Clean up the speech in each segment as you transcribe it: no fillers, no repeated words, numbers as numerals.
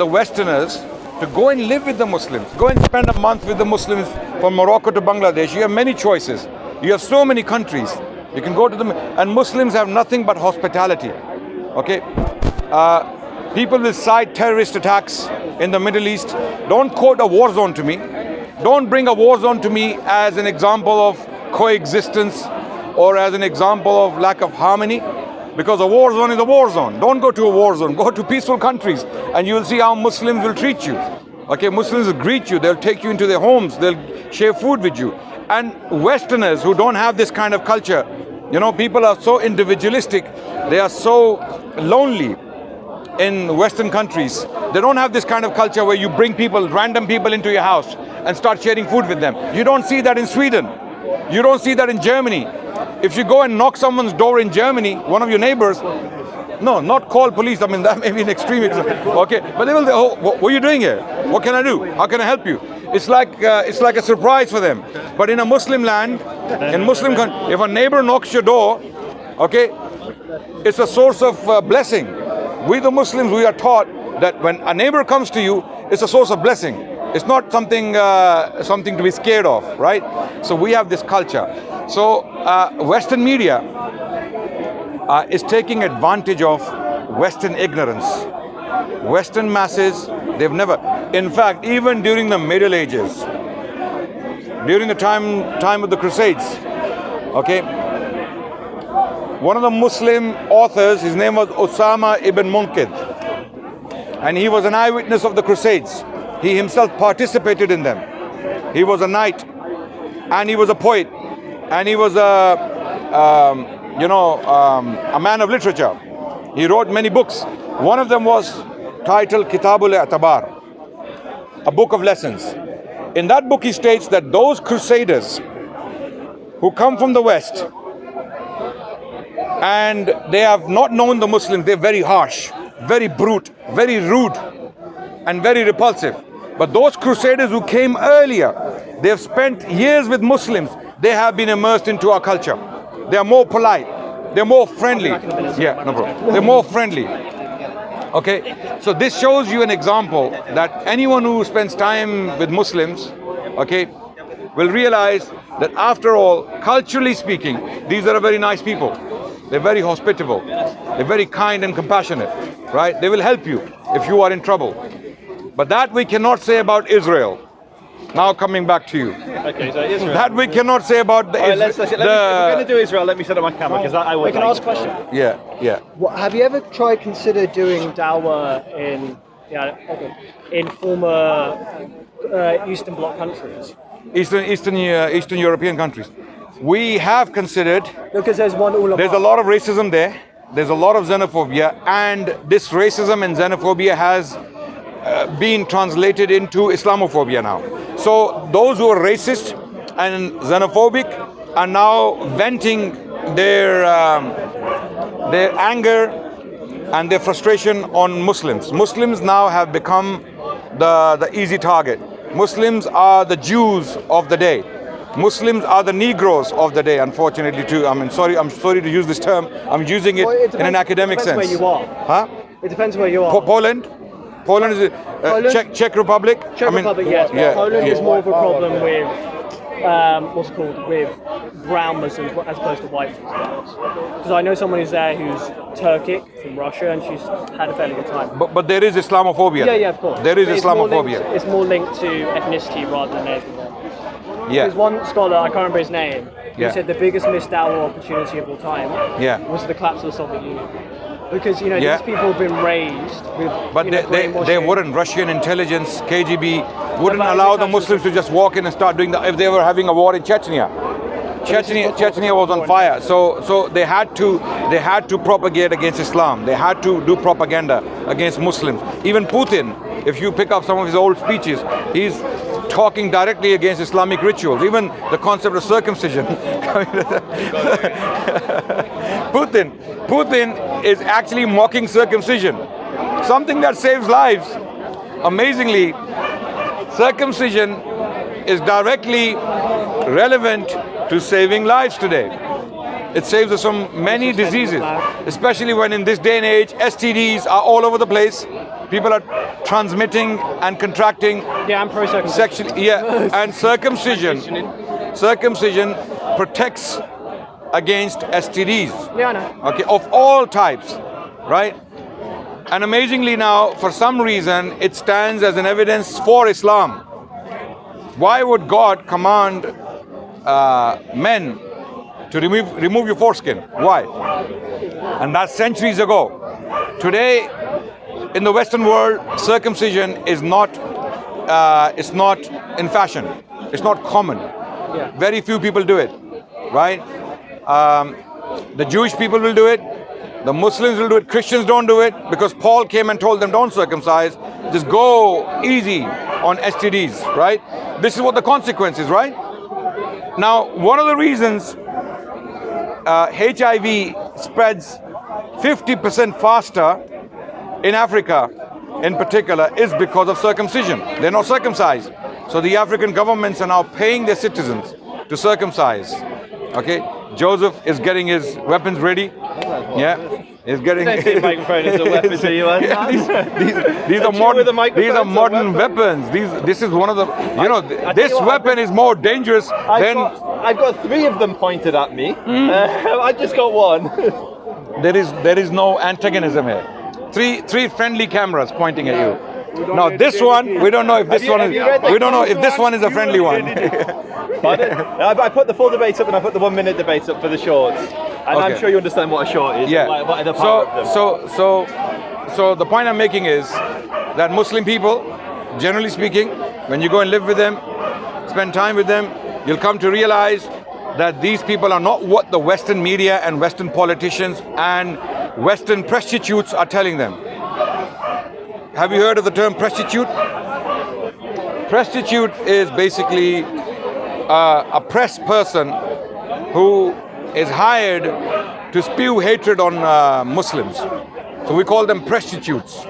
the Westerners to go and live with the Muslims. Go and spend a month with the Muslims from Morocco to Bangladesh. You have many choices. You have so many countries. You can go to them, and Muslims have nothing but hospitality. Okay? People will cite terrorist attacks in the Middle East. Don't quote a war zone to me. Don't bring a war zone to me as an example of coexistence or as an example of lack of harmony. Because a war zone is a war zone. Don't go to a war zone. Go to peaceful countries and you will see how Muslims will treat you. Okay, Muslims will greet you. They'll take you into their homes. They'll share food with you. And Westerners who don't have this kind of culture, you know, people are so individualistic. They are so lonely in Western countries. They don't have this kind of culture where you bring people, random people into your house and start sharing food with them. You don't see that in Sweden. You don't see that in Germany. If you go and knock someone's door in Germany, one of your neighbors, no, not call police. I mean, that may be an extreme example. Okay, but they will. Oh, what are you doing here? What can I do? How can I help you? It's like a surprise for them. But in a Muslim land, in Muslim country, if a neighbor knocks your door, okay, it's a source of blessing. We the Muslims, we are taught that when a neighbor comes to you, it's a source of blessing. It's not something to be scared of, right? So we have this culture. So Western media is taking advantage of Western ignorance. Western masses, they've never, in fact, even during the Middle Ages, during the time of the Crusades, okay, one of the Muslim authors, his name was Osama ibn Munkid, and he was an eyewitness of the Crusades. He himself participated in them. He was a knight, and he was a poet, and he was a man of literature. He wrote many books. One of them was titled Kitabul I'tabar, a book of lessons. In that book he states that those crusaders who come from the West and they have not known the Muslims, they're very harsh, very brute, very rude, and very repulsive. But those crusaders who came earlier, they have spent years with Muslims. They have been immersed into our culture. They are more polite. They're more friendly. Yeah, no problem. They're more friendly. Okay, so this shows you an example that anyone who spends time with Muslims, okay, will realize that after all, culturally speaking, these are very nice people. They're very hospitable. They're very kind and compassionate, right? They will help you if you are in trouble. But that we cannot say about Israel. Now coming back to you. Okay, so Israel. That we cannot say about the... Right, if we're going to do Israel, let me set up my camera, because I can ask a question. Yeah. Have you ever consider doing dawah in former Eastern Bloc countries? Eastern European countries. We have considered... Because there's one ulama. There's a lot of racism there. There's a lot of xenophobia. And this racism and xenophobia has been translated into Islamophobia now. So those who are racist and xenophobic are now venting their anger and their frustration on Muslims. Muslims now have become the easy target. Muslims are the Jews of the day. Muslims are the Negroes of the day, unfortunately too. I'm sorry to use this term. I'm using it in an academic sense. It depends where you are. Huh? It depends where you are. Poland is Czech Republic. Republic, yes. Yeah, Poland is more of a problem with with brown Muslims as opposed to white Muslims. Because I know someone who's there who's Turkic from Russia, and she's had a fairly good time. But there is Islamophobia. Yeah, of course. There is Islamophobia. It's more linked to ethnicity rather than anything else. Yeah. There's one scholar, I can't remember his name, who said the biggest missed dawah opportunity of all time was the collapse of the Soviet Union. Because, these people have been raised with, but they wouldn't. Russian intelligence, KGB, wouldn't allow the Muslims to just walk in and start doing that if they were having a war in Chechnya. Chechnya was on fire. So they had to propagate against Islam. They had to do propaganda against Muslims. Even Putin, if you pick up some of his old speeches, he's talking directly against Islamic rituals, even the concept of circumcision. Putin is actually mocking circumcision, something that saves lives. Amazingly, circumcision is directly relevant to saving lives today. It saves us from many diseases, especially when in this day and age, STDs are all over the place. People are transmitting and contracting. Yeah, and pro-circumcision. And circumcision protects against STDs. Yeah, I know. Okay, of all types, right? And amazingly now, for some reason, it stands as an evidence for Islam. Why would God command men to remove your foreskin? Why? And that's centuries ago. Today, in the Western world, circumcision is not in fashion. It's not common. Yeah. Very few people do it, right? The Jewish people will do it. The Muslims will do it. Christians don't do it because Paul came and told them, don't circumcise. Just go easy on STDs, right? This is what the consequence is, right? Now, one of the reasons HIV spreads 50% faster in Africa, in particular, is because of circumcision. They're not circumcised. So the African governments are now paying their citizens to circumcise. Okay? Joseph is getting his weapons ready. Yeah, he's getting. I don't see a microphone as a weapon to you. These are modern weapons. This is one of the. This weapon is more dangerous than. I've got 3 of them pointed at me. I've just got one. There is no antagonism here. Three friendly cameras pointing at you. Now this one, we don't know if this one is. We don't know if this one is a friendly one. I put the full debate up and I put the 1 minute debate up for the shorts, and I'm sure you understand what a short is. Yeah. What are the power of them. So the point I'm making is that Muslim people, generally speaking, when you go and live with them, spend time with them, you'll come to realize that these people are not what the Western media and Western politicians and Western prostitutes are telling them. Have you heard of the term prostitute? Prostitute is basically a press person who is hired to spew hatred on Muslims. So we call them prostitutes.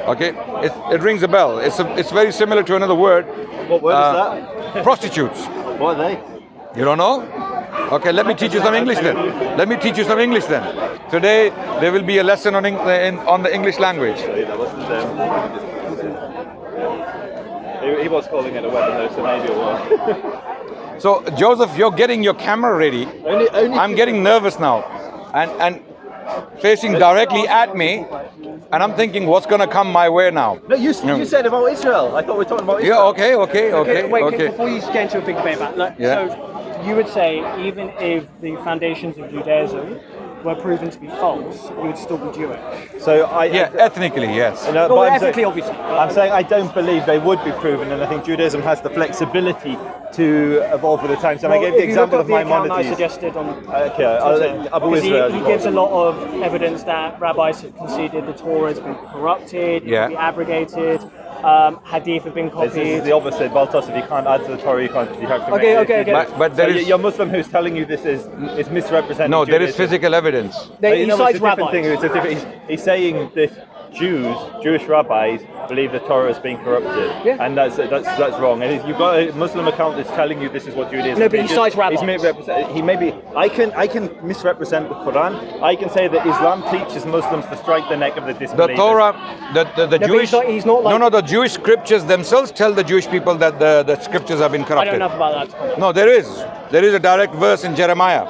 Okay, it rings a bell. It's very similar to another word. What word is that? Prostitutes. What are they? You don't know? Okay, let me teach you some English then. Today there will be a lesson on the English language. He was calling it a weapon though, so maybe it was. So Joseph, you're getting your camera ready. I'm getting nervous now, and facing directly at me, and I'm thinking what's going to come my way now. No, you said about Israel. I thought we were talking about Israel. Yeah, okay. Wait, before you get into a big debate about that, so you would say even if the foundations of Judaism were proven to be false, you would still be Jewish. So ethnically, yes. Well, ethnically, obviously. I'm saying I don't believe they would be proven, and I think Judaism has the flexibility to evolve with the times. And I gave the example of Maimonides. I suggested on Abu Israel. He gives a lot of evidence that rabbis have conceded the Torah has been corrupted, it can be abrogated. Hadith have been copied. This is the opposite. Baltos, if you can't add to the Torah, you have to make it. Okay. But there is you're Muslim who's telling you this is misrepresenting. No, there is physical evidence. He cites rabbis. He's saying that Jewish rabbis believe the Torah has been corrupted, and that's wrong. And if you've got a Muslim account that's telling you this is what Judaism. No, but he cites rabbis. I can misrepresent the Quran. I can say that Islam teaches Muslims to strike the neck of the disbelievers. The Torah, the Jewish. He's not like, the Jewish scriptures themselves tell the Jewish people that the scriptures have been corrupted. I don't know about that. No, there is a direct verse in Jeremiah,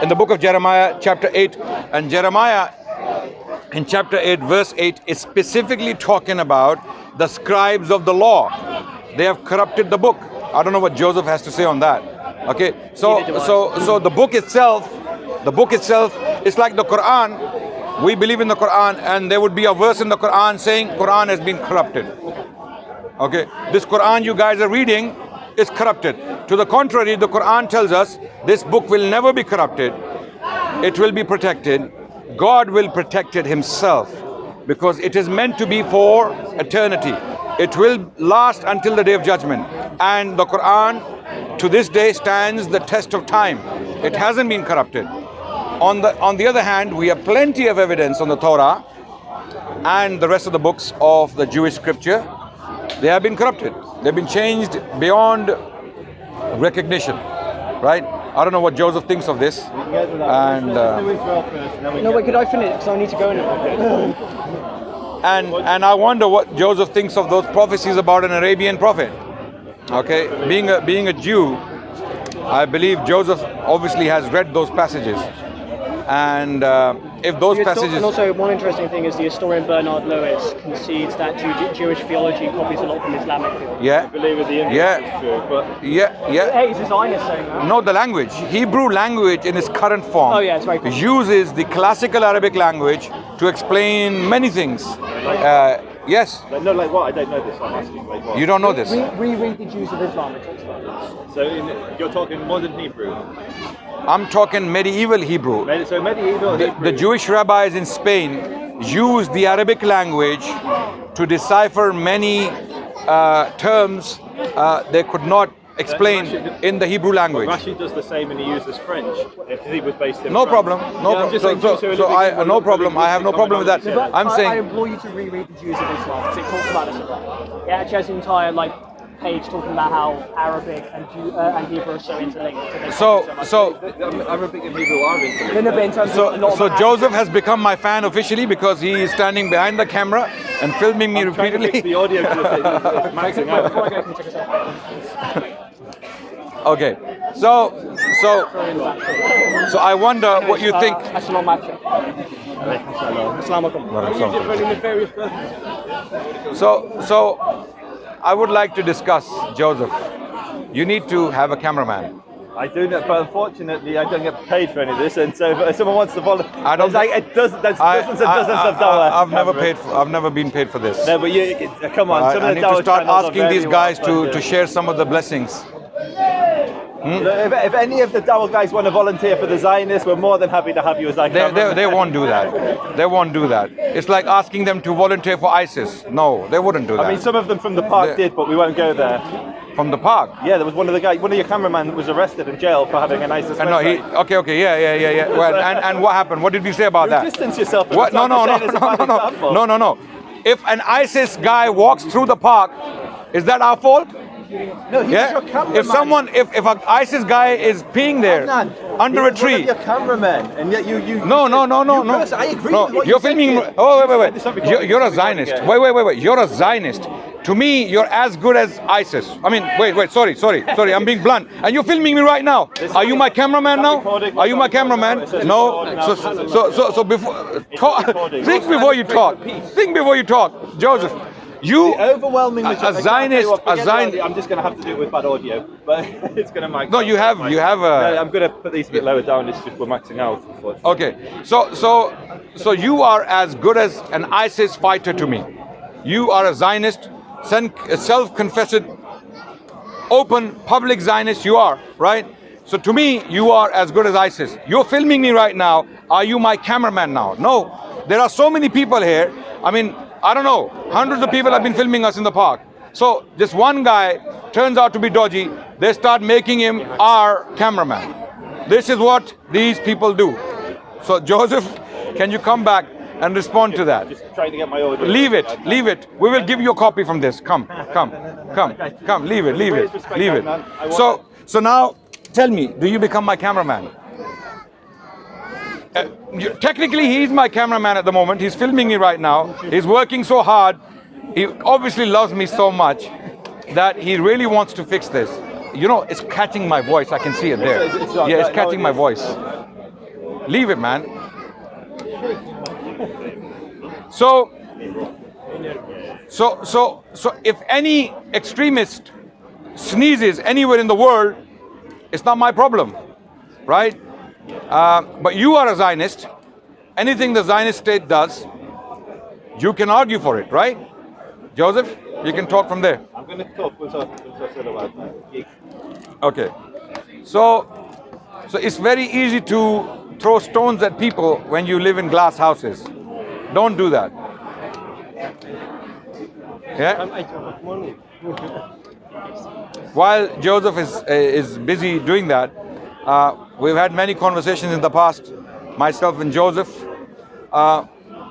in the book of Jeremiah, chapter 8, and Jeremiah. In chapter 8, verse 8, is specifically talking about the scribes of the law. They have corrupted the book. I don't know what Joseph has to say on that. Okay, so the book itself is like the Quran. We believe in the Quran, and there would be a verse in the Quran saying Quran has been corrupted. Okay, this Quran you guys are reading is corrupted. To the contrary, the Quran tells us this book will never be corrupted. It will be protected. God will protect it himself because it is meant to be for eternity. It will last until the day of judgment. And the Quran to this day stands the test of time. It hasn't been corrupted. On the other hand, we have plenty of evidence on the Torah and the rest of the books of the Jewish scripture. They have been corrupted. They've been changed beyond recognition, right? I don't know what Joseph thinks of this. And no, wait, could I finish? Because I need to go now. And I wonder what Joseph thinks of those prophecies about an Arabian prophet. Okay, being a Jew, I believe Joseph obviously has read those passages, and if those passages. And also, one interesting thing is the historian Bernard Lewis concedes that Jewish theology copies a lot from Islamic theology. Yeah. I believe with the Indian is true, but yeah. Hey, he's a Zionist saying that. No, the language, Hebrew language in its current form, Oh yeah, it's very cool. uses the classical Arabic language to explain many things. Yes. No, like what? I don't know this. I'm asking. Like what? You don't know this. Reread the Jews of Islam. It talks about this. So you're talking modern Hebrew. I'm talking medieval Hebrew. So medieval Hebrew. The Jewish rabbis in Spain used the Arabic language to decipher many terms they could not explain in the Hebrew language. Rashid does the same, and he uses French. If he was based in No France. problem. No problem. No problem. I have no problem with that. But I'm I saying. implore you to reread the Jews of Islam because it talks about this a lot. It actually has an entire page talking about how Arabic and Hebrew are so interlinked. Arabic and Hebrew are interlinked. So Joseph has become my fan officially because he is standing behind the camera and filming me repeatedly. The audio is maxing out. Before I go, can you take a selfie? Okay, so I wonder what you think. So I would like to discuss, Joseph. You need to have a cameraman. I do that, but unfortunately, I don't get paid for any of this. And so, if someone wants to volunteer, I don't. There's dozens and dozens of dollars. I've never been paid for this. No, but come on. Some of I the need to start channels asking are these very guys well to share some of the blessings. If any of the Dawah guys want to volunteer for the Zionists, we're more than happy to have you as our cameraman. They won't do that. They won't do that. It's like asking them to volunteer for ISIS. No, they wouldn't do that. I mean, some of them from the park did, but we won't go there. From the park? Yeah, there was one of your cameramen was arrested in jail for having an ISIS website. No, okay, yeah. Well, and what happened? What did we say about that? Distance yourself from What? the No. If an ISIS guy walks through the park, is that our fault? No, he's your cameraman. If an ISIS guy is peeing there Adnan, under a tree. One of your cameramen, and yet you. No. I agree with what you're you filming. said. Oh, wait. You're a Zionist. Wait. You're a Zionist. To me, you're as good as ISIS. I mean, wait. Sorry. I'm being blunt. And you're filming me right now. Are you my cameraman now? Are you my cameraman? No. So before think before you talk. Think before you talk, Joseph. You the overwhelming majority. A Zionist. I'm just going to have to do it with bad audio, but it's going to max. No, you have a. No, I'm going to put these a bit lower down. It's just we're maxing out. Okay, so you are as good as an ISIS fighter to me. You are a Zionist, self-confessed, open, public Zionist. You are, right? So to me, you are as good as ISIS. You're filming me right now. Are you my cameraman now? No. There are so many people here. I mean, I don't know. Hundreds of people have been filming us in the park. So this one guy turns out to be dodgy. They start making him our cameraman. This is what these people do. So Joseph, can you come back and respond to that? Just trying to get my audio. Leave it. We will give you a copy from this. Come. Leave it. So now, tell me, do you become my cameraman? Technically, he's my cameraman at the moment. He's filming me right now. He's working so hard. He obviously loves me so much that he really wants to fix this. You know, it's catching my voice. I can see it there. It's catching my voice. Leave it, man. So if any extremist sneezes anywhere in the world, it's not my problem, right? But you are a Zionist. Anything the Zionist state does, you can argue for it, right? Joseph, you can talk from there. I'm going to talk with us. Okay. So it's very easy to throw stones at people when you live in glass houses. Don't do that. Yeah? While Joseph is busy doing that, we've had many conversations in the past, myself and Joseph.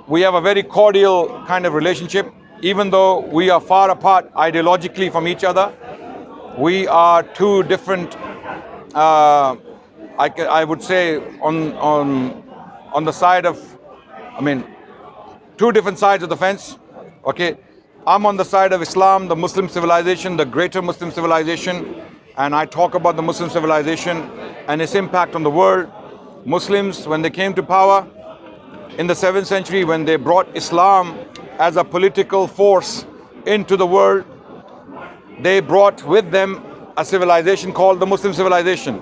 We have a very cordial kind of relationship, even though we are far apart ideologically from each other. We are two different, I would say, on the side of, two different sides of the fence. Okay, I'm on the side of Islam, the Muslim civilization, the greater Muslim civilization, and I talk about the Muslim civilization and its impact on the world. Muslims, when they came to power in the 7th century, when they brought Islam as a political force into the world, they brought with them a civilization called the Muslim civilization.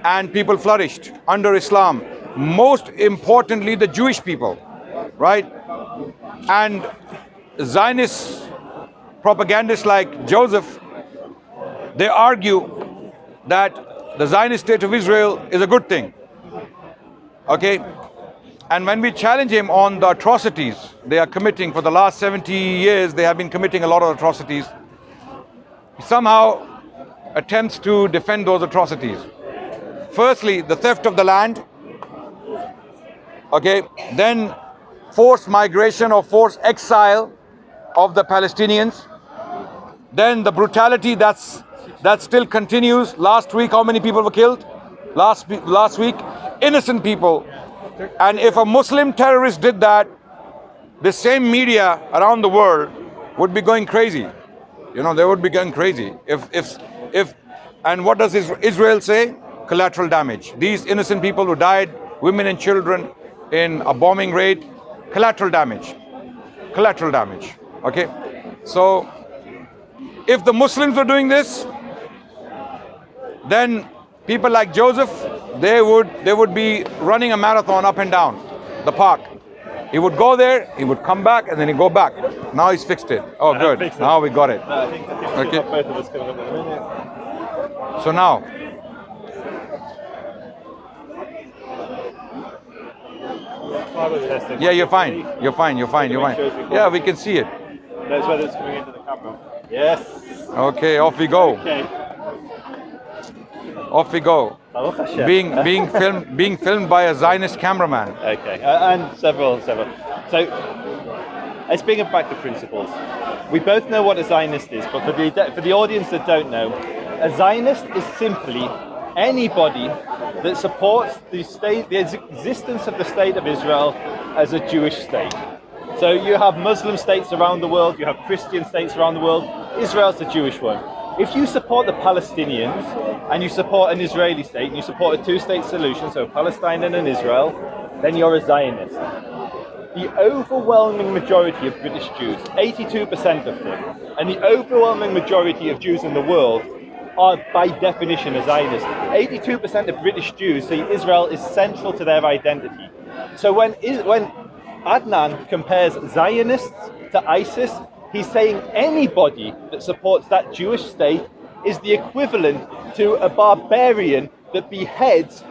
And people flourished under Islam. Most importantly, the Jewish people, right? And Zionist propagandists like Joseph, they argue that the Zionist state of Israel is a good thing. Okay? And when we challenge him on the atrocities they are committing for the last 70 years, they have been committing a lot of atrocities. He somehow attempts to defend those atrocities. Firstly, the theft of the land. Okay? Then forced migration or forced exile of the Palestinians. Then the brutality that still continues. Last week, how many people were killed? Last week, innocent people. And if a Muslim terrorist did that, the same media around the world would be going crazy. You know, they would be going crazy. And what does Israel say? Collateral damage. These innocent people who died, women and children in a bombing raid, collateral damage. Collateral damage. Okay? So, if the Muslims were doing this, then people like Joseph, they would be running a marathon up and down the park. He would go there, he would come back, and then he'd go back. Now he's fixed it. Oh, good. Now we got it. I think Okay. both of us coming up in a minute. So now, Testing. yeah, you're fine. You're fine. Yeah, we can see it. That's whether it's coming into the camera. Yes. Okay, off we go. Okay. Off we go. Being filmed by a Zionist cameraman. Okay, and several. So let's bring it back to principles. We both know what a Zionist is, but for the audience that don't know, a Zionist is simply anybody that supports the existence of the state of Israel as a Jewish state. So you have Muslim states around the world, you have Christian states around the world. Israel's the Jewish one. If you support the Palestinians and you support an Israeli state and you support a two-state solution, so Palestine and Israel, then you're a Zionist. The overwhelming majority of British Jews, 82% of them, and the overwhelming majority of Jews in the world are by definition a Zionist. 82% of British Jews see Israel is central to their identity. So when Adnan compares Zionists to ISIS, he's saying anybody that supports that Jewish state is the equivalent to a barbarian that beheads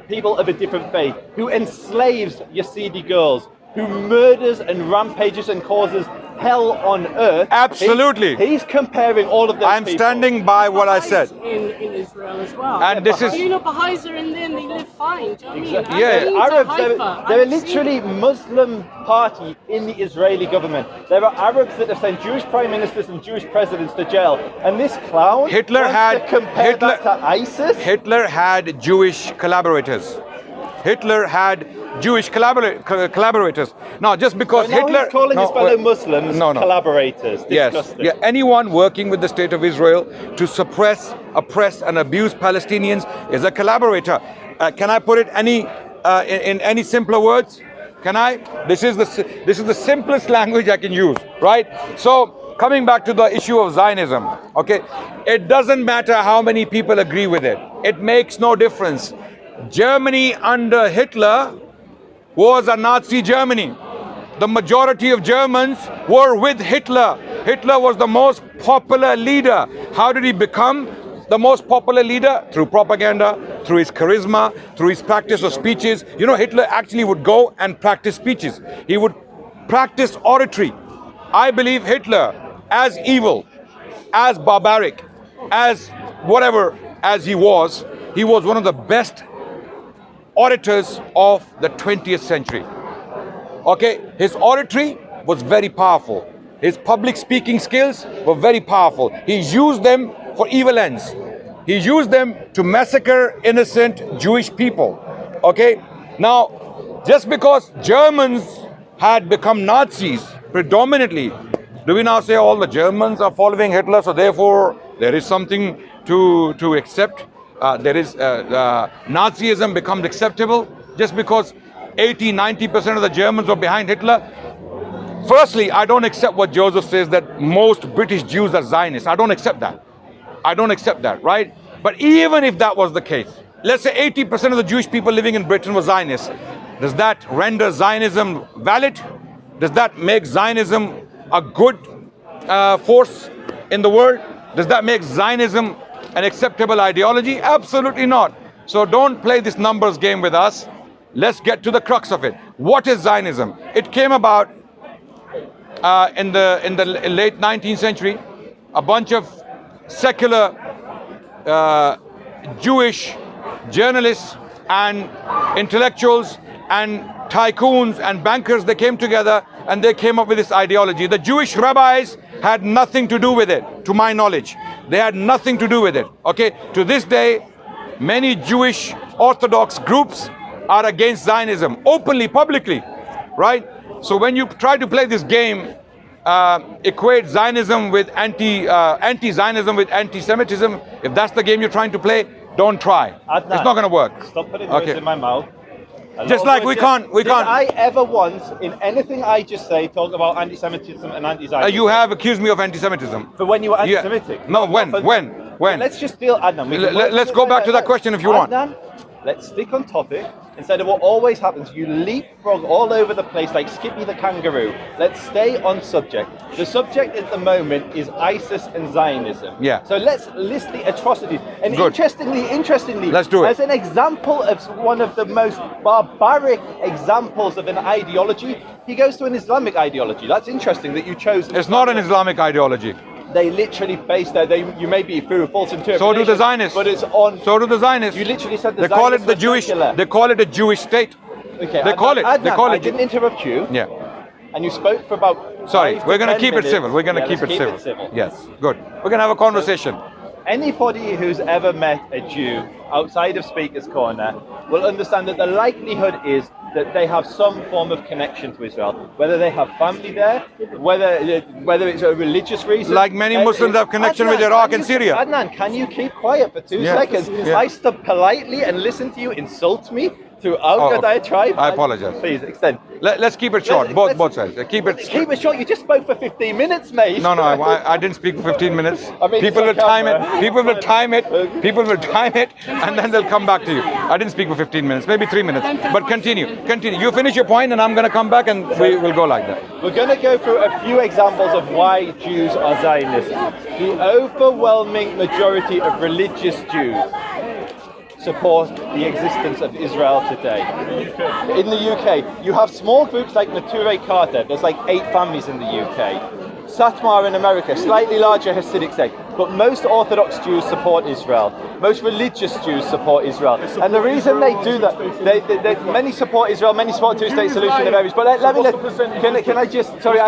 people of a different faith, who enslaves Yazidi girls, who murders and rampages and causes hell on earth. Absolutely. He's comparing all of those I'm people. standing by what I said. In Israel as well. And this is... You know, Baha'is are in there and they live fine. Do you know what I mean? Yeah. Arabs, they're literally Muslim party in the Israeli government. There are Arabs that have sent Jewish prime ministers and Jewish presidents to jail. And this clown wants to compare that to ISIS? Hitler had Jewish collaborators. Hitler had Jewish collaborators. Now, just because so now Hitler... he's calling his fellow Muslims collaborators. Yes. Disgusting. Yeah. Anyone working with the state of Israel to suppress, oppress, and abuse Palestinians is a collaborator. Can I put it in any simpler words? Can I? This is the simplest language I can use, right? So, coming back to the issue of Zionism, okay? It doesn't matter how many people agree with it. It makes no difference. Germany under Hitler was a Nazi Germany. The majority of Germans were with Hitler. Hitler was the most popular leader. How did he become the most popular leader? Through propaganda, through his charisma, through his practice of speeches. You know, Hitler actually would go and practice speeches. He would practice oratory. I believe Hitler, as evil, as barbaric, as whatever as he was one of the best orators of the 20th century. Okay, his oratory was very powerful. His public speaking skills were very powerful. He used them for evil ends. He used them to massacre innocent Jewish people. Okay, now just because Germans had become Nazis predominantly, do we now say all the Germans are following Hitler, so therefore there is something to accept? Nazism becomes acceptable just because 80-90% of the Germans were behind Hitler? Firstly, I don't accept what Joseph says that most British Jews are Zionists. I don't accept that. I don't accept that, right? But even if that was the case, let's say 80% of the Jewish people living in Britain were Zionists. Does that render Zionism valid? Does that make Zionism a good force in the world? Does that make Zionism an acceptable ideology? Absolutely not. So don't play this numbers game with us. Let's get to the crux of it. What is Zionism? It came about in the late 19th century. A bunch of secular Jewish journalists and intellectuals and tycoons and bankers, they came together and they came up with this ideology. The Jewish rabbis had nothing to do with it, to my knowledge. They had nothing to do with it. Okay, to this day, many Jewish Orthodox groups are against Zionism, openly, publicly, right? So when you try to play this game, equate Zionism with anti-Zionism with anti-Semitism, if that's the game you're trying to play, don't try. Adnan, it's not going to work. Stop putting words in my mouth. Just like we can't. Did I ever once, in anything I just say, talk about anti-Semitism and anti-Zionism? You have accused me of anti-Semitism. For when you were anti-Semitic? Yeah. No, when? Let's just deal, Adnan. Let's go back to that question if you want. Adnan, let's stick on topic. Instead of what always happens, you leapfrog all over the place like Skippy the kangaroo. Let's stay on subject. The subject at the moment is ISIS and Zionism. Yeah. So let's list the atrocities. And Good. interestingly, let's do it. As an example of one of the most barbaric examples of an ideology, he goes to an Islamic ideology. That's interesting that you chose. It's not an Islamic ideology. They literally base you may be through a false interpretation. So do the Zionists. But it's on. So do the Zionists. You literally said they call it the Jewish. Secular. They call it a Jewish state. Okay. They call it. Adnan, they call it. I didn't interrupt you. Yeah. And you spoke for about. Sorry, we're going to keep minutes. it civil. We're going to keep it civil. Yes. Good. We're going to have a conversation. Anybody who's ever met a Jew outside of Speaker's Corner will understand that the likelihood is that they have some form of connection to Israel, whether they have family there, whether it's a religious reason. Like many Muslims have connection with Iraq and Syria. Adnan, can you keep quiet for 2 seconds? Yeah. I stood politely and listened to you insult me throughout your diatribe. I apologize. Please, extend. Let's keep it short, both sides. Keep it short. You just spoke for 15 minutes, mate. No, I didn't speak for 15 minutes. I mean, people will time it. People will time it. People will time it, and then they'll come back to you. I didn't speak for 15 minutes, maybe 3 minutes. But continue. You finish your point, and I'm going to come back, and we will go like that. We're going to go through a few examples of why Jews are Zionists. The overwhelming majority of religious Jews support the existence of Israel today. In the UK, you have small groups like Mature Carter. There's like 8 families in the UK. Satmar in America, slightly larger Hasidic sect. But most Orthodox Jews support Israel. Most religious Jews support Israel. And the reason they do that, many support Israel, many support two-state solution in areas. But can I just, sorry,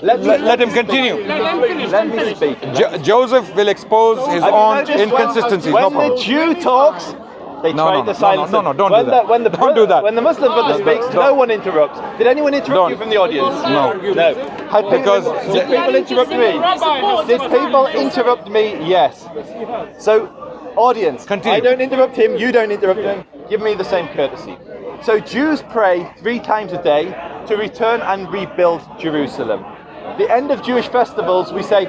let him continue. Let me speak. Joseph will expose his own inconsistencies. When the Jew talks, they try to silence him. No, don't do that. Don't do that. When the Muslim brother speaks, no one interrupts. Did anyone interrupt you from the audience? No. Did people interrupt me? Did people interrupt me? Yes. So, audience, continue. I don't interrupt him, you don't interrupt him. Give me the same courtesy. So Jews pray 3 times a day to return and rebuild Jerusalem. The end of Jewish festivals, we'll say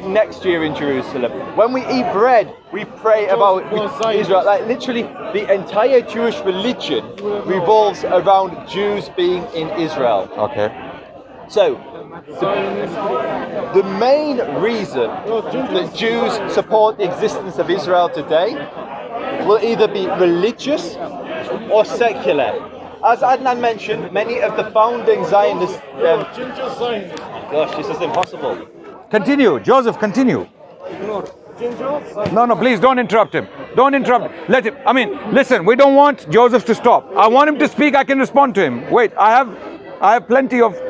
next year in Jerusalem. When we eat bread, we pray about Israel. Like literally, the entire Jewish religion revolves around Jews being in Israel. Okay. So, the main reason that Jews support the existence of Israel today will either be religious or secular. As Adnan mentioned, many of the founding Zionists... gosh, this is impossible. Continue, Joseph, continue. No, please don't interrupt him. Don't interrupt. Let him. Listen, we don't want Joseph to stop. I want him to speak, I can respond to him. Wait, I have plenty of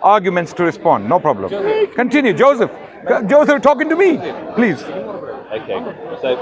arguments to respond, no problem. Continue, Joseph. Joseph, talking to me, please. Okay, so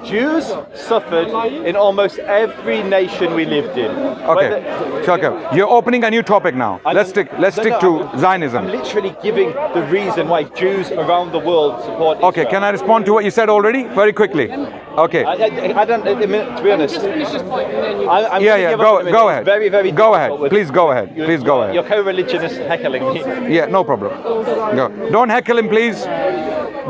Jews suffered in almost every nation we lived in. Okay, okay. You're opening a new topic now. Let's stick to Zionism. I'm literally giving the reason why Jews around the world support Israel. Okay, can I respond to what you said already? Very quickly. Okay. I don't, to be honest. Just finish this point and then you... Go ahead. Very, very go ahead. Please go ahead. Please go ahead. You're co-religionist heckling me. Yeah, no problem. Go. Don't heckle him, please.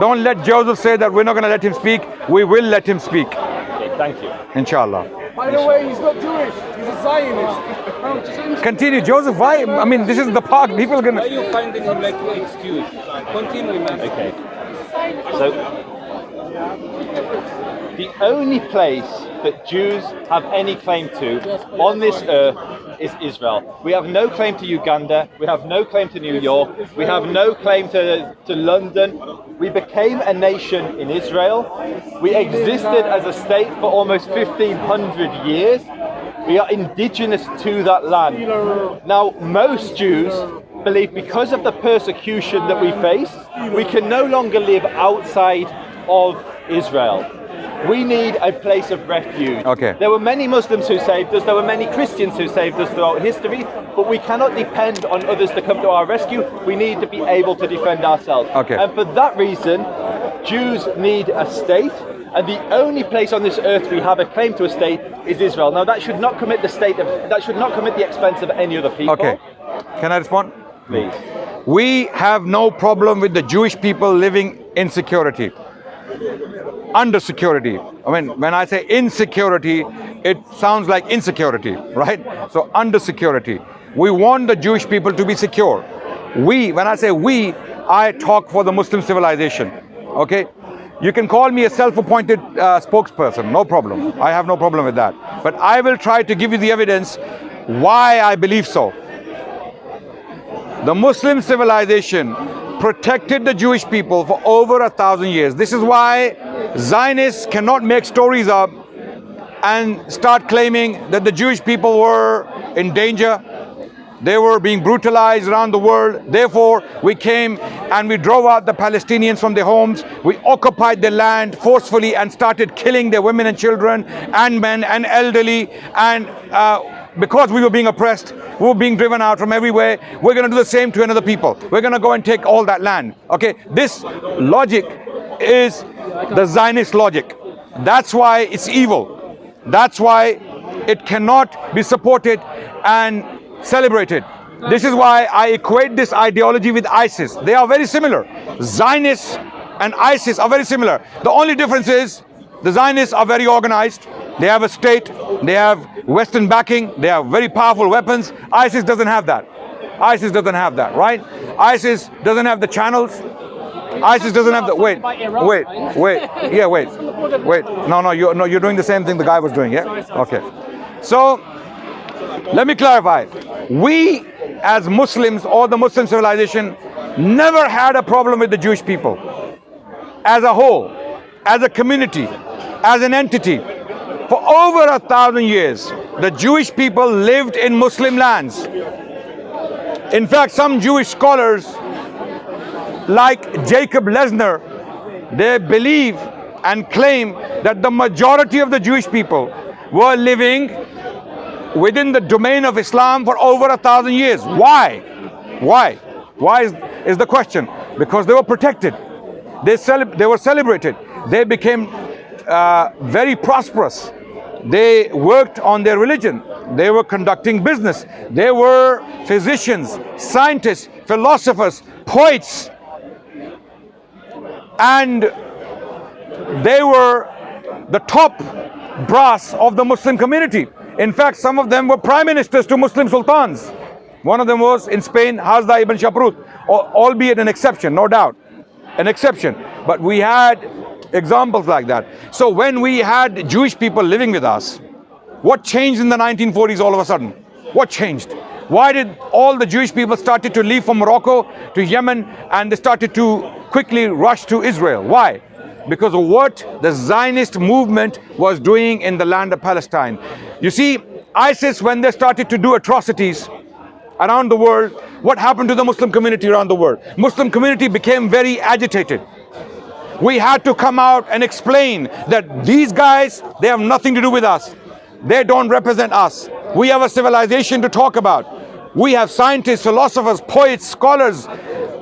Don't let Joseph say that we're not going to let him speak. We will let him speak. Okay, thank you. Inshallah. By the way, he's not Jewish. He's a Zionist. Continue, Joseph. Why? I mean, this is the park. People are going to... Why are you finding him like an excuse? Continue, man. Okay. So, the only place that Jews have any claim to on this earth is Israel. We have no claim to Uganda. We have no claim to New York. We have no claim to London. We became a nation in Israel. We existed as a state for almost 1,500 years. We are indigenous to that land. Now, most Jews believe because of the persecution that we face, we can no longer live outside of Israel. We need a place of refuge. Okay. There were many Muslims who saved us, there were many Christians who saved us throughout history, but we cannot depend on others to come to our rescue. We need to be able to defend ourselves. Okay. And for that reason, Jews need a state, and the only place on this earth we have a claim to a state is Israel. Now that should not come at the expense of any other people. Okay. Can I respond? Please. We have no problem with the Jewish people living in security. Under security. I mean, when I say insecurity, it sounds like insecurity, right? So under security. We want the Jewish people to be secure. When I say we, I talk for the Muslim civilization, okay? You can call me a self-appointed spokesperson, no problem. I have no problem with that. But I will try to give you the evidence why I believe so. The Muslim civilization protected the Jewish people for over 1,000 years. This is why Zionists cannot make stories up and start claiming that the Jewish people were in danger. They were being brutalized around the world. Therefore, we came and we drove out the Palestinians from their homes. We occupied their land forcefully and started killing their women and children and men and elderly. And because we were being oppressed, we were being driven out from everywhere, we're going to do the same to another people. We're going to go and take all that land. Okay, this logic is the Zionist logic. That's why it's evil. That's why it cannot be supported and celebrated. This is why I equate this ideology with ISIS. They are very similar. Zionists and ISIS are very similar. The only difference is the Zionists are very organized. They have a state, they have Western backing, they have very powerful weapons. ISIS doesn't have that. ISIS doesn't have that, right? ISIS doesn't have the channels. ISIS doesn't have the, wait. No, you're doing the same thing the guy was doing, yeah? Okay. So, let me clarify. We, as Muslims, or the Muslim civilization, never had a problem with the Jewish people. As a whole, as a community, as an entity. For over 1,000 years, the Jewish people lived in Muslim lands. In fact, some Jewish scholars, like Jacob Lesner, they believe and claim that the majority of the Jewish people were living within the domain of Islam for over 1,000 years. Why? Why is the question? Because they were protected. They were celebrated. They became very prosperous. They worked on their religion. They were conducting business. They were physicians, scientists, philosophers, poets. And they were the top brass of the Muslim community. In fact, some of them were prime ministers to Muslim sultans. One of them was in Spain, Hazda ibn Shaprut, albeit an exception, no doubt, an exception. But we had examples like that. So when we had Jewish people living with us, what changed in the 1940s all of a sudden? What changed? Why did all the Jewish people started to leave from Morocco to Yemen, and they started to quickly rush to Israel? Why? Because of what the Zionist movement was doing in the land of Palestine. You see, ISIS, when they started to do atrocities around the world, what happened to the Muslim community around the world? Muslim community became very agitated. We had to come out and explain that these guys, they have nothing to do with us. They don't represent us. We have a civilization to talk about. We have scientists, philosophers, poets, scholars.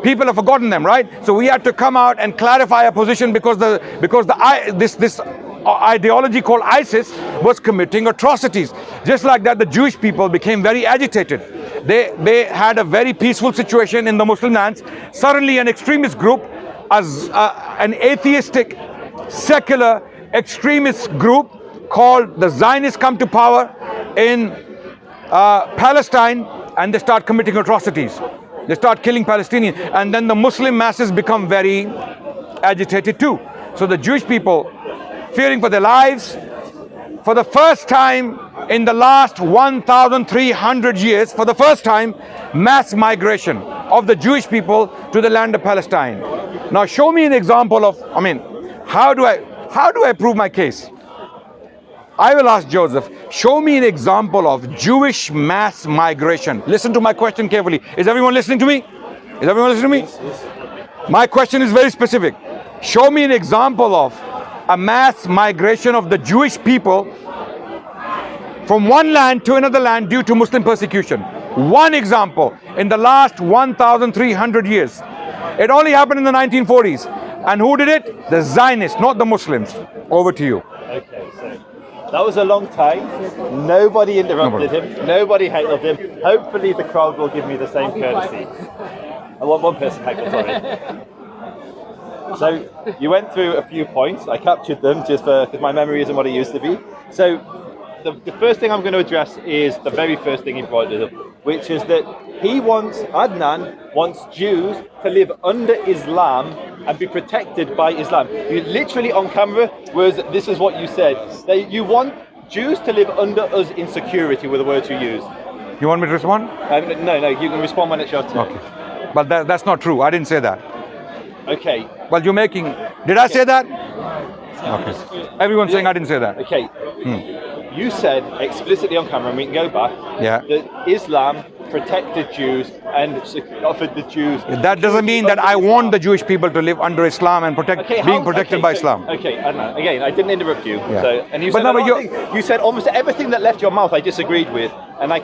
People have forgotten them, right? So we had to come out and clarify our position because this ideology called ISIS was committing atrocities. Just like that, the Jewish people became very agitated. They had a very peaceful situation in the Muslim lands. Suddenly an extremist group, an atheistic, secular extremist group called the Zionists come to power in Palestine, and they start committing atrocities. They start killing Palestinians, and then the Muslim masses become very agitated too. So the Jewish people, fearing for their lives, for the first time in the last 1,300 years, for the first time, mass migration of the Jewish people to the land of Palestine. Now show me an example of, how do I prove my case? I will ask Joseph, show me an example of Jewish mass migration. Listen to my question carefully. Is everyone listening to me? Is everyone listening to me? Yes. My question is very specific. Show me an example of a mass migration of the Jewish people from one land to another land due to Muslim persecution. One example in the last 1,300 years. It only happened in the 1940s. And who did it? The Zionists, not the Muslims. Over to you. Okay, so that was a long time. Nobody interrupted him. Nobody heckled him. Hopefully the crowd will give me the same courtesy. I want one person heckled, sorry. So you went through a few points. I captured them just because my memory isn't what it used to be. So the first thing I'm going to address is the very first thing he brought up, which is that Adnan wants Jews to live under Islam and be protected by Islam. You literally on camera this is what you said. That you want Jews to live under us in security were the words you used. You want me to respond? No, you can respond when it's your turn. Okay. But that's not true. I didn't say that. Okay. Well, you're making... Did I say that? Okay. Everyone's saying I didn't say that. Okay. You said explicitly on camera, and we can go back, that Islam protected Jews and offered the Jews... That doesn't mean that I want the Jewish people to live under Islam and being protected by Islam. Okay, Adnan, again, I didn't interrupt you. Yeah. So, and you said almost everything that left your mouth I disagreed with, and I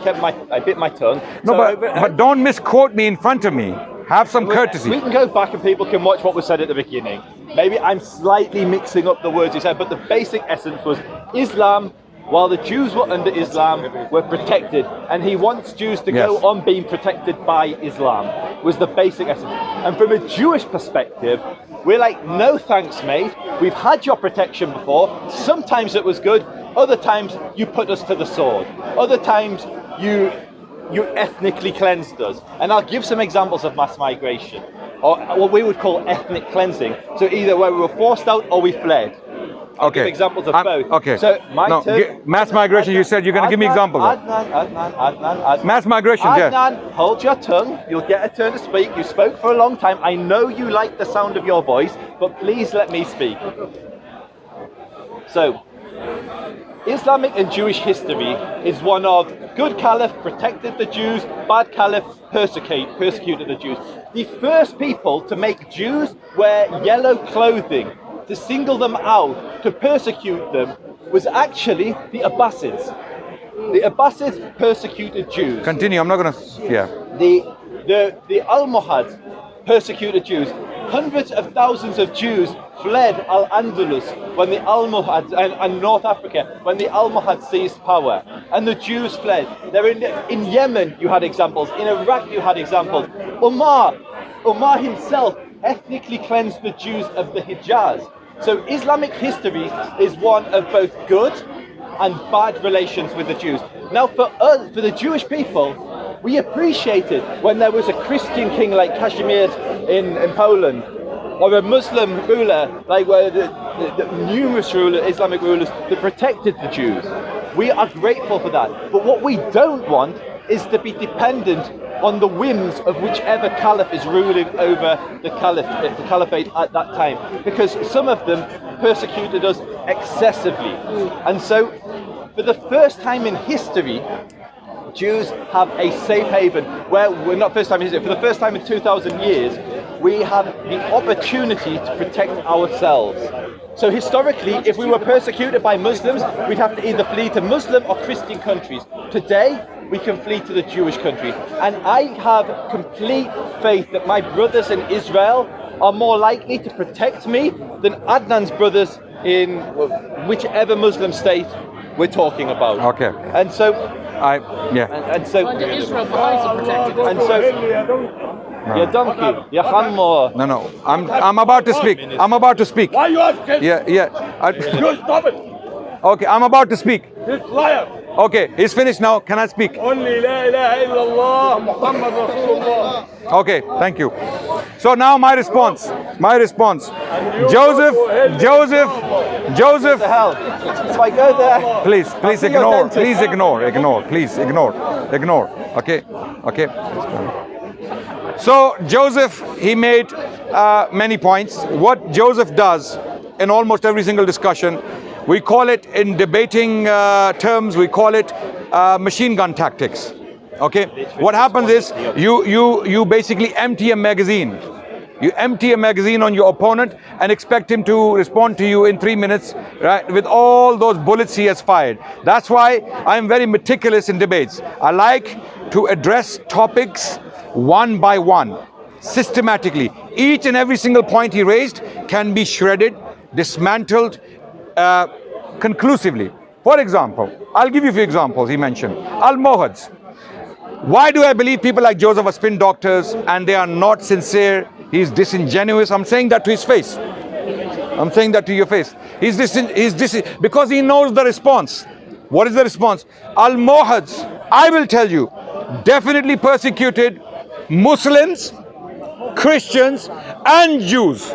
bit my tongue. No, so, but don't misquote me in front of me. Have some courtesy. We can go back and people can watch what was said at the beginning. Maybe I'm slightly mixing up the words you said, but the basic essence was Islam, while the Jews were under Islam, were protected. And he wants Jews to go on being protected by Islam, was the basic essence. And from a Jewish perspective, we're like, no thanks, mate. We've had your protection before. Sometimes it was good. Other times you put us to the sword. Other times you ethnically cleansed us. And I'll give some examples of mass migration, or what we would call ethnic cleansing. So either where we were forced out or we fled. I'll give examples of both. Okay. So mass migration, you said you're going to give me examples. Adnan. Mass migration, Adnan, hold your tongue. You'll get a turn to speak. You spoke for a long time. I know you like the sound of your voice, but please let me speak. So, Islamic and Jewish history is one of good caliph protected the Jews, bad caliph persecuted the Jews. The first people to make Jews wear yellow clothing, to single them out, to persecute them, was actually the Abbasids. The Abbasids persecuted Jews. Continue, I'm not going to... Yeah. The Almohads persecuted Jews. Hundreds of thousands of Jews fled Al-Andalus when the Almohads, and North Africa, when the Almohads seized power. And the Jews fled. In Yemen, you had examples. In Iraq, you had examples. Umar himself ethnically cleansed the Jews of the Hijaz. So Islamic history is one of both good and bad relations with the Jews. Now for us, for the Jewish people, we appreciated when there was a Christian king like Kazimierz in Poland, or a Muslim ruler like the numerous Islamic rulers that protected the Jews. We are grateful for that. But what we don't want is to be dependent on the whims of whichever caliph is ruling over the caliphate at that time, because some of them persecuted us excessively. And so, for the first time in history, Jews have a safe haven where we're not first time in history. For the first time in 2,000 years, we have the opportunity to protect ourselves. So historically, if we were persecuted by Muslims, we'd have to either flee to Muslim or Christian countries. Today, we can flee to the Jewish country. And I have complete faith that my brothers in Israel are more likely to protect me than Adnan's brothers in whichever Muslim state we're talking about. Okay. And so, And so Israel provides a protected. and so, ya donkey, ya hammer. No. I'm about to speak. I'm about to speak. Why you asking? Yeah. You stop it. Okay, I'm about to speak. This liar. Okay, he's finished now. Can I speak? Only la ilaha illallah Muhammad Rasulullah. Okay, thank you. So now my response. Joseph. The hell? If I go there, Please see your ignore. dentist. Please ignore. Okay. So Joseph, he made many points. What Joseph does in almost every single discussion, we call it in debating terms, we call it machine gun tactics. Okay. What happens is you basically empty a magazine. You empty a magazine on your opponent and expect him to respond to you in 3 minutes, right, with all those bullets he has fired. That's why I'm very meticulous in debates. I like to address topics one by one, systematically. Each and every single point he raised can be shredded, dismantled, conclusively. For example, I'll give you a few examples he mentioned. Al-Mohads. Why do I believe people like Joseph are spin doctors and they are not sincere? He's disingenuous. I'm saying that to his face. I'm saying that to your face. He's because he knows the response. What is the response? Al-Mohads, I will tell you, definitely persecuted Muslims, Christians, and Jews.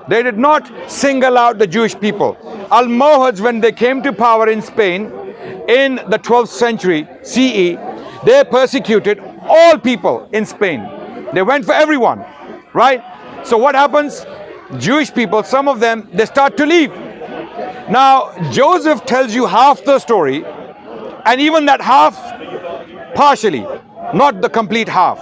They did not single out the Jewish people. Almohads, when they came to power in Spain in the 12th century CE, they persecuted all people in Spain. They went for everyone, right? So what happens? Jewish people, some of them, they start to leave. Now, Joseph tells you half the story, and even that half, partially, not the complete half,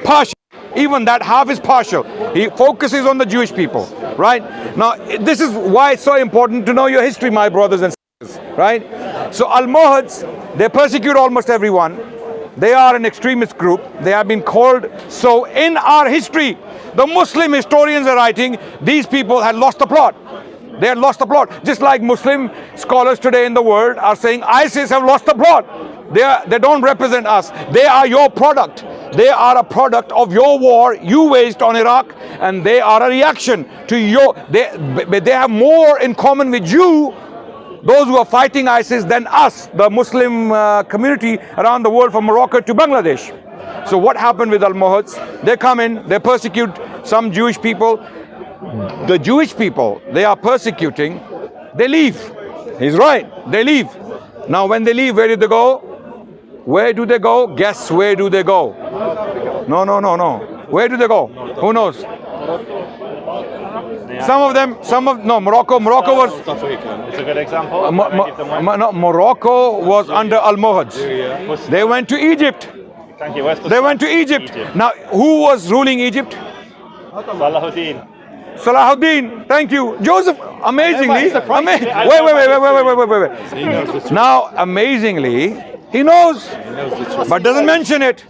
partial. Even that half is partial. He focuses on the Jewish people, right? Now, this is why it's so important to know your history, my brothers and sisters, right? So Almohads, they persecute almost everyone. They are an extremist group. They have been called so in our history. The Muslim historians are writing, these people had lost the plot. They had lost the plot. Just like Muslim scholars today in the world are saying ISIS have lost the plot. They don't represent us. They are your product. They are a product of your war you waged on Iraq, and they are a reaction to your. They have more in common with you, those who are fighting ISIS, than us, the Muslim community around the world, from Morocco to Bangladesh. So what happened with Almohads? They come in, they persecute some Jewish people. The Jewish people they are persecuting, they leave. He's right, they leave. Now when they leave, where did they go? Where do they go? Guess where do they go? No. Where do they go? Who knows? Morocco was... It's a good example. Morocco was under Almohads. They went to Egypt. Thank you. They went to Egypt. Now, who was ruling Egypt? Salahuddin, thank you. Joseph, amazingly, wait. Now, amazingly, he knows, but doesn't mention it.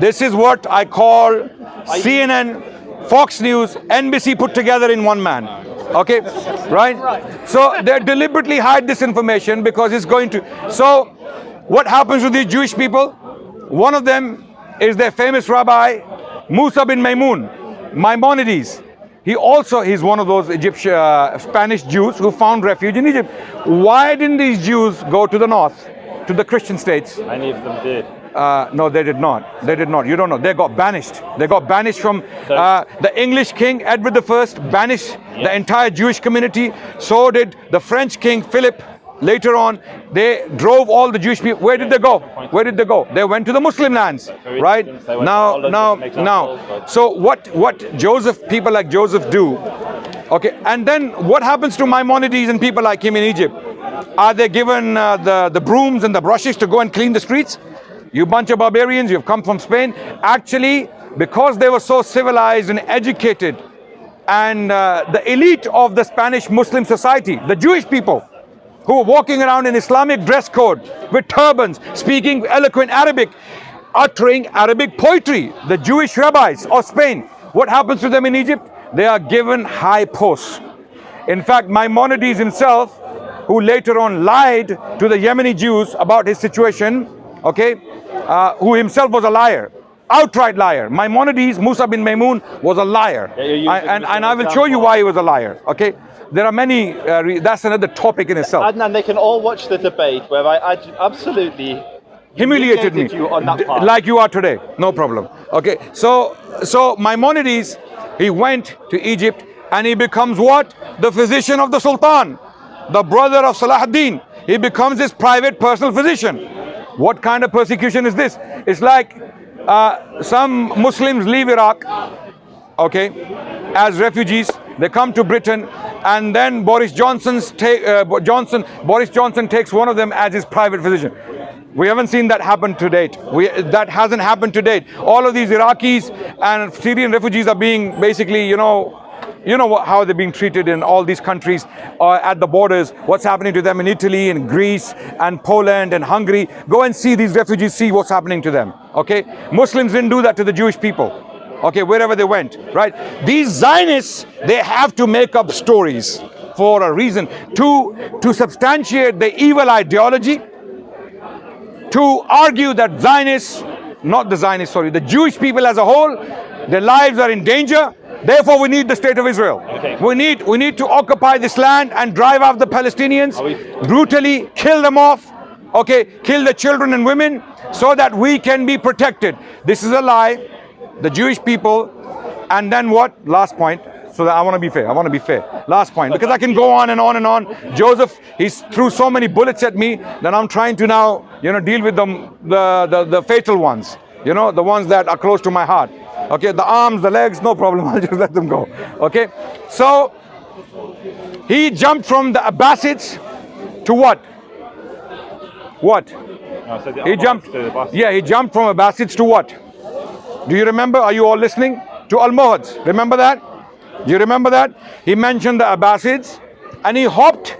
This is what I call CNN, Fox News, NBC put together in one man. Okay, right? So they deliberately hide this information because it's going to. So what happens to these Jewish people? One of them is their famous rabbi, Musa bin Maimonides. He's one of those Spanish Jews who found refuge in Egypt. Why didn't these Jews go to the north, to the Christian states? Many of them did. No, they did not. You don't know. They got banished. They got banished from the English king, Edward I, banished the entire Jewish community. So did the French king, Philip. Later on, they drove all the Jewish people. Where did they go? They went to the Muslim lands, right? Now. So what people like Joseph do, okay, and then what happens to Maimonides and people like him in Egypt? Are they given the brooms and the brushes to go and clean the streets? You bunch of barbarians, you've come from Spain. Actually, because they were so civilized and educated, and the elite of the Spanish Muslim society, the Jewish people, who were walking around in Islamic dress code with turbans, speaking eloquent Arabic, uttering Arabic poetry. The Jewish rabbis of Spain, what happens to them in Egypt? They are given high posts. In fact, Maimonides himself, who later on lied to the Yemeni Jews about his situation, okay, who himself was a liar, outright liar. Maimonides, Musa bin Maimun, was a liar. And I will show you why he was a liar, okay? There are many, that's another topic in itself. Adnan, they can all watch the debate where I absolutely humiliated me, you on that part. Like you are today, no problem. Okay, so Maimonides, he went to Egypt and he becomes what? The physician of the Sultan, the brother of Salahuddin. He becomes his private personal physician. What kind of persecution is this? It's like some Muslims leave Iraq, okay, as refugees. They come to Britain, and then Boris Johnson takes one of them as his private physician. We haven't seen that happen to date. That hasn't happened to date. All of these Iraqis and Syrian refugees are being basically, you know how they're being treated in all these countries at the borders, what's happening to them in Italy and Greece and Poland and Hungary. Go and see these refugees, see what's happening to them, okay? Muslims didn't do that to the Jewish people, okay, wherever they went, right? These Zionists, they have to make up stories for a reason, to substantiate the evil ideology, to argue that the Jewish people as a whole, their lives are in danger. Therefore, we need the state of Israel. Okay. We need to occupy this land and drive out the Palestinians, brutally kill them off, okay, kill the children and women, so that we can be protected. This is a lie. The Jewish people, and then what? Last point. So that I want to be fair. Last point, because I can go on and on and on. Joseph, he's threw so many bullets at me that I'm trying to now, deal with the fatal ones. The ones that are close to my heart. Okay, the arms, the legs, no problem. I'll just let them go. Okay, so he jumped from the Abbasids to what? He jumped from Abbasids to what? Do you remember? Are you all listening? To Almohads. Remember that? Do you remember that? He mentioned the Abbasids and he hopped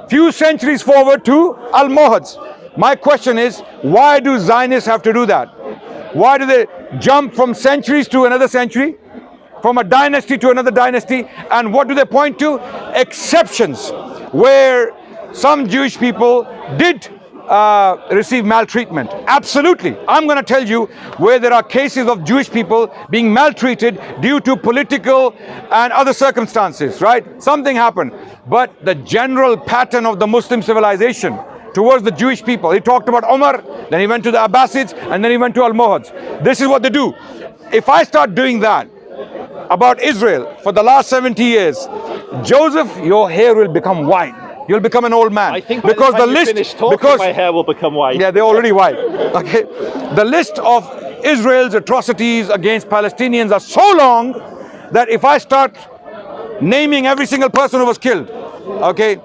few centuries forward to Almohads. My question is, why do Zionists have to do that? Why do they jump from centuries to another century? From a dynasty to another dynasty? And what do they point to? Exceptions where some Jewish people did receive maltreatment. Absolutely. I'm going to tell you where there are cases of Jewish people being maltreated due to political and other circumstances, right? Something happened. But the general pattern of the Muslim civilization towards the Jewish people, he talked about Umar, then he went to the Abbasids, and then he went to Almohads. This is what they do. If I start doing that about Israel for the last 70 years, Joseph, your hair will become white. You'll become an old man. I think because the list, because my hair will become white. Yeah, they're already white. Okay, the list of Israel's atrocities against Palestinians are so long that if I start naming every single person who was killed, okay,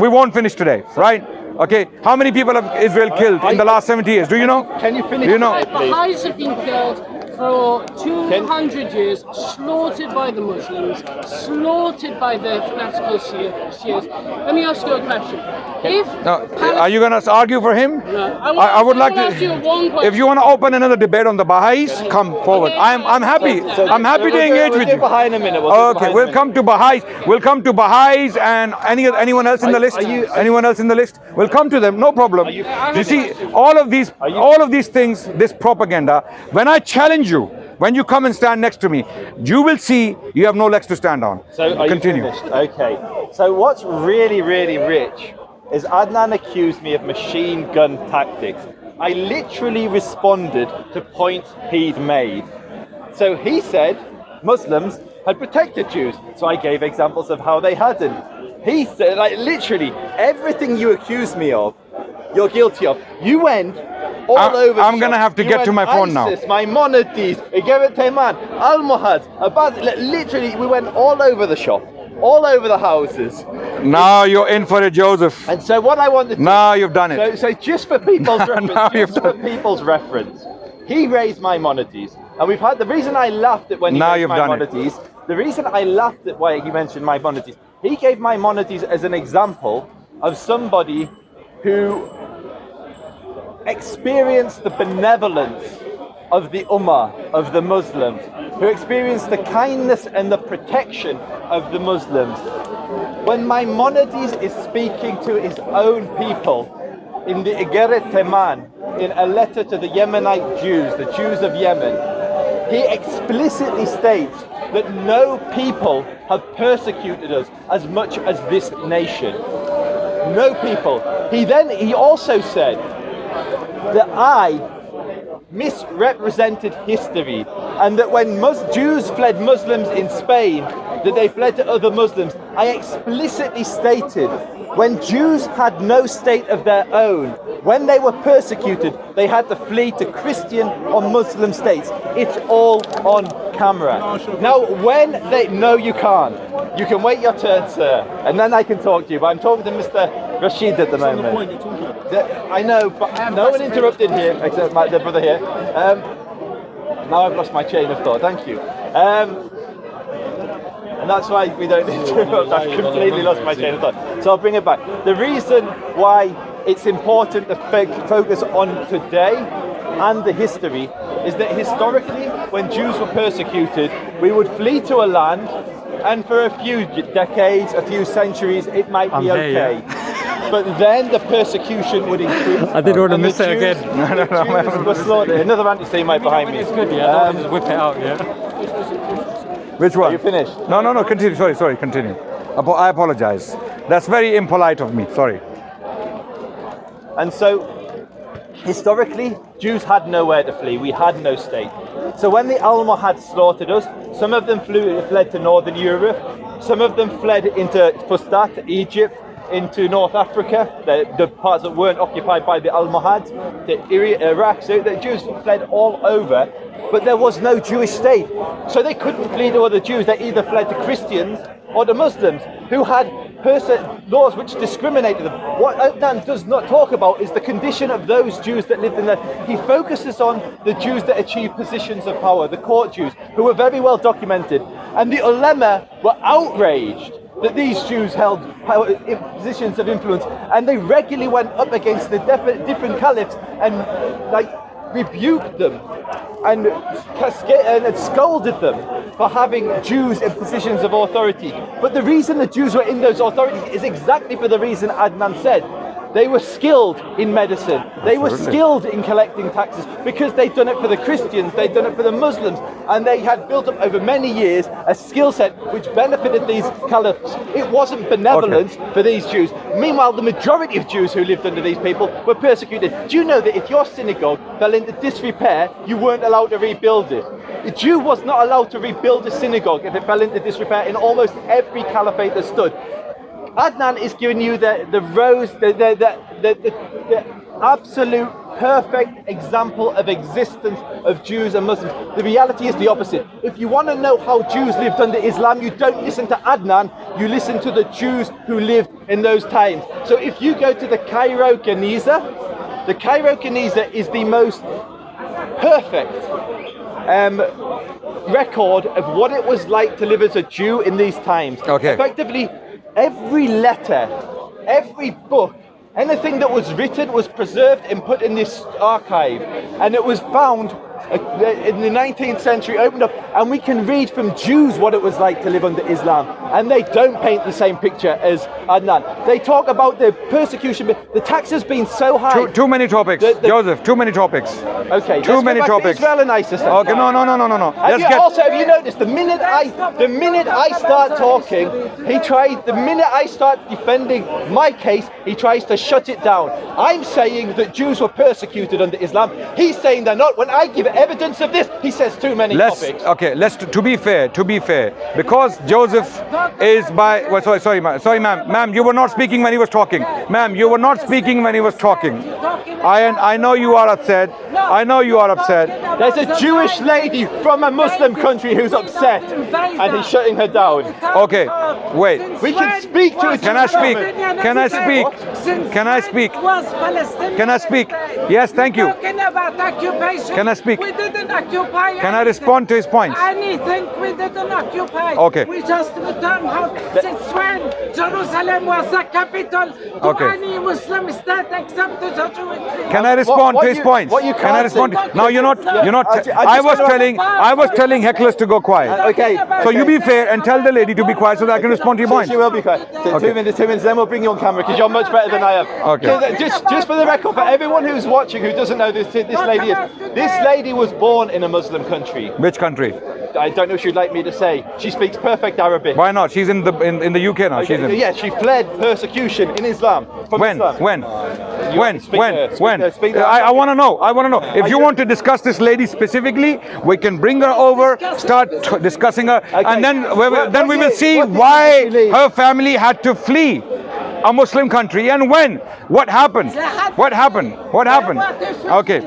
we won't finish today, right? Okay, how many people have Israel killed in the last 70 years? Do you know? Can you finish? Do you know? Today, please? Baha'is have been killed for 200 years, slaughtered by the Muslims, slaughtered by the fanatical Shias. Let me ask you a question. Are you going to argue for him? No. I would like to. Ask you one question. If you want to open another debate on the Baha'is, come forward. Okay. I'm happy. I'm happy to engage with you. Baha'i in a minute. We'll come to Baha'is. We'll come to Baha'is and anyone else in the list. Anyone else in the list? We'll come to them. No problem. You see, all of these things, this propaganda. When I challenge you, when you come and stand next to me, you will see you have no legs to stand on. So are continue. You finished? Okay. So what's really, really rich is Adnan accused me of machine gun tactics. I literally responded to points he'd made. So he said Muslims had protected Jews. So I gave examples of how they hadn't. He said, like, literally everything you accused me of, you're guilty of. You went all over. I'm going to have to get to my phone now. Maimonides, Igeret Tayman, Almohads, Abbas. Literally, we went all over the shop. all over the houses. Now you're in for it, Joseph. And so what I want to do, now you've done it. So just for people's reference, he raised Maimonides, and we've had the reason I laughed at when he raised Maimonides. The reason I laughed at why he mentioned Maimonides, he gave Maimonides as an example of somebody who experienced the benevolence of the Ummah, of the Muslims, who experienced the kindness and the protection of the Muslims. When Maimonides is speaking to his own people in the Igeret Teman, in a letter to the Yemenite Jews, the Jews of Yemen, he explicitly states that no people have persecuted us as much as this nation. No people. He also said that I misrepresented history, and that when Jews fled Muslims in Spain, that they fled to other Muslims. I explicitly stated when Jews had no state of their own, when they were persecuted, they had to flee to Christian or Muslim states. It's all on camera. Now, when they... No, you can't. You can wait your turn, sir, and then I can talk to you, but I'm talking to Mr. Rashid at the moment. I know, but no one interrupted here, except the brother here. Now I've lost my chain of thought, thank you. And that's why we don't interrupt. I've completely lost my chain of thought. So I'll bring it back. The reason why it's important to focus on today and the history is that historically, when Jews were persecuted, we would flee to a land, and for a few decades, a few centuries, it might be okay. But then the persecution would increase. I didn't want to miss it again. Jews were slaughtered. Another anti-Semite behind me. It's good, yeah. I don't want to just whip it out, yeah. Which one? Are you finished? No, continue. Sorry, continue. I apologize. That's very impolite of me, sorry. And so, historically, Jews had nowhere to flee. We had no state. So when the Almohads slaughtered us, some of them fled to Northern Europe, some of them fled into Fustat, Egypt, into North Africa, the parts that weren't occupied by the Almohads, to Iraq. So the Jews fled all over, but there was no Jewish state. So they couldn't flee to other Jews. They either fled to Christians or the Muslims, who had laws which discriminated them. What Adnan does not talk about is the condition of those Jews that lived in there. He focuses on the Jews that achieved positions of power, the court Jews, who were very well documented. And the ulema were outraged that these Jews held positions of influence, and they regularly went up against the different caliphs and rebuked them and scolded them for having Jews in positions of authority. But the reason the Jews were in those authorities is exactly for the reason Adnan said. They were skilled in medicine. They were skilled in collecting taxes because they'd done it for the Christians, they'd done it for the Muslims, and they had built up over many years a skill set which benefited these caliphs. It wasn't benevolent for these Jews. Meanwhile, the majority of Jews who lived under these people were persecuted. Do you know that if your synagogue fell into disrepair, you weren't allowed to rebuild it? A Jew was not allowed to rebuild a synagogue if it fell into disrepair in almost every caliphate that stood. Adnan is giving you the absolute perfect example of existence of Jews and Muslims. The reality is the opposite. If you want to know how Jews lived under Islam, you don't listen to Adnan, you listen to the Jews who lived in those times. So if you go to the Cairo Geniza, the Cairo Geniza is the most perfect record of what it was like to live as a Jew in these times. Effectively, every letter, every book, anything that was written was preserved and put in this archive, and it was found in the 19th century, opened up, and we can read from Jews what it was like to live under Islam, and they don't paint the same picture as Adnan. They talk about the persecution, the taxes being so high. Too many topics, Joseph, too many topics. Okay, too many topics. Israel and ISIS. Okay, no. Have you noticed the minute I start talking, the minute I start defending my case, he tries to shut it down. I'm saying that Jews were persecuted under Islam. He's saying they're not. When I give the evidence of this. He says too many topics. Okay, to be fair, because Joseph is by, well, sorry, ma'am, you were not speaking when he was talking. Ma'am, you were not speaking when he was talking. I know you are upset. I know you are upset. There's a Jewish lady from a Muslim country who's upset, and he's shutting her down. Okay, wait. We can speak to a Can I speak? Can I speak? Can I speak? Can I speak? Yes, thank you. Can I speak? We didn't occupy. Can I respond to his points? Anything we didn't occupy. Okay. We just returned home. Since when Jerusalem was the capital to any Muslim state except the Jewish. Can I respond to his points? Can I respond? No, you're not. I was telling hecklers to go quiet. Okay. So you be fair and tell the lady to be quiet so that I can respond to your points. She will be quiet. So 2 minutes, then we'll bring you on camera because you're much better than I am. Okay. Just for the record, for everyone who's watching who doesn't know this lady is, this lady was born in a Muslim country. Which country? I don't know if you'd like me to say. She speaks perfect Arabic. Why not? She's in the UK now. She's in. Yeah, she fled persecution in Islam. When? Islam. When? I want to know. If you want to discuss this lady specifically, we can bring her over, start discussing her, and then we will see why her family had to flee a Muslim country and when. What happened? Okay.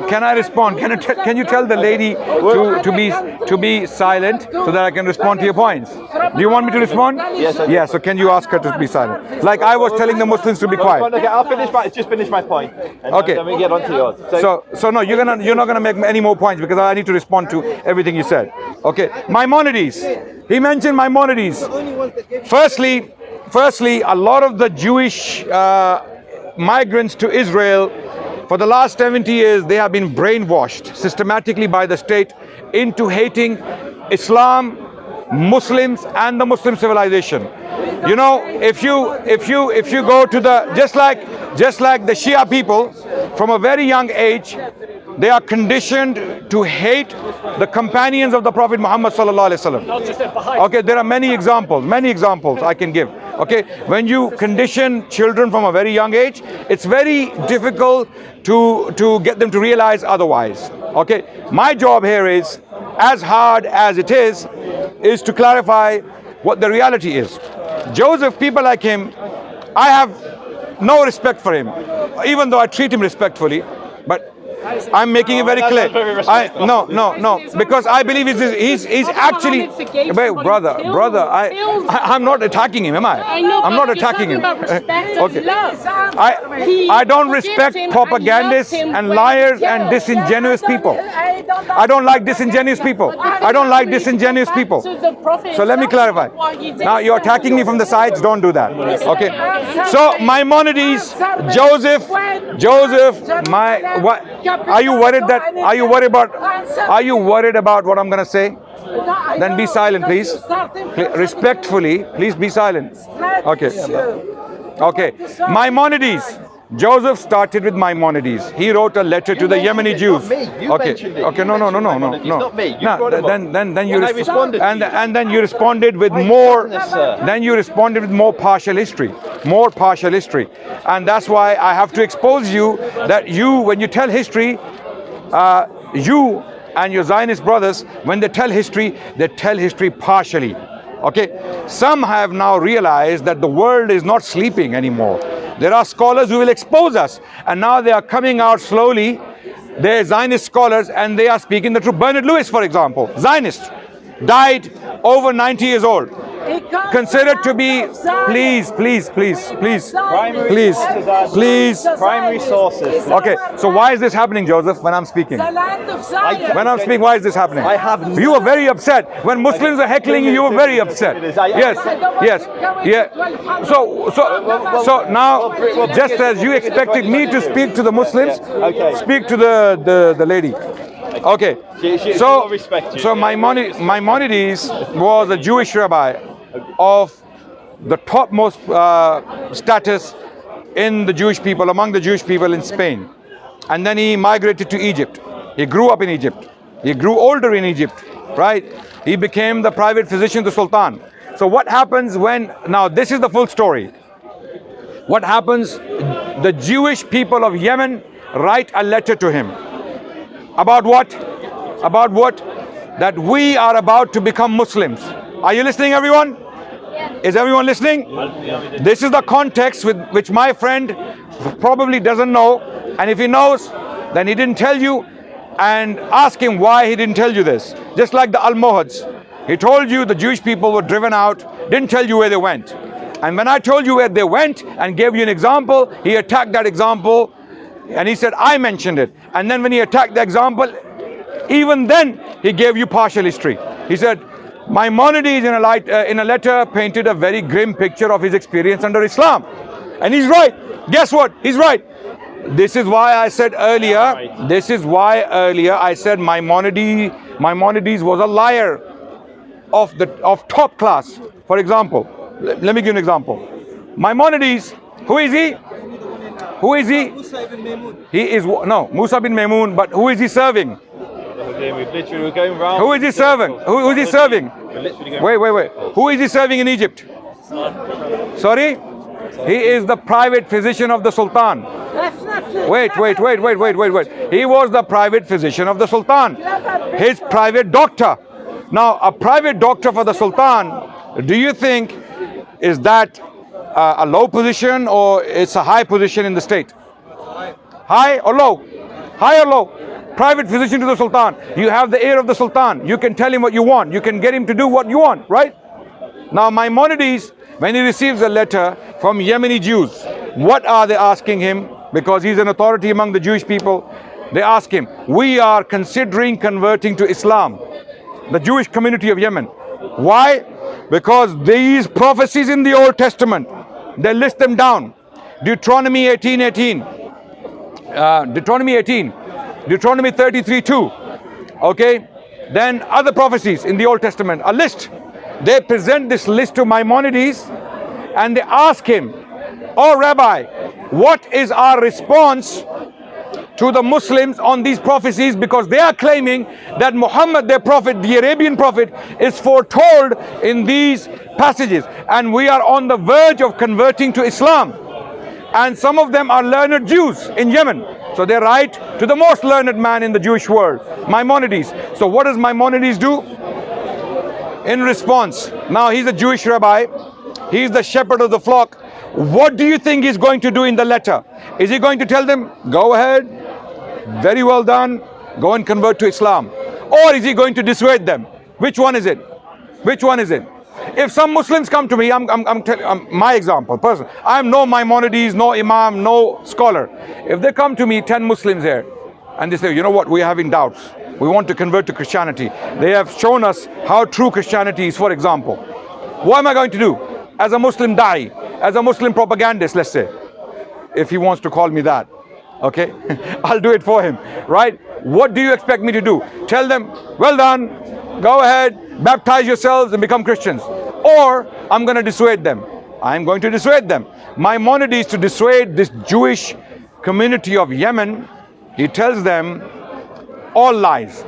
Can I respond? Can you tell the lady to be silent so that I can respond to your points? Do you want me to respond? Yes. Yeah. So can you ask her to be silent? Like I was telling the Muslims to be quiet. Okay, I'll finish my point. And Okay. Then we get on to yours. So no, you're not gonna make any more points because I need to respond to everything you said. Okay. Maimonides. He mentioned Maimonides. Firstly, a lot of the Jewish migrants to Israel for the last 70 years, they have been brainwashed systematically by the state into hating Islam, Muslims, and the Muslim civilization. You know, if you go to the just like the Shia people, from a very young age, they are conditioned to hate the companions of the Prophet Muhammad sallallahu alaihi wasallam. Okay, there are many examples I can give. Okay, when you condition children from a very young age, it's very difficult to get them to realize otherwise. Okay, my job here is, as hard as it is to clarify what the reality is. Joseph, people like him, I have no respect for him, even though I treat him respectfully, but I'm making it very clear. No, because I believe he's actually, brother. I'm not attacking him, am I? I'm not attacking him. Okay. I don't respect propagandists and liars and disingenuous people. I don't like disingenuous people. So let me clarify. Now you're attacking me from the sides. Don't do that. Okay. So Maimonides, Joseph, Are you worried about what I'm going to say? Then be silent, please. Respectfully, please be silent. Okay. Maimonides. Joseph started with Maimonides. He wrote a letter to the Yemeni Jews. Okay. No. Then you then you responded with more. Then you responded with more partial history. And that's why I have to expose you that when you tell history, you and your Zionist brothers, when they tell history partially. Okay. Some have now realized that the world is not sleeping anymore. There are scholars who will expose us, and now they are coming out slowly. They're Zionist scholars, and they are speaking the truth. Bernard Lewis, for example, Zionist, died over 90 years old. Considered to be, please. Primary sources. Okay, so why is this happening, Joseph, when I'm speaking? Why is this happening? You were very upset. When Muslims are heckling you, you were very upset. Yes. So now, just as you expected me to speak to the Muslims, speak to the lady. Okay, so Maimonides was a Jewish rabbi of the topmost status in the Jewish people, among the Jewish people in Spain. And then he migrated to Egypt. He grew up in Egypt. He grew older in Egypt, right? He became the private physician to Sultan. So what happens now this is the full story. What happens, the Jewish people of Yemen write a letter to him. About what? About what? That we are about to become Muslims. Are you listening, everyone? Is everyone listening? This is the context with which my friend probably doesn't know, and if he knows, then he didn't tell you, and ask him why he didn't tell you this. Just like the Almohads. He told you the Jewish people were driven out, didn't tell you where they went. And when I told you where they went and gave you an example, he attacked that example, and he said, I mentioned it. And then when he attacked the example, even then he gave you partial history. He said, Maimonides in a letter painted a very grim picture of his experience under Islam. And he's right. Guess what? He's right. This is why I said earlier, I said Maimonides was a liar of top class. For example, let me give you an example. Maimonides, who is he? Who is he? He is, no, Musa bin Maimun, but who is he serving? Who is he serving? Who is he serving? Wait. Who is he serving in Egypt? Sorry? He is the private physician of the Sultan. Wait. He was the private physician of the Sultan. His private doctor. Now, a private doctor for the Sultan, do you think is that a low position or it's a high position in the state? High or low? High or low? Private physician to the Sultan. You have the ear of the Sultan. You can tell him what you want. You can get him to do what you want, right? Now Maimonides, when he receives a letter from Yemeni Jews, what are they asking him? Because he's an authority among the Jewish people. They ask him, we are considering converting to Islam. The Jewish community of Yemen. Why? Because these prophecies in the Old Testament, they list them down. Deuteronomy 18:18. Deuteronomy 33:2. Okay? Then other prophecies in the Old Testament, a list. They present this list to Maimonides and they ask him, oh Rabbi, what is our response to the Muslims on these prophecies? Because they are claiming that Muhammad, their prophet, the Arabian prophet, is foretold in these passages. And we are on the verge of converting to Islam. And some of them are learned Jews in Yemen. So they write to the most learned man in the Jewish world, Maimonides. So what does Maimonides do? In response, now he's a Jewish rabbi, he's the shepherd of the flock. What do you think he's going to do in the letter? Is he going to tell them, go ahead, very well done, go and convert to Islam? Or is he going to dissuade them? Which one is it? Which one is it? If some Muslims come to me, I'm my example, person. I'm no Maimonides, no Imam, no scholar. If they come to me, 10 Muslims here, and they say, you know what, we're having doubts. We want to convert to Christianity. They have shown us how true Christianity is, for example. What am I going to do? As a Muslim da'i, as a Muslim propagandist, let's say, if he wants to call me that, okay? I'll do it for him, right? What do you expect me to do? Tell them, well done, go ahead, baptize yourselves and become Christians. Or I'm going to dissuade them. I'm going to dissuade them. Maimonides, to dissuade this Jewish community of Yemen, he tells them all lies.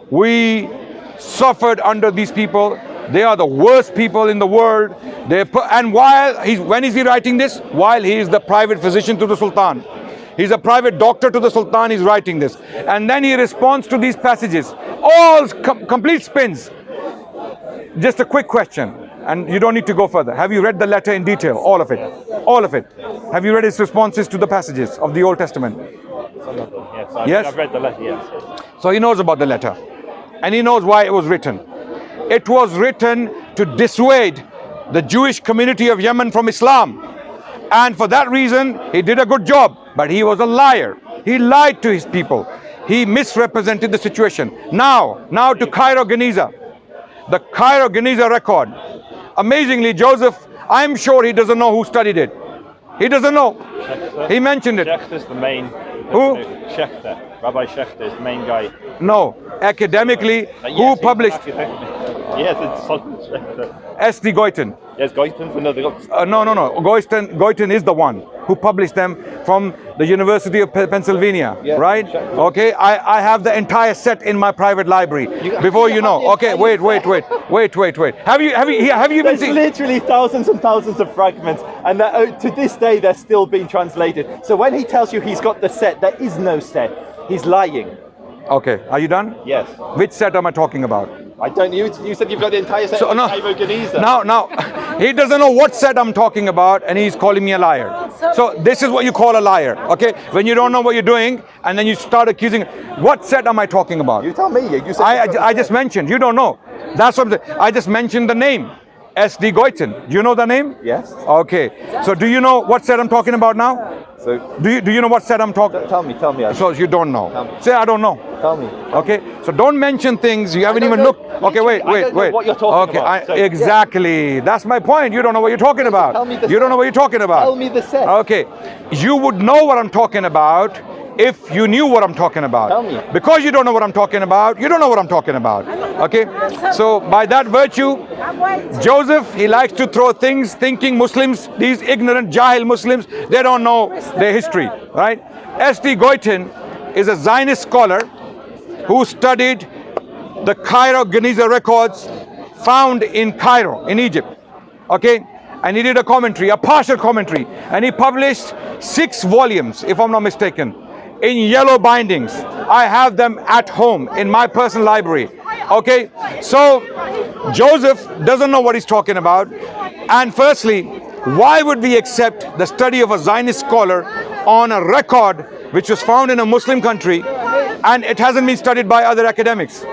We suffered under these people. They are the worst people in the world. And when is he writing this? While he is the private physician to the Sultan. He's a private doctor to the Sultan, he's writing this. And then he responds to these passages. All complete spins. Just a quick question, and you don't need to go further. Have you read the letter in detail? All of it. All of it. Have you read his responses to the passages of the Old Testament? Some of them, yes. Yes? I've read the letter, yes. So he knows about the letter. And he knows why it was written. It was written to dissuade the Jewish community of Yemen from Islam. And for that reason, he did a good job. But he was a liar. He lied to his people. He misrepresented the situation. Now to Cairo Geniza. The Cairo Geniza record. Amazingly, Joseph, I'm sure he doesn't know who studied it. He doesn't know. He mentioned it. Schechter's the main. Who? Schechter. Rabbi Schechter is the main guy. No. Academically, who published? Yes, it's Schechter. S.D. Goiten. Yes, Goiten's another. No. Goiten is the one who published them from the University of Pennsylvania, Yeah, right? sure. Okay, I have the entire set in my private library. Before you know, okay, wait. Have you been There's seeing? literally thousands and thousands of fragments, and to this day they're still being translated. So when he tells you he's got the set, there is no set. He's lying. Okay, are you done? Yes. Which set am I talking about? I don't. You said you've got the entire set. So, of no. Geniza. Now, he doesn't know what set I'm talking about, and he's calling me a liar. So this is what you call a liar, okay? When you don't know what you're doing, and then you start accusing. What set am I talking about? You tell me. You said I just mentioned. You don't know. That's what I'm saying. I just mentioned the name. SD Goitin. Do you know the name? Yes. Okay. So do you know what set I'm talking about now? So Do you know what set I'm talking? tell me. So you don't know. Say I don't know. Tell me. Okay. So don't mention things you haven't even know. looked. Okay. Wait. I don't know what you're talking about. Okay. So, exactly. That's my point. You don't know what you're talking about. Tell me the You don't know what you're talking about. Tell me the set. Okay. You would know what I'm talking about if you knew what I'm talking about. Tell me. Because you don't know what I'm talking about, you don't know what I'm talking about. Okay? So by that virtue, Joseph, he likes to throw things thinking Muslims, these ignorant Jahil Muslims, they don't know their history, right? S.D. Goitin is a Zionist scholar who studied the Cairo Geniza records found in Cairo, in Egypt. Okay? And he did a commentary, a partial commentary, and he published 6 volumes, if I'm not mistaken, in yellow bindings. I have them at home in my personal library. Okay, so Joseph doesn't know what he's talking about. And firstly, why would we accept the study of a Zionist scholar on a record which was found in a Muslim country and it hasn't been studied by other academics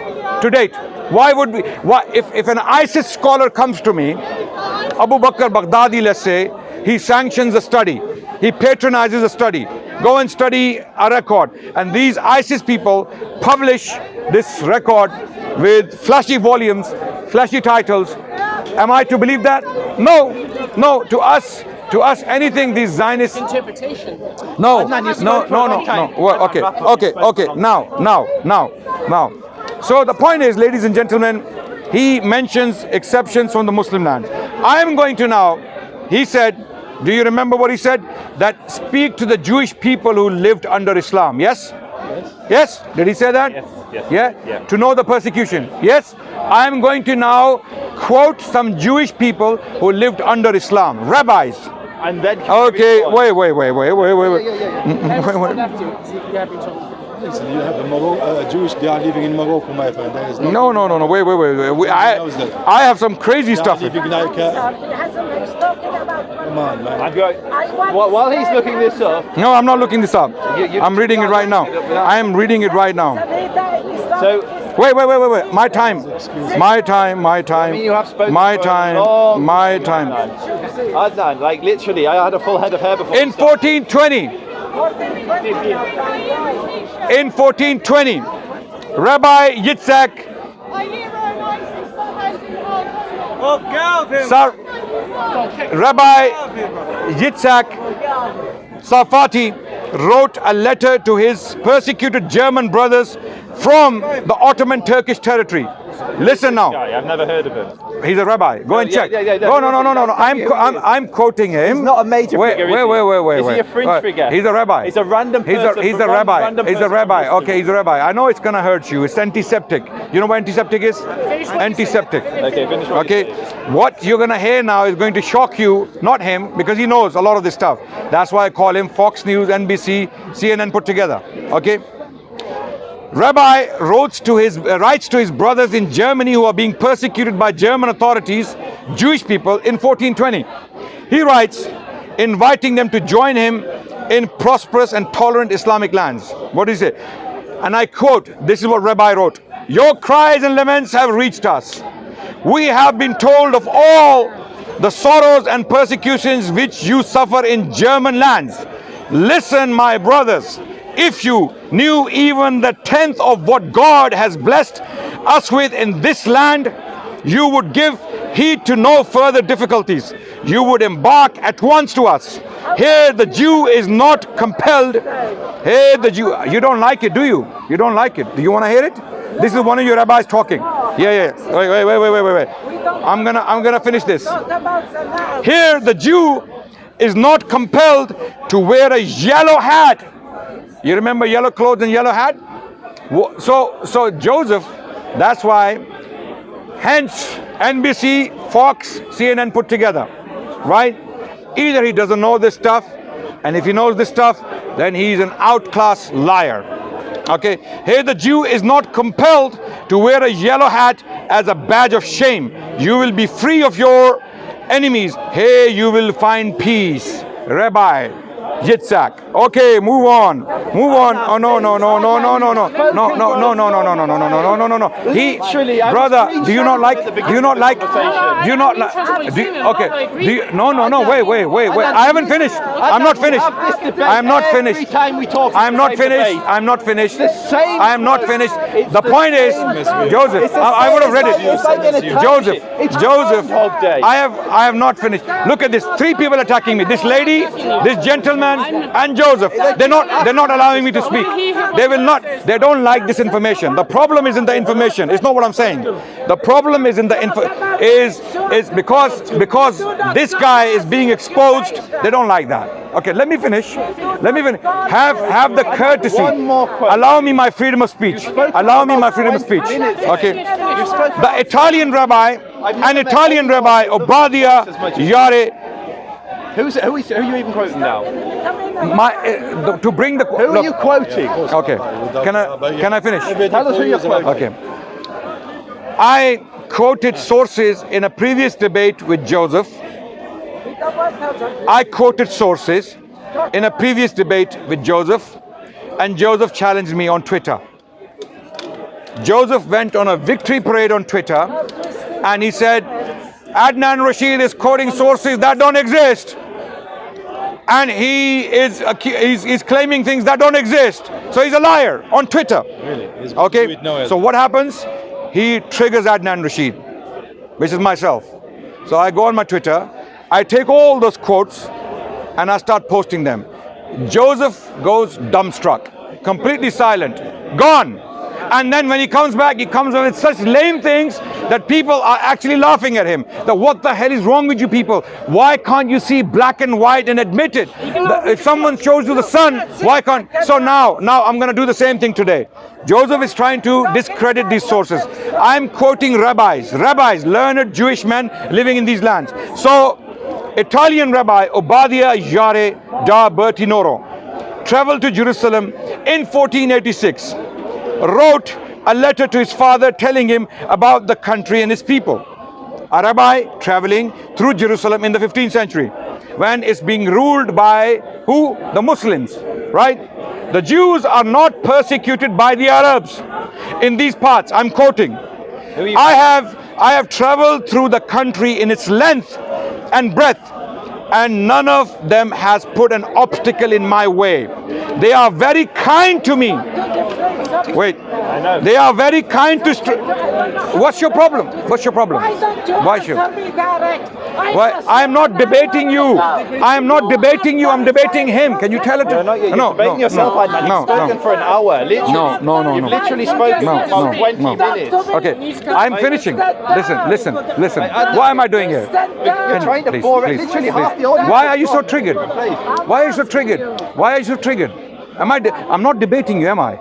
to date? Why would we? Why, if an ISIS scholar comes to me, Abu Bakr Baghdadi, let's say, he sanctions a study, he patronizes a study, go and study a record, and these ISIS people publish this record with flashy volumes, flashy titles. Am I to believe that? No. To us anything these Zionists Interpretation. no. Well, okay. Now. So the point is, ladies and gentlemen, he mentions exceptions from the Muslim land. I am going to now, he said, do you remember what he said? That speak to the Jewish people who lived under Islam. Yes? Yes? Did he say that? Yes. Yeah? To know the persecution. Yes? I am going to now quote some Jewish people who lived under Islam. Rabbis. And then Okay, wait. Listen, you have a Jewish, they are living in Morocco, my friend. There is no. Wait. I have some crazy stuff. Living like come on, man. While he's looking this up. No, I'm not looking this up. I'm reading it right now. I am reading it right now. So Wait. My time. I mean, you have spoken My for a time. long My time. time. Adnan, like literally, I had a full head of hair before. In 1420, Rabbi Yitzhak Safati wrote a letter to his persecuted German brothers from the Ottoman Turkish territory. Listen now. I've never heard of him. He's a rabbi. Go and check. No. I'm quoting him. He's not a major figure. Wait. Is he a fringe figure? He's a rabbi. He's a random person. He's a rabbi. He's a rabbi. Okay, he's a rabbi. I know it's gonna hurt you. It's antiseptic. You know what antiseptic is? Antiseptic. Okay, finish what Okay. What you're gonna hear now is going to shock you, not him, because he knows a lot of this stuff. That's why I call him Fox News, NBC, CNN put together. Okay. Rabbi writes to his brothers in Germany who are being persecuted by German authorities, Jewish people, in 1420. He writes, inviting them to join him in prosperous and tolerant Islamic lands. What does he say? And I quote, this is what Rabbi wrote. Your cries and laments have reached us. We have been told of all the sorrows and persecutions which you suffer in German lands. Listen, my brothers. If you knew even the 10th of what God has blessed us with in this land, you would give heed to no further difficulties. You would embark at once to us. Here the Jew is not compelled. Here the Jew, you don't like it, do you? You don't like it. Do you want to hear it? This is one of your rabbis talking. Yeah. Wait. I'm gonna finish this. Here the Jew is not compelled to wear a yellow hat. You remember yellow clothes and yellow hat? So Joseph, that's why, hence NBC, Fox, CNN put together, right? Either he doesn't know this stuff, and if he knows this stuff, then he's an outclass liar. Okay, here the Jew is not compelled to wear a yellow hat as a badge of shame. You will be free of your enemies. Here you will find peace. Rabbi Yitzhak. Okay, move on. Move on. Oh no. He, brother, do you not like? Okay. Wait. I haven't finished. I'm not finished. I'm not finished. The point is, Joseph, I would have read it. Joseph, I have not finished. Look at this. 3 people attacking me. This lady, this gentleman, and Joseph. They're not allowing me to speak. They will not. They don't like this information. The problem is in the information. It's not what I'm saying. The problem is in the is because this guy is being exposed. They don't like that. Okay, let me finish. Have the courtesy. Allow me my freedom of speech. Okay. The Italian rabbi, Obadiah Yare. Who are you even quoting now? To bring the. Who are you quoting? Okay. Can I finish? Tell us who you're quoting. Okay. I quoted sources in a previous debate with Joseph. And Joseph challenged me on Twitter. Joseph went on a victory parade on Twitter, and he said, Adnan Rashid is quoting sources that don't exist, and he's claiming things that don't exist. So he's a liar on Twitter. Really? Okay. So what happens? He triggers Adnan Rashid, which is myself. So I go on my Twitter, I take all those quotes, and I start posting them. Joseph goes dumbstruck, completely silent, gone. And then when he comes back, he comes up with such lame things that people are actually laughing at him. What the hell is wrong with you people? Why can't you see black and white and admit it? If someone shows you the sun, why can't? So now I'm going to do the same thing today. Joseph is trying to discredit these sources. I'm quoting rabbis, learned Jewish men living in these lands. So Italian rabbi Obadiah Yare da Bertinoro traveled to Jerusalem in 1486. Wrote a letter to his father telling him about the country and his people. A rabbi traveling through Jerusalem in the 15th century when it's being ruled by who? The Muslims, right? The Jews are not persecuted by the Arabs in these parts. I'm quoting. I have traveled through the country in its length and breadth, and none of them has put an obstacle in my way. They are very kind to me. Wait, they are very kind to. What's your problem? Why don't you answer me direct? I am not debating you. I'm debating him. Can you tell it? You're debating yourself. You've spoken for an hour. Literally. You've literally spoken for about 20 minutes. Okay, I'm finishing. Listen. Why am I doing here? You're trying to bore literally half the audience. Why are you so triggered? I'm not debating you, am I?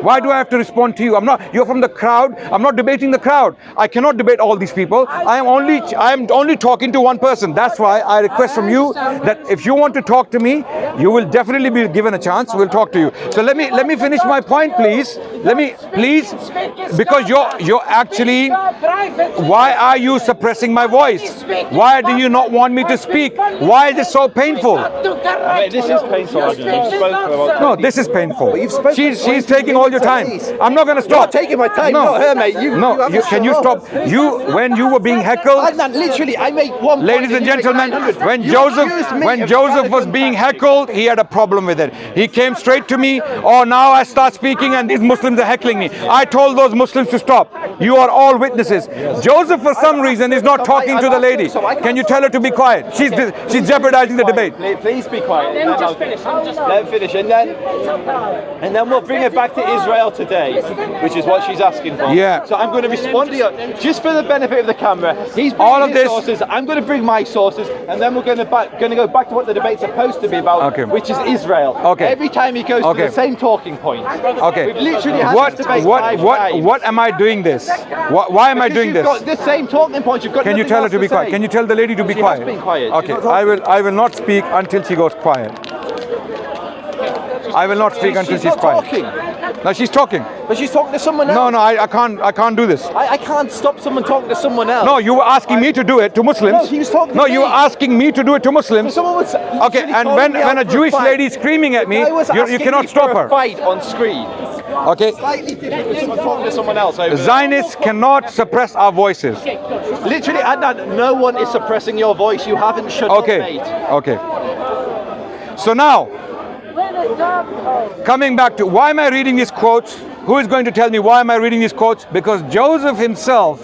Why do I have to respond to you? You're from the crowd. I'm not debating the crowd. I cannot debate all these people. I am only talking to one person. That's why I request from you that if you want to talk to me, you will definitely be given a chance. We'll talk to you. So let me finish my point, please. Because you're actually. Why are you suppressing my voice? Why do you not want me to speak? Why is it so painful? This is painful. No, this is painful. She's taking all your time. I'm not going to stop. You're taking my time, not her, mate. Can you stop? When you were being heckled. Adnan, literally, I made one. Ladies and gentlemen, when Joseph was being heckled, he had a problem with it. He came straight to me. Oh, now I start speaking and these Muslims are heckling me. I told those Muslims to stop. You are all witnesses. Joseph, for some reason, is not talking to the lady. Can you tell her to be quiet? She's jeopardizing the debate. Please be quiet. Let him just finish. Let him finish, and then we'll bring it back back to Israel today, which is what she's asking for. Yeah. So I'm going to respond to you, just for the benefit of the camera. He's bringing all of his this sources, I'm going to bring my sources, and then we're going to go back to what the debate's supposed to be about, which is Israel. Okay. Every time he goes to the same talking point. Okay. We've literally had this debate 5 times. What am I doing this? Why am I doing this? You've got the same talking points. You've got. Can you tell her to be quiet? Can you tell the lady to be quiet? She has been quiet. Okay. I will not speak until she goes quiet. I will not speak until she's quiet. Talking. No, she's talking. But she's talking to someone else. No, I can't do this. I can't stop someone talking to someone else. No, you were asking me to do it to Muslims. No, he was talking to No, me. you were asking me to do it to Muslims. Someone was Okay, and when a Jewish lady is screaming at me, you cannot stop her. Fight on screen. Okay. Slightly different from someone talking to someone else. Zionists cannot suppress our voices. Literally, Adnan, no one is suppressing your voice. You haven't shut up, mate. Okay. So now, coming back to why am I reading these quotes? Who is going to tell me why am I reading these quotes? Because Joseph himself,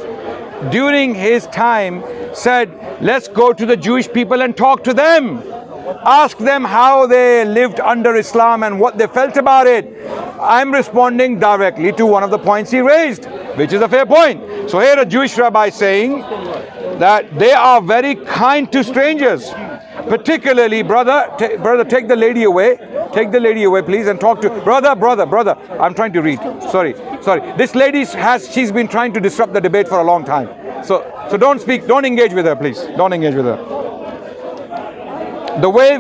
during his time, said, let's go to the Jewish people and talk to them. Ask them how they lived under Islam and what they felt about it. I'm responding directly to one of the points he raised, which is a fair point. So here a Jewish rabbi saying that they are very kind to strangers. Particularly, brother, take the lady away. Take the lady away, please, and talk to brother. I'm trying to read. Sorry. This lady she's been trying to disrupt the debate for a long time. So don't speak. Don't engage with her, please. Don't engage with her. The way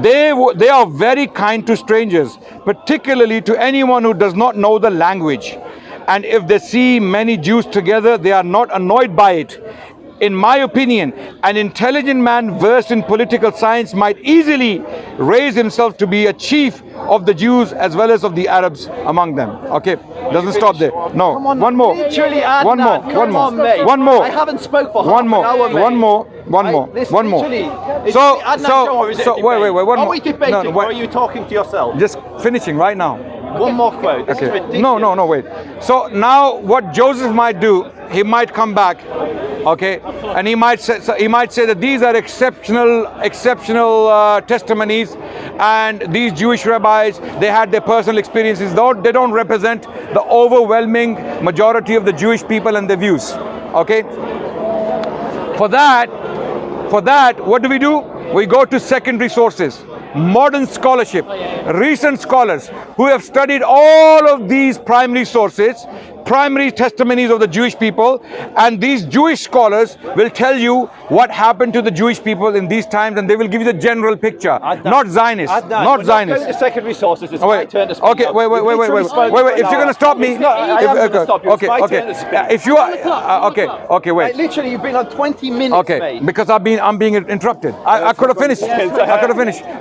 they are very kind to strangers, particularly to anyone who does not know the language. And if they see many Jews together, they are not annoyed by it. In my opinion, an intelligent man versed in political science might easily raise himself to be a chief of the Jews as well as of the Arabs among them. Okay, doesn't stop there. No, one more. Literally, One more. I haven't spoke for half an hour, mate. One more. So wait. Are we debating or are you talking to yourself? Just finishing right now. One more quote. This is ridiculous. No, wait. So now what Joseph might do, he might come back, okay, and he might say that these are exceptional testimonies, and these Jewish rabbis, they had their personal experiences. They don't represent the overwhelming majority of the Jewish people and their views. Okay. For that, what do? We go to secondary sources. Modern scholarship, recent scholars who have studied all of these primary sources, primary testimonies of the Jewish people, and these Jewish scholars will tell you what happened to the Jewish people in these times, and they will give you the general picture. Adnan, not Zionists. Adnan, not Zionists. Going to secondary sources, it's my turn to speak. Okay, wait. If you're going to stop me, I am going to stop you. It's my turn to speak. If you are, okay, wait. Literally, you've been on 20 minutes, okay, mate. Because I'm being interrupted. I could have finished.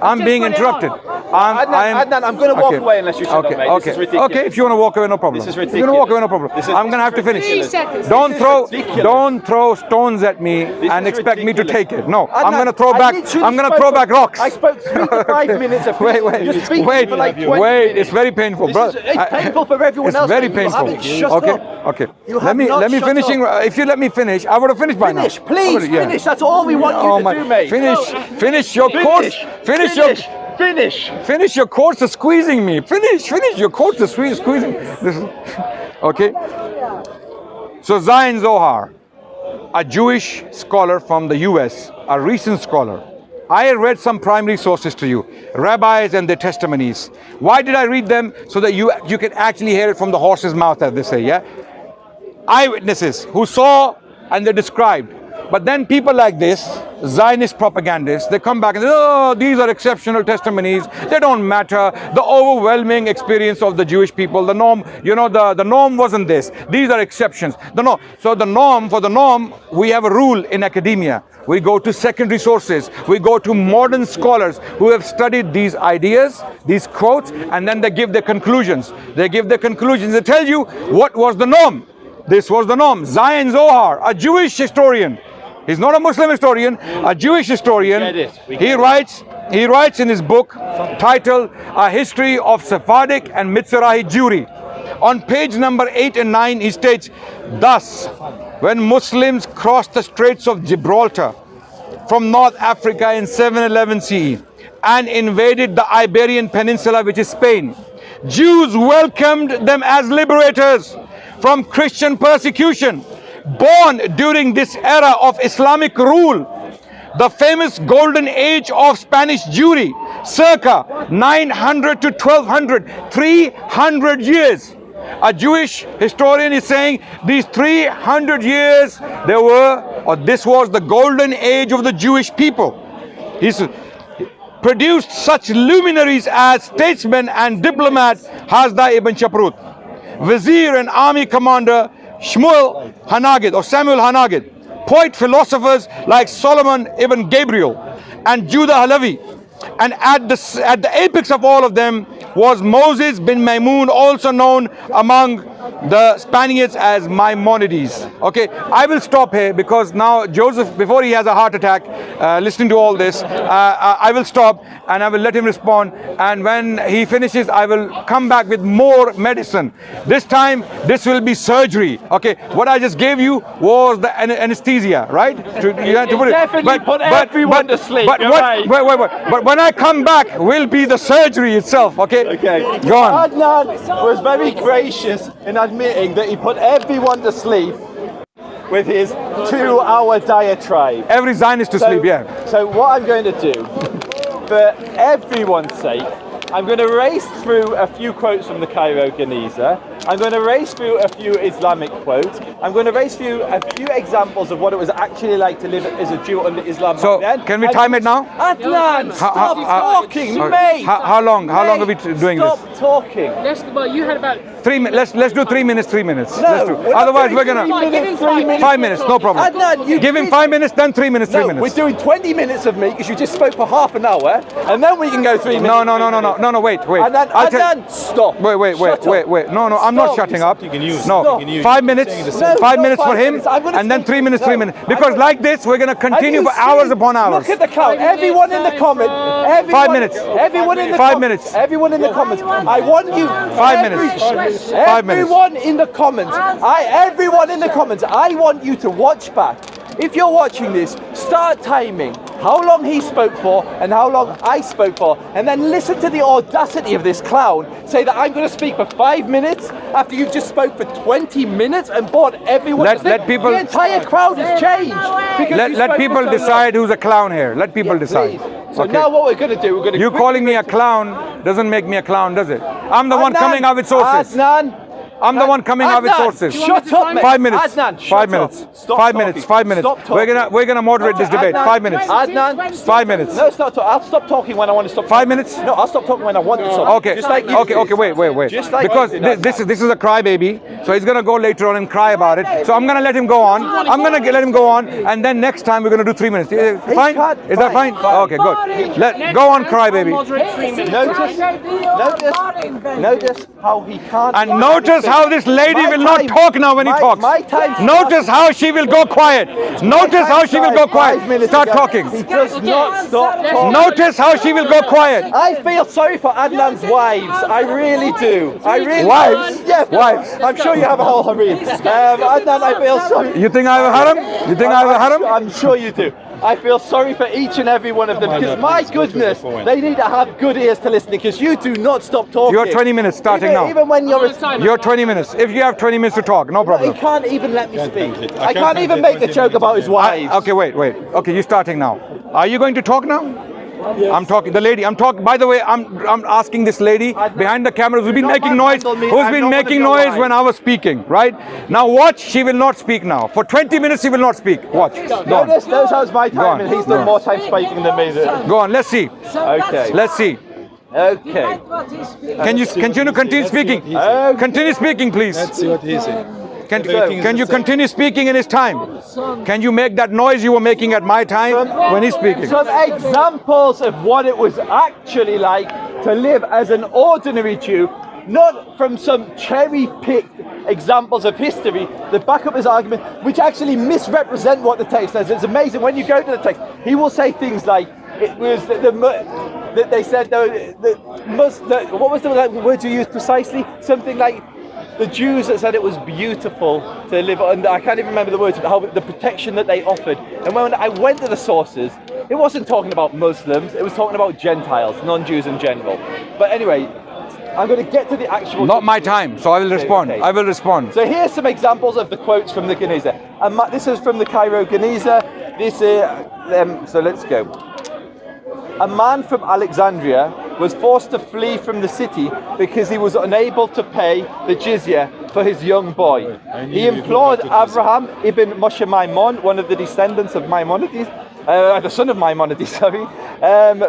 I'm being interrupted. Adnan, I'm going to walk away unless you shut up, mate. This is ridiculous. Okay, if you want to walk away, no problem. This is ridiculous. If you want to walk away, no problem. I'm going to have to finish. 3 seconds. Don't throw stones at me and expect me to take it. No, I'm going to throw back rocks. I spoke 3 to 5 minutes of Wait. You're speaking for like 20 minutes. It's very painful, brother. It's painful for everyone else. It's very painful. Okay. Let me finishing. If you let me finish, I would have finished by now. Finish, please. Finish. That's all we want you to do, mate. Finish your course. Finish your course of squeezing me. Finish your course of squeezing. Okay. So Zion Zohar, a Jewish scholar from the US, a recent scholar. I read some primary sources to you, rabbis and their testimonies. Why did I read them? So that you can actually hear it from the horse's mouth, as they say, yeah? Eyewitnesses who saw and they described. But then people like this, Zionist propagandists, they come back and say, oh, these are exceptional testimonies. They don't matter. The overwhelming experience of the Jewish people, the norm, the norm wasn't this. These are exceptions. So for the norm, we have a rule in academia. We go to secondary sources. We go to modern scholars who have studied these ideas, these quotes, and then they give their conclusions. They tell you what was the norm. This was the norm. Zion Zohar, a Jewish historian. He's not a Muslim historian, a Jewish historian. He writes in his book titled A History of Sephardic and Mizrahi Jewry. On page number 8 and 9, he states, thus, when Muslims crossed the Straits of Gibraltar from North Africa in 711 CE and invaded the Iberian Peninsula, which is Spain, Jews welcomed them as liberators from Christian persecution. Born during this era of Islamic rule, the famous golden age of Spanish Jewry, circa 900 to 1200, 300 years. A Jewish historian is saying these 300 years this was the golden age of the Jewish people. He's produced such luminaries as statesman and diplomat Hasda ibn Shaprut, vizier and army commander Samuel Hanagid, poet philosophers like Solomon ibn Gabriel and Judah Halavi, and at the apex of all of them was Moses bin Maimun, also known among the Spaniards as Maimonides. Okay, I will stop here because now Joseph, before he has a heart attack, listening to all this, I will stop and I will let him respond. And when he finishes, I will come back with more medicine. This time, this will be surgery. Okay, what I just gave you was the anesthesia, right? You have to put it. Definitely put everyone to sleep. But when I come back, will be the surgery itself. Okay. Okay. Go on. Adnan was very gracious in admitting that he put everyone to sleep with his 2-hour diatribe. Every Zionist to sleep, yeah. So what I'm going to do, for everyone's sake, I'm going to race through a few quotes from the Cairo Geniza. I'm going to race through a few Islamic quotes. I'm going to race through a few examples of what it was actually like to live as a Jew under Islam. So, can we time it now? Adnan, stop talking, mate! How long are we doing this? Stop talking. You had about 3 minutes. Let's do 3 minutes. 3 minutes. No, let's do. Otherwise, we're gonna 5 minutes. No problem. Adnan, give him 5 minutes, then 3 minutes. 3 minutes. We're doing 20 minutes of me because you just spoke for half an hour, and then we can go 3 minutes. No, wait. Adnan, stop. Wait. No, I'm not shutting up. No, 5 minutes. 5 minutes for him, and then 3 minutes. 3 minutes. Because like this, we're gonna continue for hours upon hours. Look at the crowd. Everyone in the comments. 5 minutes. Everyone in the 5 minutes. Everyone in the comments. I want you. 5 minutes. 5 minutes. Everyone in the comments. Everyone in the comments. I want you to watch back. If you're watching this, start timing how long he spoke for and how long I spoke for, and then listen to the audacity of this clown say that I'm going to speak for 5 minutes after you've just spoke for 20 minutes and bored everyone. Let people. The entire crowd has changed. Let people decide who's a clown here. Let people decide. So now what we're going to do, we're going to. You calling me a clown doesn't make me a clown, does it? I'm the one coming out with sources. Adnan. I'm the one coming out with sources. Shut up, mate. 5 minutes. Adnan, 5 minutes. Stop 5 minutes. 5 minutes. Stop talking. We're gonna moderate this debate. 5 minutes. Adnan, 5 minutes. No, stop talking. I'll stop talking when I want to stop. 5 minutes. No, I'll stop talking when I want to stop. Okay. Just like you Okay. Wait. Just like because this is a crybaby, so he's gonna go later on and cry about it. So I'm gonna let him go on. Let him go on, and then next time we're gonna do 3 minutes. Fine? Is that fine? Okay, good. Go on, crybaby. Notice how he can't. And notice how this lady will not talk now when he talks. Notice how she will go quiet. Notice how she will go quiet. Start talking. He does not stop talking. Notice how she will go quiet. I feel sorry for Adnan's wives. I really do. Wives? Yeah, wives. I'm sure you have a whole harem. Adnan, I feel sorry. You think I have a harem? You think I have a harem? I'm sure you do. I feel sorry for each and every one of them because, my goodness, they need to have good ears to listen because you do not stop talking. You're 20 minutes starting now. Even when you're 20 minutes. If you have 20 minutes to talk, no problem. He can't even let me speak. I can't even make the joke about his wives. Okay, wait. Okay, you're starting now. Are you going to talk now? Yes. I'm talking. The lady. I'm talking. By the way, I'm asking this lady behind the cameras who's been making noise. Who's been making noise when I was speaking? Right now, watch. She will not speak now. For 20 minutes, she will not speak. Watch. Notice how it's my time, and he's done more time speaking than me. Go on. Let's see. Okay. Let's see. Okay. Can you continue speaking? Continue speaking, please. Let's see what he said. Can you continue speaking in his time? Can you make that noise you were making at my time when he's speaking? Some examples of what it was actually like to live as an ordinary Jew, not from some cherry-picked examples of history that back up his argument, which actually misrepresent what the text says. It's amazing when you go to the text. He will say things like, it was that they said what was the word you used precisely? Something like the Jews that said it was beautiful to live under. I can't even remember the words, how the protection that they offered. And when I went to the sources, it wasn't talking about Muslims. It was talking about Gentiles, non-Jews in general. But anyway, I'm going to get to the actual... Not my time, so I will respond. Okay. I will respond. So here's some examples of the quotes from the Geniza. And this is from the Cairo Geniza. This is, so let's go. A man from Alexandria was forced to flee from the city because he was unable to pay the jizya for his young boy. He implored Abraham ibn Moshe Maimon, one of the descendants of Maimonides, the son of Maimonides, sorry,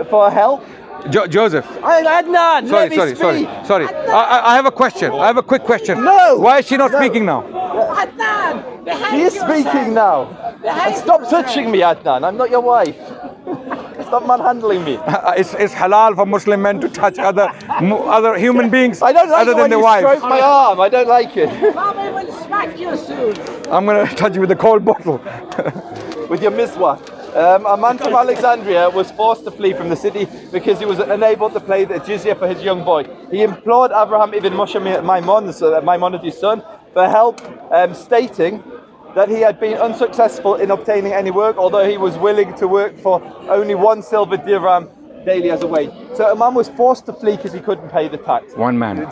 for help. Joseph. Adnan, sorry. I have a question. I have a quick question. No. Why is she not speaking now? Adnan, She is speaking now. And stop touching me, Adnan. I'm not your wife. Stop manhandling me. It's halal for Muslim men to touch other human beings I don't like other it than when their you wives. stroke my arm. I don't like it. Mommy will smack you soon. I'm going to touch you with a cold bottle. With your miswa. A man from Alexandria was forced to flee from the city because he was unable to pay the jizya for his young boy. He implored Abraham ibn Moshe Maimon, Maimonides' son, for help, stating that he had been unsuccessful in obtaining any work, although he was willing to work for only 1 silver dirham daily as a wage. So a man was forced to flee because he couldn't pay the tax. One man.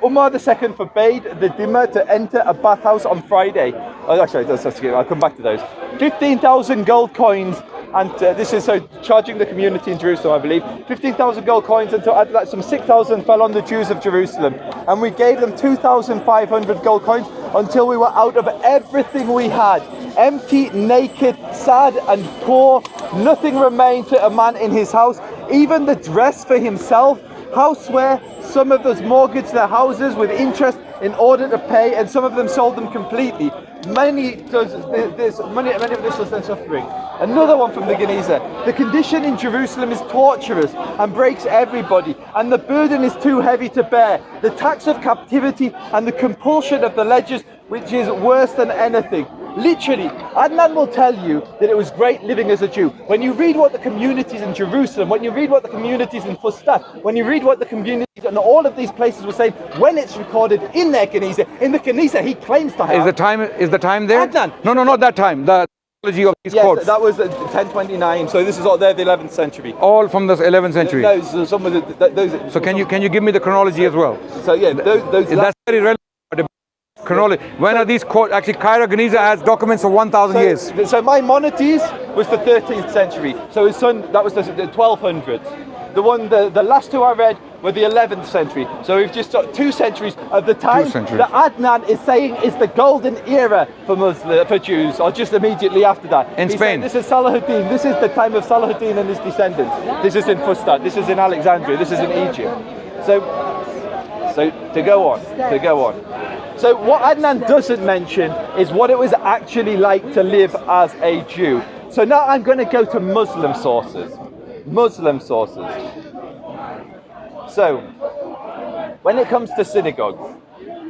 Umar II forbade the dhimma to enter a bathhouse on Friday. Oh, actually, I'll come back to those. 15,000 gold coins, and this is so charging the community in Jerusalem, I believe. 15,000 gold coins, and to add to that, some 6,000 fell on the Jews of Jerusalem. And we gave them 2,500 gold coins until we were out of everything we had. Empty, naked, sad and poor, nothing remained to a man in his house, even the dress for himself. Houseware, some of us mortgaged their houses with interest in order to pay, and some of them sold them completely. Many of this was their suffering. Another one from the Geniza. The condition in Jerusalem is torturous and breaks everybody, and the burden is too heavy to bear. The tax of captivity and the compulsion of the ledgers, which is worse than anything. Literally, Adnan will tell you that it was great living as a Jew. When you read what the communities in Jerusalem, when you read what the communities in Fustat, when you read what the communities and all of these places were saying, when it's recorded in their Geniza, in the Geniza he claims to have. Is the time there? Adnan. No, not that time. The chronology of these yes, quotes. That was 1029. So this is all there, the 11th century. All from the 11th century. No, so some of those. So can you give me the chronology as well? So yeah, those that's very relevant. Chronology. When are these quotes? Actually, Cairo Geniza has documents for 1,000 years. So Maimonides was the 13th century. So his son, that was the 1200s. The last two I read were the 11th century. So we've just got 2 centuries of the time that Adnan is saying is the golden era for Jews, or just immediately after that. In Spain. This is Salahuddin. This is the time of Salahuddin and his descendants. This is in Fustat. This is in Alexandria. This is in Egypt. So to go on. So what Adnan doesn't mention is what it was actually like to live as a Jew. So now I'm going to go to Muslim sources. So, when it comes to synagogues,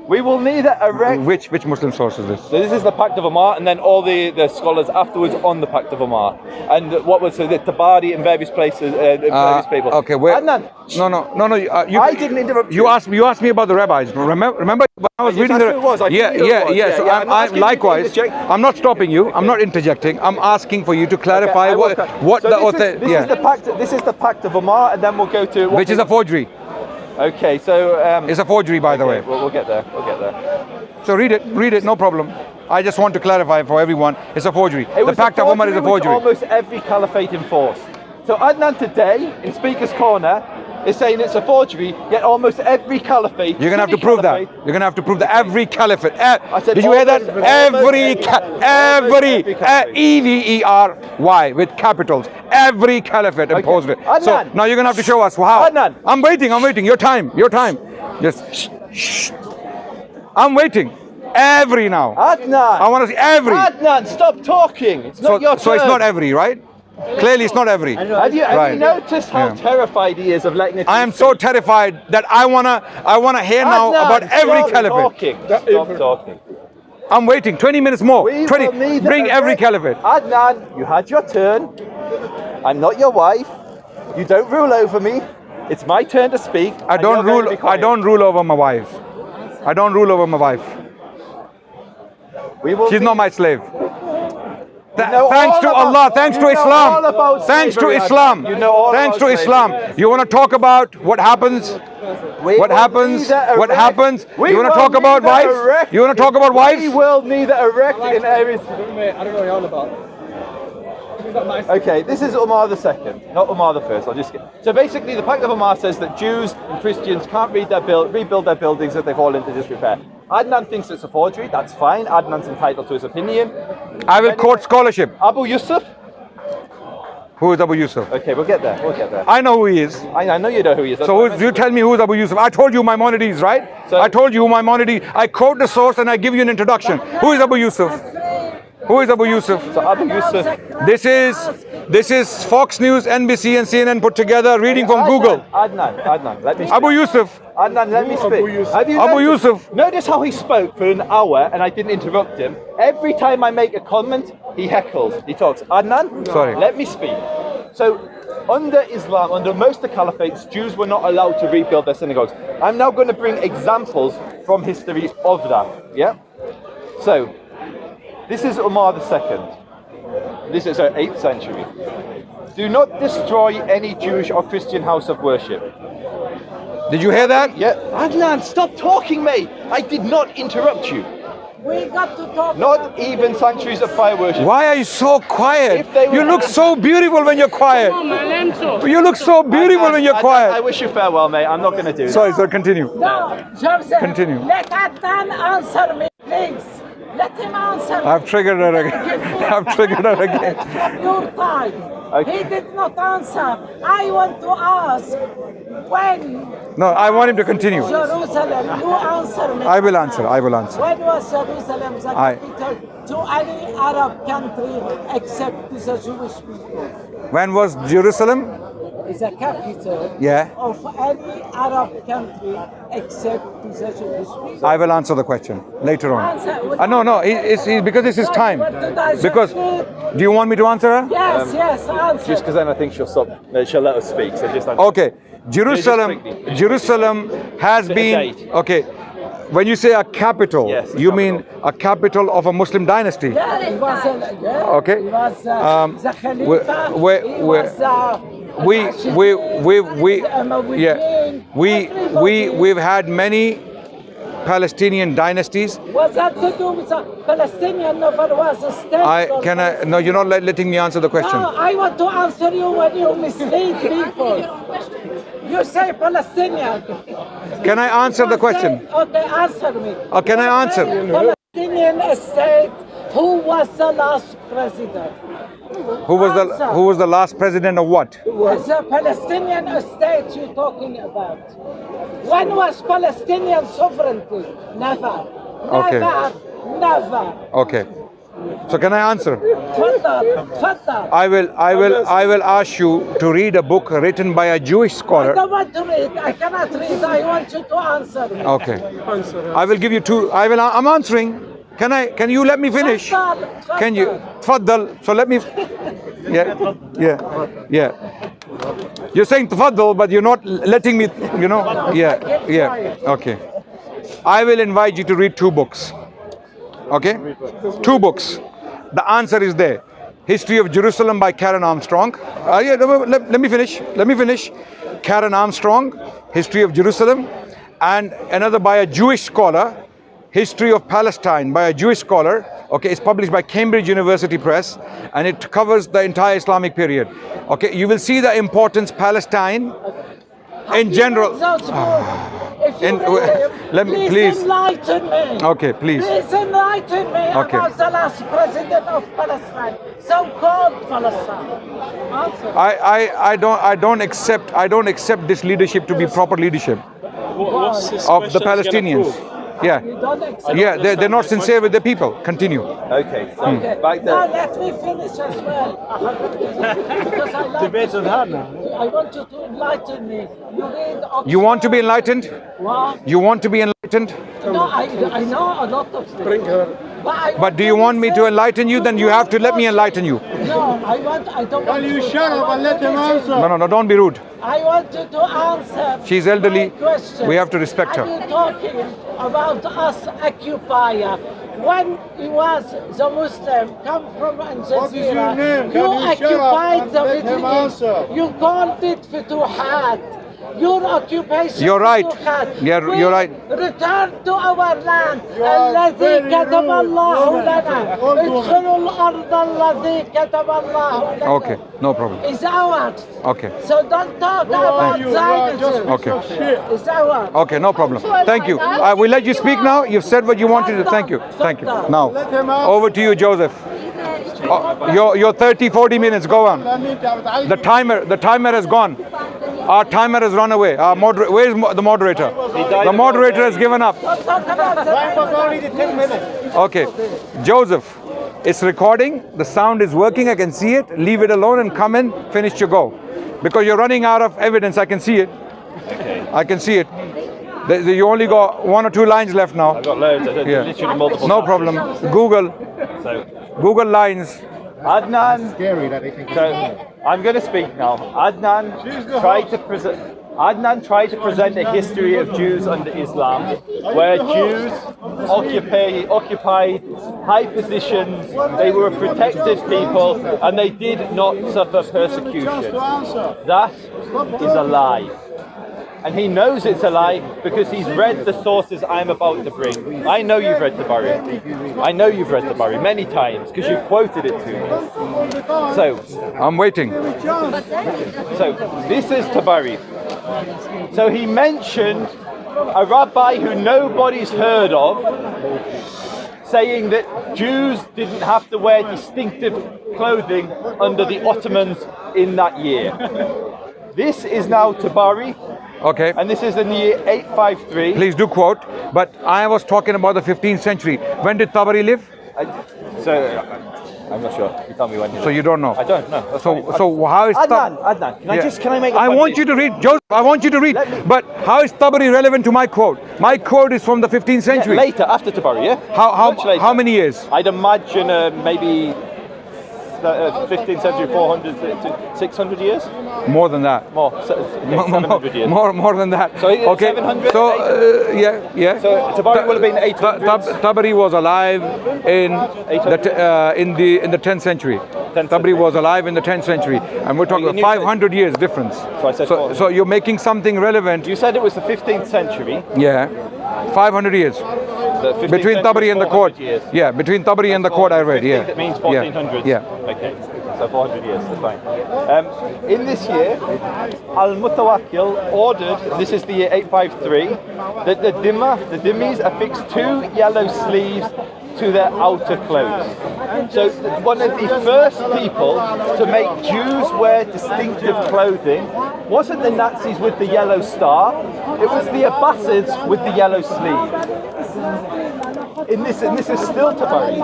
we will neither erect... Which Muslim source is this? So this is the Pact of Omar, and then all the scholars afterwards on the Pact of Omar. And what was the Tabari in various places, various people. Okay, where... Adnan, no. I didn't interrupt you. You asked me about the rabbis. Remember when I was reading the... So I'm likewise, I'm not stopping you. I'm not interjecting. I'm asking for you to clarify what so the author... This is the Pact of Omar, and then we'll go to... Which is a forgery. Okay, so... it's a forgery, by the way. We'll get there. So read it, no problem. I just want to clarify for everyone, it's a forgery. The Pact of Omar is a forgery. Almost every caliphate enforced. So Adnan today, in Speaker's Corner, is saying it's a forgery, yet almost every caliphate... You're going to have to prove that. You're going to have to prove that every caliphate... did you hear that? Every EVERY with capitals. Every caliphate imposed it. Adnan. So now you're going to have to show us how. Adnan. I'm waiting. Your time. Just shh. I'm waiting. Every now. Adnan. I want to see every. Adnan, stop talking. It's not your turn. So it's not every, right? Clearly, it's not every. Have you noticed how terrified he is of letting it? I am so terrified that I wanna hear now about every caliphate. Stop talking. I'm waiting. 20 minutes more. 20. Bring every caliphate. Adnan, you had your turn. I'm not your wife. You don't rule over me. It's my turn to speak. I don't rule over my wife. She's not my slave. Thanks to Allah, thanks to Islam. Thanks to Islam. You want to talk about what happens What happens? What happens? You want to talk about wives? You want to talk about wives? We will neither erect in areas. I don't know what you're on about. Okay, this is Umar the second, not Umar the first. So basically, the Pact of Umar says that Jews and Christians can't rebuild their buildings if they fall into disrepair. Adnan thinks it's a forgery. That's fine. Adnan's entitled to his opinion. I will quote scholarship. Abu Yusuf. Who is Abu Yusuf? Okay, we'll get there. I know who he is. I know you know who he is. So you tell me who is Abu Yusuf. I told you Maimonides, right? I told you Maimonides. I quote the source and I give you an introduction. Who is Abu Yusuf? Who is Abu Yusuf? So Abu Yusuf. This is Fox News, NBC, and CNN put together, reading from Google. Adnan, let me speak. Abu Yusuf. Adnan, let me speak. Abu Yusuf. Notice how he spoke for an hour and I didn't interrupt him. Every time I make a comment, he heckles. He talks. Adnan, sorry. Let me speak. So, under Islam, under most of the caliphates, Jews were not allowed to rebuild their synagogues. I'm now going to bring examples from history of that. Yeah. So, this is Umar II. This is our 8th century. Do not destroy any Jewish or Christian house of worship. Did you hear that? Yeah. Adnan, stop talking, mate. I did not interrupt you. We got to talk. Not even sanctuaries of fire worship. Why are you so quiet? You look so beautiful when you're quiet. You look so beautiful when you're quiet. I wish you farewell, mate. I'm not going to do that. Sorry, sir, continue. No, Joseph, Continue. let Adnan answer me, please. Let him answer me. I've triggered her again. I've triggered her again. From your time. Okay. He did not answer. I want to ask when. No, I want him to continue. Jerusalem, you answer me. I will answer. I will answer. When was Jerusalem the capital to any Arab country except to the Jewish people? When was Jerusalem? Is a capital of any Arab country except to the Jewish people. I will answer the question later on. Answer. No, it's because this is time. Because do you want me to answer her? Yes, answer. Just because then I think she'll stop. She'll let us speak. So just answer. Okay, Jerusalem has been okay. When you say a capital, you mean a capital of a Muslim dynasty. Yeah, it was okay. It was the Khalifa. We've had many Palestinian dynasties. Was that to do with the Palestinian never was a state? No, you're not letting me answer the question. No, I want to answer you when you mislead people. You say Palestinian. Can I answer the question? Okay, answer me. Can I answer? Palestinian state. Who was the last president? Who was the last president of what? The Palestinian state you're talking about. When was Palestinian sovereignty? Never. Okay. Never. Okay. So can I answer? Tfaddal. I will ask you to read a book written by a Jewish scholar. I don't want to read. I cannot read. I want you to answer me. Okay. I will give you two. I'm answering. Can you let me finish? Can you? Tfaddal. So let me. Yeah. You're saying tfaddal, but you're not letting me. Yeah. Okay. I will invite you to read 2 books. Okay? 2 books. The answer is there. History of Jerusalem by Karen Armstrong. Let me finish. Karen Armstrong, History of Jerusalem, and another by a Jewish scholar. History of Palestine by a Jewish scholar. Okay, it's published by Cambridge University Press, and it covers the entire Islamic period. Okay, you will see the importance Palestine in general. Please enlighten me. Okay, please. Please enlighten me about the last president of Palestine, so-called Palestine. Answer. I don't accept this leadership to be proper leadership of the Palestinians. Yeah, they're not sincere with the people. Continue. Okay, so back there. Now let me finish as well. Because I like Debate on that now. I want you to enlighten me. You want to be enlightened? What? You want to be enlightened? No, I know a lot of things. Bring her. But do you want me to enlighten you? Then you have to let me enlighten you. No, I don't want you shut up and let him answer? No, don't be rude. I want you to answer. She's elderly. We have to respect her. Are you talking about us occupier? When he was the Muslim, come from Al Jazeera, What is your name? you Can you shut up occupied and the let him Middle East. answer? You called it Futuhat. your occupation. You're right. Yeah, you're right. Return to our land. الذي كتب الله لنا. ادخلوا الأرض الذي كتب الله لنا. Okay, no problem. It's ours. Okay. So don't talk about Zionism. Okay. It's ours. Okay, no problem. Thank you. I will let you speak now. You've said what you wanted to. Thank you. Thank you. Now, over to you, Joseph. Your 30, 40 minutes. Go on. The timer has gone. Our timer has run away. Where is the moderator? The moderator has given up. Time was only 10 minutes. Okay, Joseph, it's recording. The sound is working. I can see it. Leave it alone and come in. Finish your go. Because you're running out of evidence. I can see it. Okay. I can see it. You only got 1 or 2 lines left now. I've got loads. Literally multiple. No problem. Google lines. Adnan. Scary that they think. So I'm going to speak now. Adnan tried to present a history of Jews under Islam, where Jews occupied high positions, they were a protected people, and they did not suffer persecution. That is a lie. And he knows it's a lie because he's read the sources I'm about to bring. I know you've read Tabari. I know you've read Tabari many times because you've quoted it to me. So, I'm waiting. So, this is Tabari. So he mentioned a rabbi who nobody's heard of, saying that Jews didn't have to wear distinctive clothing under the Ottomans in that year. This is now Tabari. Okay. And this is in the year 853. Please do quote. But I was talking about the 15th century. When did Tabari live? I'm not sure. You tell me when. So you don't know? I don't know. So how is Adnan, can I make a I point? want you to read, Joseph. I want you to read. But how is Tabari relevant to my quote? My quote is from the 15th century. Yeah, later, after Tabari, yeah? How many years? I'd imagine maybe 15th century, 400 to 600 years? More than that. More, 700 years. More than that. So okay. 700? So, yeah. So Tabari would have been 800. Tabari was alive in the 10th century. Tabari was alive in the 10th century. And we're talking 500 years difference. So I said so you're making something relevant. You said it was the 15th century. Yeah. 500 years. Between Tabari and the court. Years. Yeah, between Tabari and the court I read, yeah. That means 1400s. Yeah. Okay, so 400 years, that's fine. In this year, Al-Mutawakkil ordered, this is the year 853, that the dhimmis affix 2 yellow sleeves to their outer clothes. So one of the first people to make Jews wear distinctive clothing wasn't the Nazis with the yellow star, it was the Abbasids with the yellow sleeve. And this is still Tabari,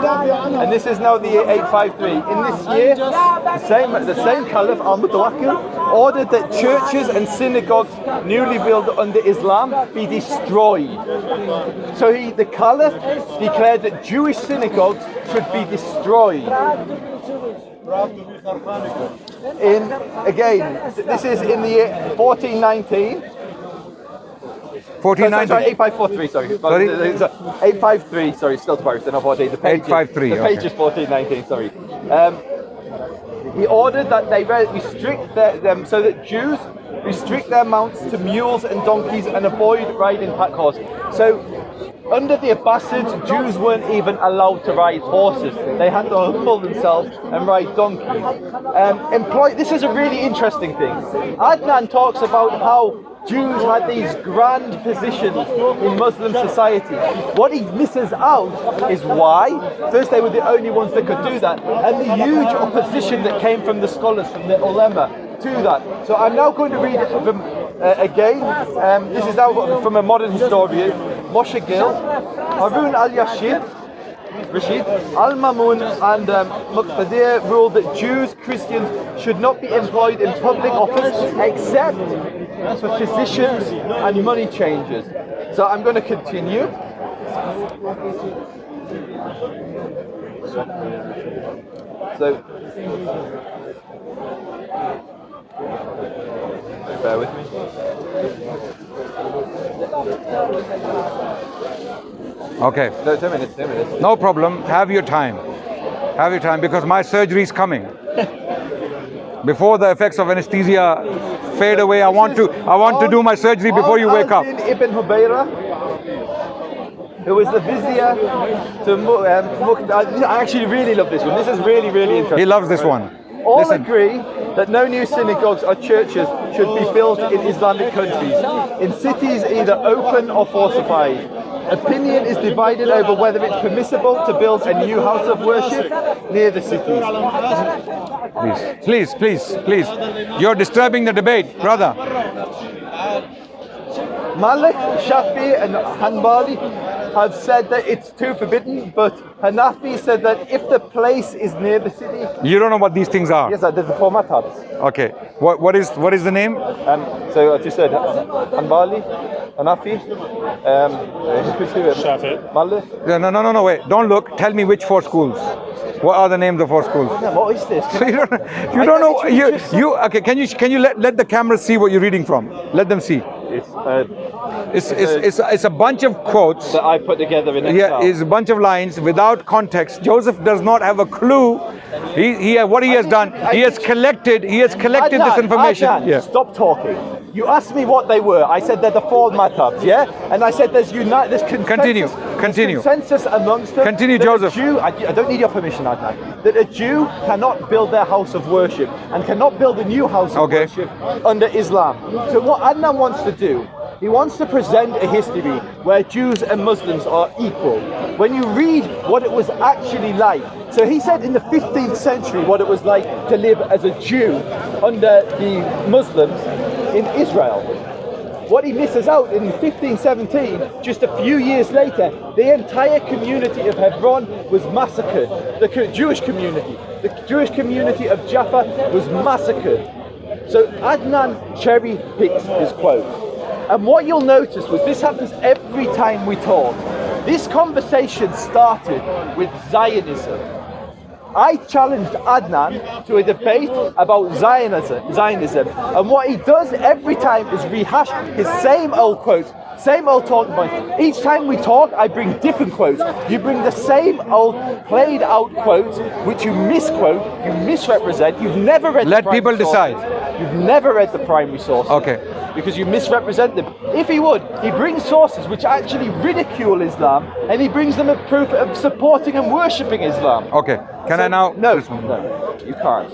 and this is now the year 853. In this year, the same Caliph Al-Mutawakkil ordered that churches and synagogues newly built under Islam be destroyed. So the Caliph declared that Jewish synagogues should be destroyed. This is in the year 1419. 853, sorry. Sorry? 853, sorry, still Tabari, still not 14. The page 853, the page is 1419, sorry. He ordered that they restrict them so that Jews restrict their mounts to mules and donkeys and avoid riding pack horses. So, under the Abbasids, Jews weren't even allowed to ride horses. They had to humble themselves and ride donkeys. This is a really interesting thing. Adnan talks about how Jews had these grand positions in Muslim society. What he misses out is why. First, they were the only ones that could do that, and the huge opposition that came from the scholars, from the ulama, to that. So I'm now going to read it from, again. This is now from a modern historian, Moshe Gil, Harun Rashid, Al-Mamun and Muqtadir ruled that Jews, Christians should not be employed in public office except for physicians and money changers. So I'm going to continue. So, bear with me. Okay. No, 10 minutes, 10 minutes. No problem. Have your time. Have your time because my surgery is coming. Before the effects of anesthesia fade away. I want to do my surgery before you wake up. Ibn Hubayra, who was the vizier to I actually really love this one. This is really, really interesting. He loves this one. All Listen. agree that no new synagogues or churches should be built in Islamic countries, in cities either open or fortified. Opinion is divided over whether it's permissible to build a new house of worship near the cities. Please. You're disturbing the debate, brother. Malik, Shafi and Hanbali have said that it's too forbidden, but Hanafi said that if the place is near the city... You don't know what these things are? Yes, there's the four madhabs. Okay. What is the name? So I just said Hanbali, Hanafi, Shafi. Malik. No, wait. Don't look. Tell me which 4 schools. What are the names of 4 schools? What is this? You don't know. You okay? Can you let the camera see what you're reading from? Let them see. It's a bunch of quotes that I put together in Excel. Yeah, it's a bunch of lines without context. Joseph does not have a clue. What he has done. He has collected Adnan, this information. Adnan, yeah. Stop talking. You asked me what they were. I said they're the 4 madhabs, yeah? And I said there's consensus. Continue. Consensus amongst them. Continue, Joseph. I don't need your permission, Adnan. That a Jew cannot build their house of worship and cannot build a new house of worship under Islam. So what Adnan wants to do, he wants to present a history where Jews and Muslims are equal. When you read what it was actually like, so he said in the 15th century what it was like to live as a Jew under the Muslims in Israel. What he misses out in 1517, just a few years later, the entire community of Hebron was massacred. The Jewish community of Jaffa was massacred. So Adnan cherry picks his quote. And what you'll notice was this happens every time we talk. This conversation started with Zionism. I challenged Adnan to a debate about Zionism, and what he does every time is rehash his same old quotes, same old talking points. Each time we talk, I bring different quotes. You bring the same old played out quotes, which you misquote, you misrepresent. You've never read. Let people decide. You've never read the primary sources. Okay. Because you misrepresent them. If he would, he brings sources which actually ridicule Islam, and he brings them as proof of supporting and worshipping Islam. Okay. Can I now? No, you can't.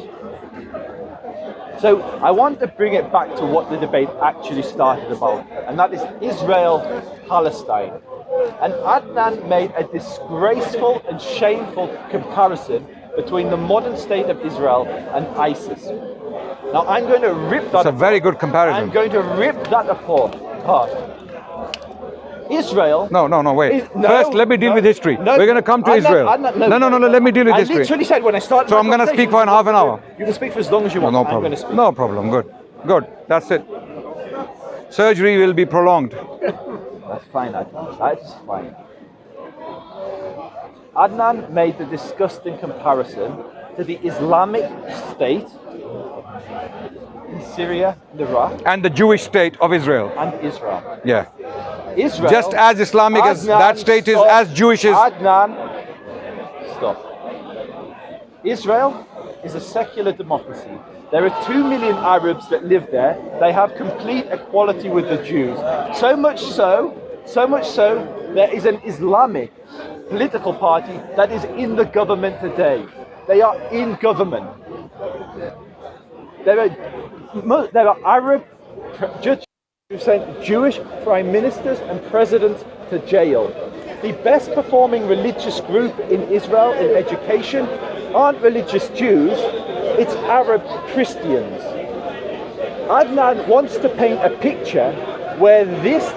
So I want to bring it back to what the debate actually started about, and that is Israel-Palestine. And Adnan made a disgraceful and shameful comparison between the modern state of Israel and ISIS. Now I'm going to rip that. It's a very good comparison. I'm going to rip that apart. Israel. No, wait. First, let me deal with history. We're going to come to Israel. No, let me deal with history. I literally said when I started. So I'm going to speak for half an hour. You can speak for as long as you want. No problem. I'm going to speak. No problem. Good. That's it. Surgery will be prolonged. That's fine, Adnan. That's fine. Adnan made the disgusting comparison to the Islamic State in Syria and Iraq. And the Jewish state of Israel. And Israel. Yeah. Israel. Just as Islamic as that state is, as Jewish is. Adnan, stop. Israel is a secular democracy. There are 2 million Arabs that live there. They have complete equality with the Jews. So much so, there is an Islamic political party that is in the government today. They are in government. There are Arab judges who sent Jewish prime ministers and presidents to jail. The best performing religious group in Israel in education aren't religious Jews, it's Arab Christians. Adnan wants to paint a picture where this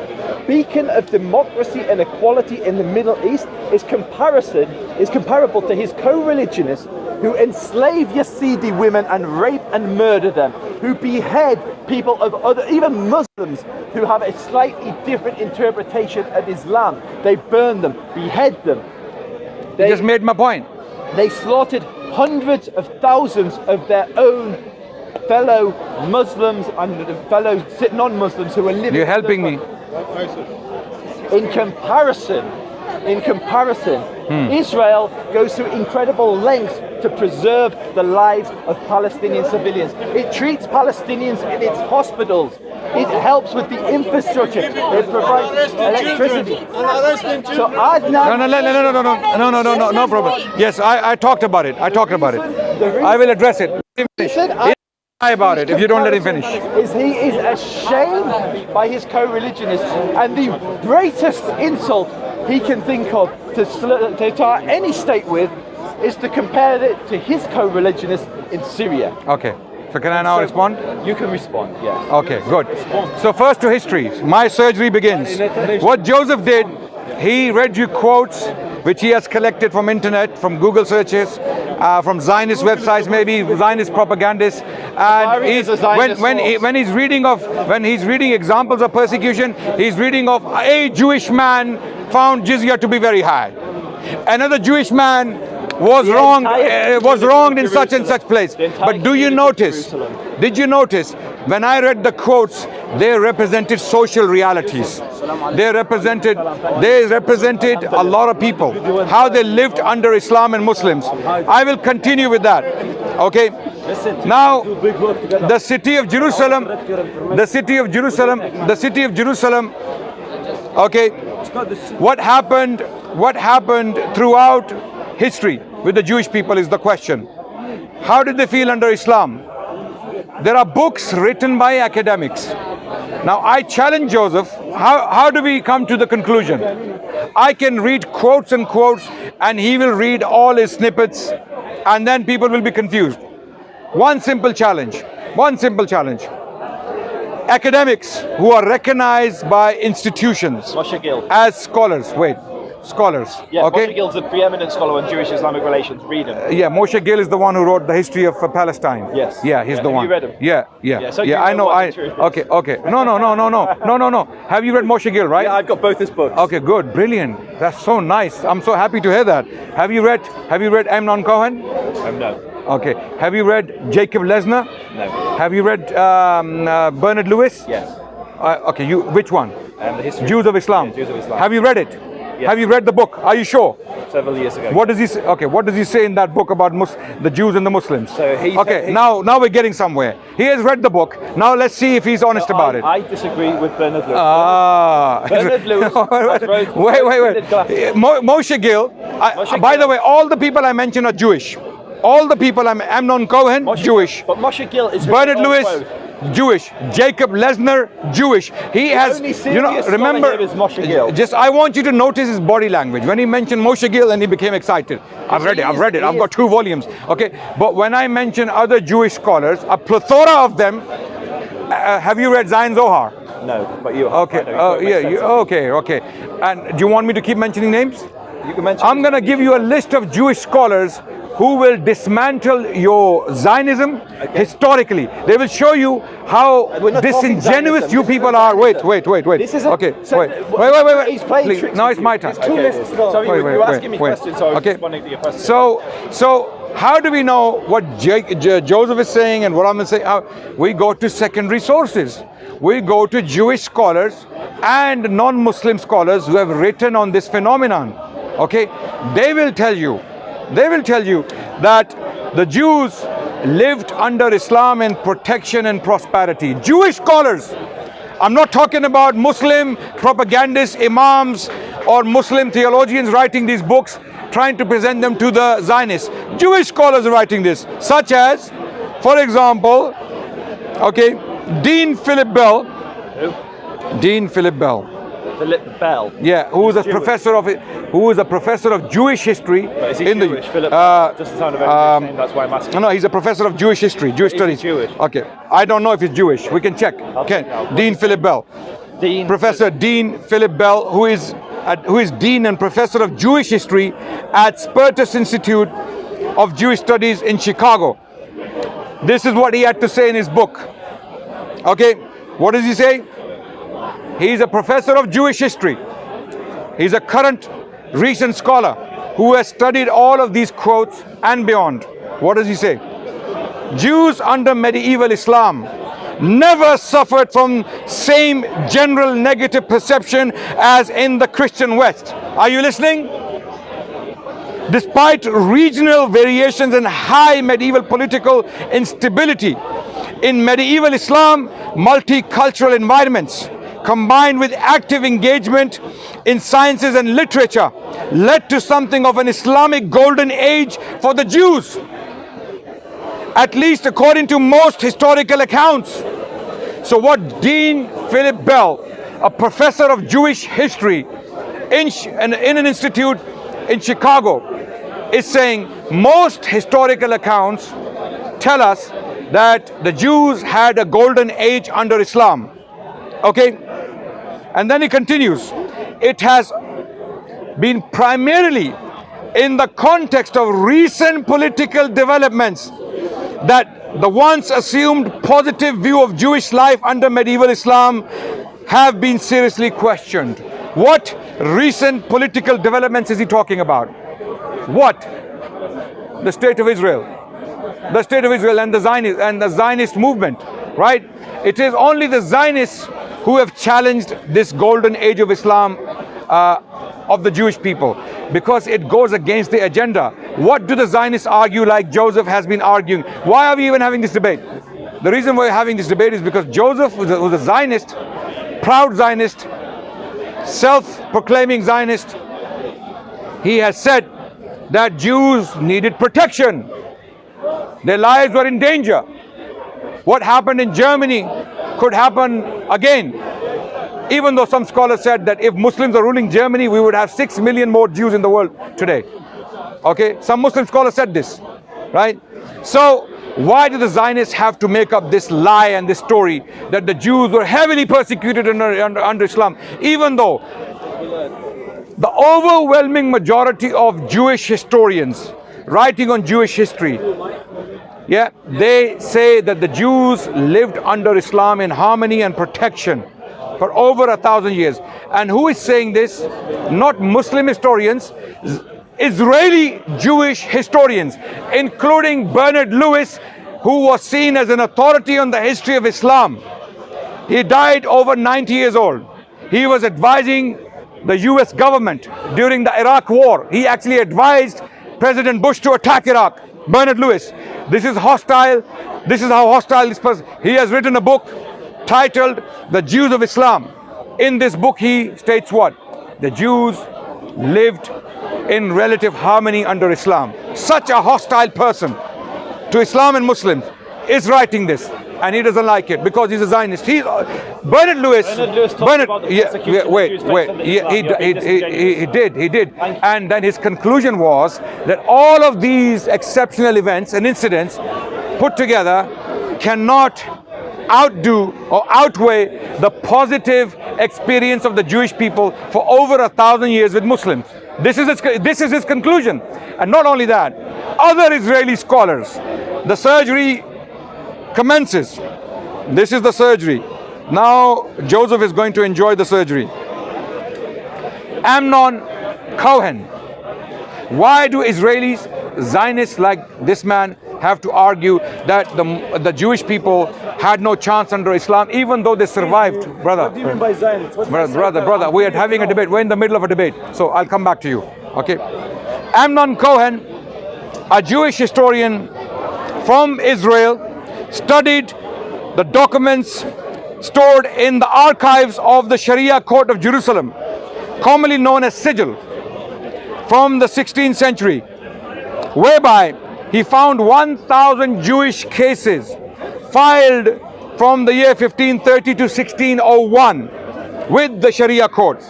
beacon of democracy and equality in the Middle East is comparable to his co-religionists who enslave Yazidi women and rape and murder them, who behead people of even Muslims who have a slightly different interpretation of Islam. They burn them, behead them. You just made my point. They slaughtered hundreds of thousands of their own fellow Muslims and fellow non-Muslims who were living. You're helping me. In comparison, In comparison, Israel goes to incredible lengths to preserve the lives of Palestinian civilians. It treats Palestinians in its hospitals. It helps with the infrastructure. It provides electricity. So Adnan... No problem. Yes, I talked about it. I will address it. About it if you don't let him finish. He is ashamed by his co-religionists, and the greatest insult he can think of to tar any state with is to compare it to his co-religionists in Syria. Okay. So can I now respond? You can respond, yes. Okay, good. So first to history. My surgery begins. What Joseph did, he read you quotes which he has collected from internet, from Google searches, from Zionist websites, maybe Zionist propagandists, and when he's reading examples of persecution, he's reading of a Jewish man found jizya to be very high. Another Jewish man was wronged in such and such place. But did you notice, when I read the quotes, they represented social realities. They represented a lot of people, how they lived under Islam and Muslims. I will continue with that. Okay. Now, the city of Jerusalem. Okay. What happened throughout history with the Jewish people is the question. How did they feel under Islam? There are books written by academics. Now I challenge Joseph, how do we come to the conclusion? I can read quotes and quotes and he will read all his snippets and then people will be confused. One simple challenge. Academics who are recognized by institutions as scholars. Scholars. Yeah, okay? Moshe Gill's a preeminent scholar on Jewish-Islamic relations. Read him. Yeah, Moshe Gill is the one who wrote the history of Palestine. Yes. Yeah, he's the one. Have you read him? Yeah. So I know. Okay. No. Have you read Moshe Gill, right? Yeah, I've got both his books. Okay, good, brilliant. That's so nice. I'm so happy to hear that. Have you read Amnon Cohen? No. Okay. Have you read Jacob Lesnar? No. Have you read Bernard Lewis? Yes. Okay. Which one? The history. Jews of Islam. Yeah, Jews of Islam. Have you read it? Yeah. Have you read the book? Are you sure? Several years ago. What does he say? Okay, what does he say in that book about the Jews and the Muslims? So now we're getting somewhere. He has read the book. Now let's see if he's honest about it. I disagree with Bernard Lewis. Bernard Lewis. Wait. Moshe Gill. By the way, all the people I mentioned are Jewish. All the people Amnon Cohen, Jewish. But Moshe Gill is Bernard Lewis, Jewish. Jacob Lesnar, Jewish. He has, remember, I want you to notice his body language. When he mentioned Moshe Gill, and he became excited. I've read it. I've got 2 volumes. Okay. But when I mention other Jewish scholars, a plethora of them, have you read Zion Zohar? No, but you. Okay. Okay. And do you want me to keep mentioning names? You can mention. I'm going to give you a list of Jewish scholars who will dismantle your Zionism historically. They will show you how disingenuous you people are. Wait. This is okay. So wait. He's playing Please. tricks. Now it's my turn. Sorry, you were asking me questions, so I was responding to your questions. So how do we know what Joseph is saying and what I'm saying? We go to secondary sources. We go to Jewish scholars and non-Muslim scholars who have written on this phenomenon. Okay, they will tell you that the Jews lived under Islam in protection and prosperity. Jewish scholars. I'm not talking about Muslim propagandists, imams, or Muslim theologians writing these books, trying to present them to the Zionists. Jewish scholars are writing this, such as, for example, okay, Dean Philip Bell. Philip Bell. Yeah, who is a professor of Jewish history in the Jewish? Philip doesn't sound of name, that's why I'm asking. No, he's a professor of Jewish history, Jewish studies. Jewish? Okay, I don't know if he's Jewish. We can check. Okay, Dean Philip Bell. Professor Dean Philip Bell, who is Dean and Professor of Jewish History at Spertus Institute of Jewish Studies in Chicago. This is what he had to say in his book. Okay, what does he say? He's a professor of Jewish history. He's a current, recent scholar who has studied all of these quotes and beyond. What does he say? Jews under medieval Islam never suffered from same general negative perception as in the Christian West. Are you listening? Despite regional variations and high medieval political instability, in medieval Islam, multicultural environments combined with active engagement in sciences and literature led to something of an Islamic golden age for the Jews, at least according to most historical accounts. So what Dean Philip Bell, a professor of Jewish history in an institute in Chicago, is saying, most historical accounts tell us that the Jews had a golden age under Islam. Okay? And then he continues, it has been primarily in the context of recent political developments that the once assumed positive view of Jewish life under medieval Islam have been seriously questioned. What recent political developments is he talking about? What? The State of Israel. The State of Israel and the Zionist movement, right? It is only the Zionists who have challenged this golden age of Islam, of the Jewish people, because it goes against the agenda. What do the Zionists argue like Joseph has been arguing? Why are we even having this debate? The reason we're having this debate is because Joseph was a Zionist, proud Zionist, self-proclaiming Zionist. He has said that Jews needed protection. Their lives were in danger. What happened in Germany could happen again. Even though some scholars said that if Muslims are ruling Germany, we would have 6 million more Jews in the world today. Okay, some Muslim scholars said this, right? So why do the Zionists have to make up this lie and this story that the Jews were heavily persecuted under Islam, even though the overwhelming majority of Jewish historians writing on Jewish history, yeah, they say that the Jews lived under Islam in harmony and protection for over 1,000 years. And who is saying this? Not Muslim historians, Israeli Jewish historians, including Bernard Lewis, who was seen as an authority on the history of Islam. He died over 90 years old. He was advising the US government during the Iraq war. He actually advised President Bush to attack Iraq. Bernard Lewis. This is hostile. This is how hostile this person. He has written a book titled The Jews of Islam. In this book he states what? The Jews lived in relative harmony under Islam. Such a hostile person to Islam and Muslims is writing this, and he doesn't like it because he's a Zionist. Bernard Lewis he did. And then his conclusion was that all of these exceptional events and incidents put together cannot outdo or outweigh the positive experience of the Jewish people for over 1,000 years with Muslims. This is his conclusion. And not only that, other Israeli scholars, the surgery commences. This is the surgery. Now Joseph is going to enjoy the surgery. Amnon Cohen. Why do Israelis, Zionists like this man, have to argue that the Jewish people had no chance under Islam, even though they survived? Brother, brother, we are having a debate. We're in the middle of a debate, so I'll come back to you. Okay. Amnon Cohen, a Jewish historian from Israel, studied the documents stored in the archives of the Sharia court of Jerusalem, commonly known as Sigil, from the 16th century, whereby he found 1,000 Jewish cases filed from the year 1530 to 1601 with the Sharia courts.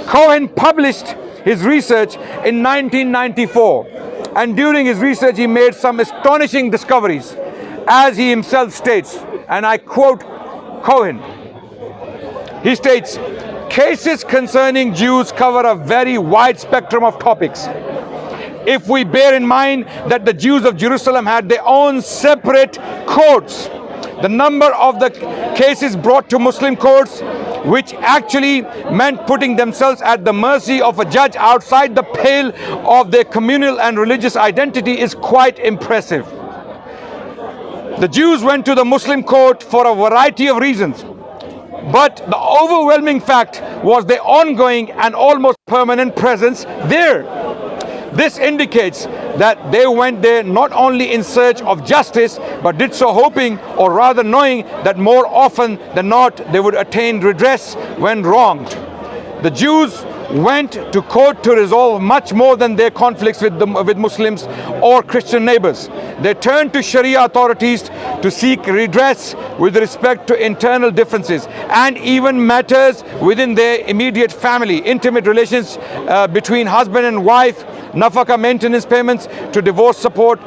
Cohen published his research in 1994, and during his research he made some astonishing discoveries, as he himself states, and I quote Cohen. He states, "Cases concerning Jews cover a very wide spectrum of topics. If we bear in mind that the Jews of Jerusalem had their own separate courts, the number of the cases brought to Muslim courts, which actually meant putting themselves at the mercy of a judge outside the pale of their communal and religious identity, is quite impressive." The Jews went to the Muslim court for a variety of reasons, but the overwhelming fact was their ongoing and almost permanent presence there. This indicates that they went there not only in search of justice, but did so hoping, or rather knowing, that more often than not they would attain redress when wronged. The Jews went to court to resolve much more than their conflicts with Muslims or Christian neighbors. They turned to Sharia authorities to seek redress with respect to internal differences and even matters within their immediate family, intimate relations between husband and wife, nafaka maintenance payments, to divorce support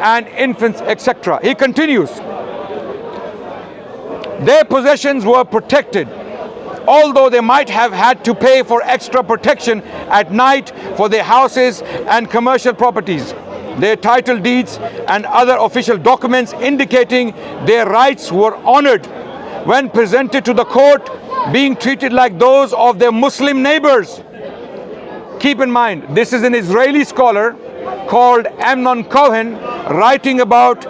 and infants, etc. He continues, their possessions were protected, although they might have had to pay for extra protection at night for their houses and commercial properties. Their title deeds and other official documents indicating their rights were honored when presented to the court, being treated like those of their Muslim neighbors. Keep in mind, this is an Israeli scholar called Amnon Cohen writing about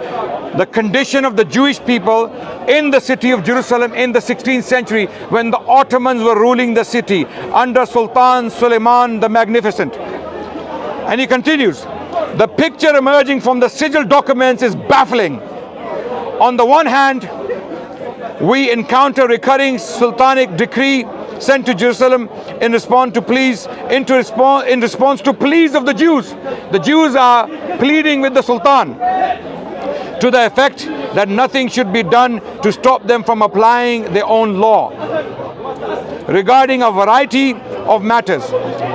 the condition of the Jewish people in the city of Jerusalem in the 16th century when the Ottomans were ruling the city under Sultan Suleiman the Magnificent. And he continues, the picture emerging from the sigil documents is baffling. On the one hand, we encounter recurring sultanic decree sent to Jerusalem in response to pleas of the Jews. The Jews are pleading with the Sultan to the effect that nothing should be done to stop them from applying their own law. Regarding a variety of matters,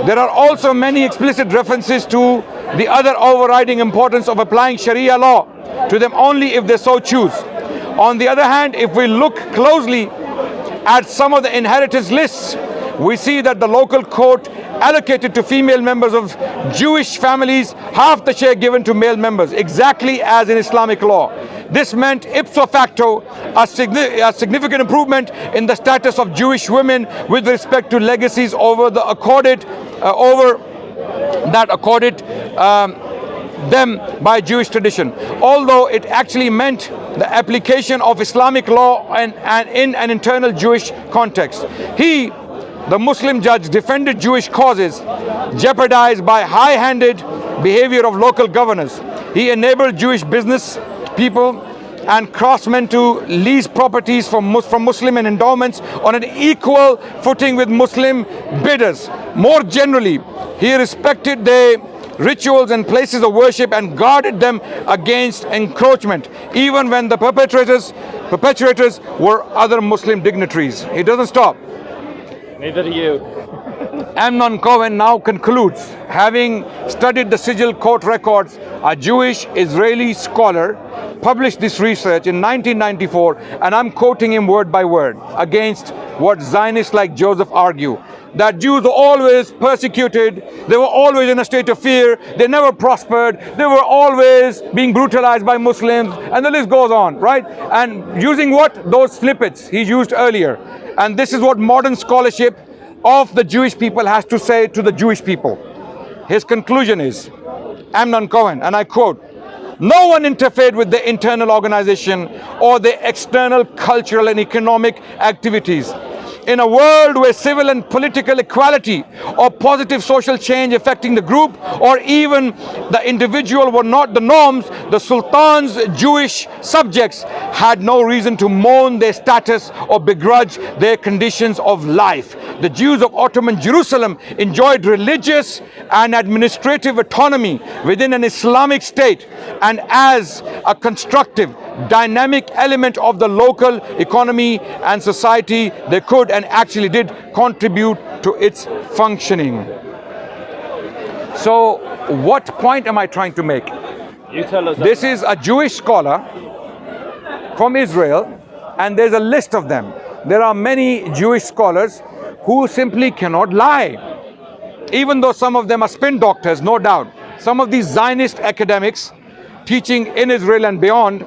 there are also many explicit references to the other overriding importance of applying Sharia law to them only if they so choose. On the other hand, if we look closely at some of the inheritance lists, we see that the local court allocated to female members of Jewish families half the share given to male members, exactly as in Islamic law. This meant ipso facto a significant improvement in the status of Jewish women with respect to legacies over the accorded them by Jewish tradition, although it actually meant the application of Islamic law and in an internal Jewish context. He, the Muslim judge, defended Jewish causes jeopardized by high-handed behavior of local governors. He enabled Jewish business people and craftsmen to lease properties from Muslim and endowments on an equal footing with Muslim bidders. More generally, he respected their rituals and places of worship and guarded them against encroachment, even when the perpetrators were other Muslim dignitaries. He doesn't stop. Neither do you. Amnon Cohen now concludes, having studied the sigil court records, a Jewish Israeli scholar published this research in 1994, and I'm quoting him word by word, against what Zionists like Joseph argue, that Jews were always persecuted, they were always in a state of fear, they never prospered, they were always being brutalized by Muslims, and the list goes on, right? And using what? Those snippets he used earlier. And this is what modern scholarship of the Jewish people has to say to the Jewish people. His conclusion is, Amnon Cohen, and I quote, no one interfered with the internal organization or the external cultural and economic activities. In a world where civil and political equality or positive social change affecting the group or even the individual were not the norms, the Sultan's Jewish subjects had no reason to mourn their status or begrudge their conditions of life. The Jews of Ottoman Jerusalem enjoyed religious and administrative autonomy within an Islamic state, and as a constructive, dynamic element of the local economy and society, they could and actually did contribute to its functioning. So, what point am I trying to make? You tell us. This is a Jewish scholar from Israel, and there's a list of them. There are many Jewish scholars who simply cannot lie, even though some of them are spin doctors, no doubt. Some of these Zionist academics teaching in Israel and beyond,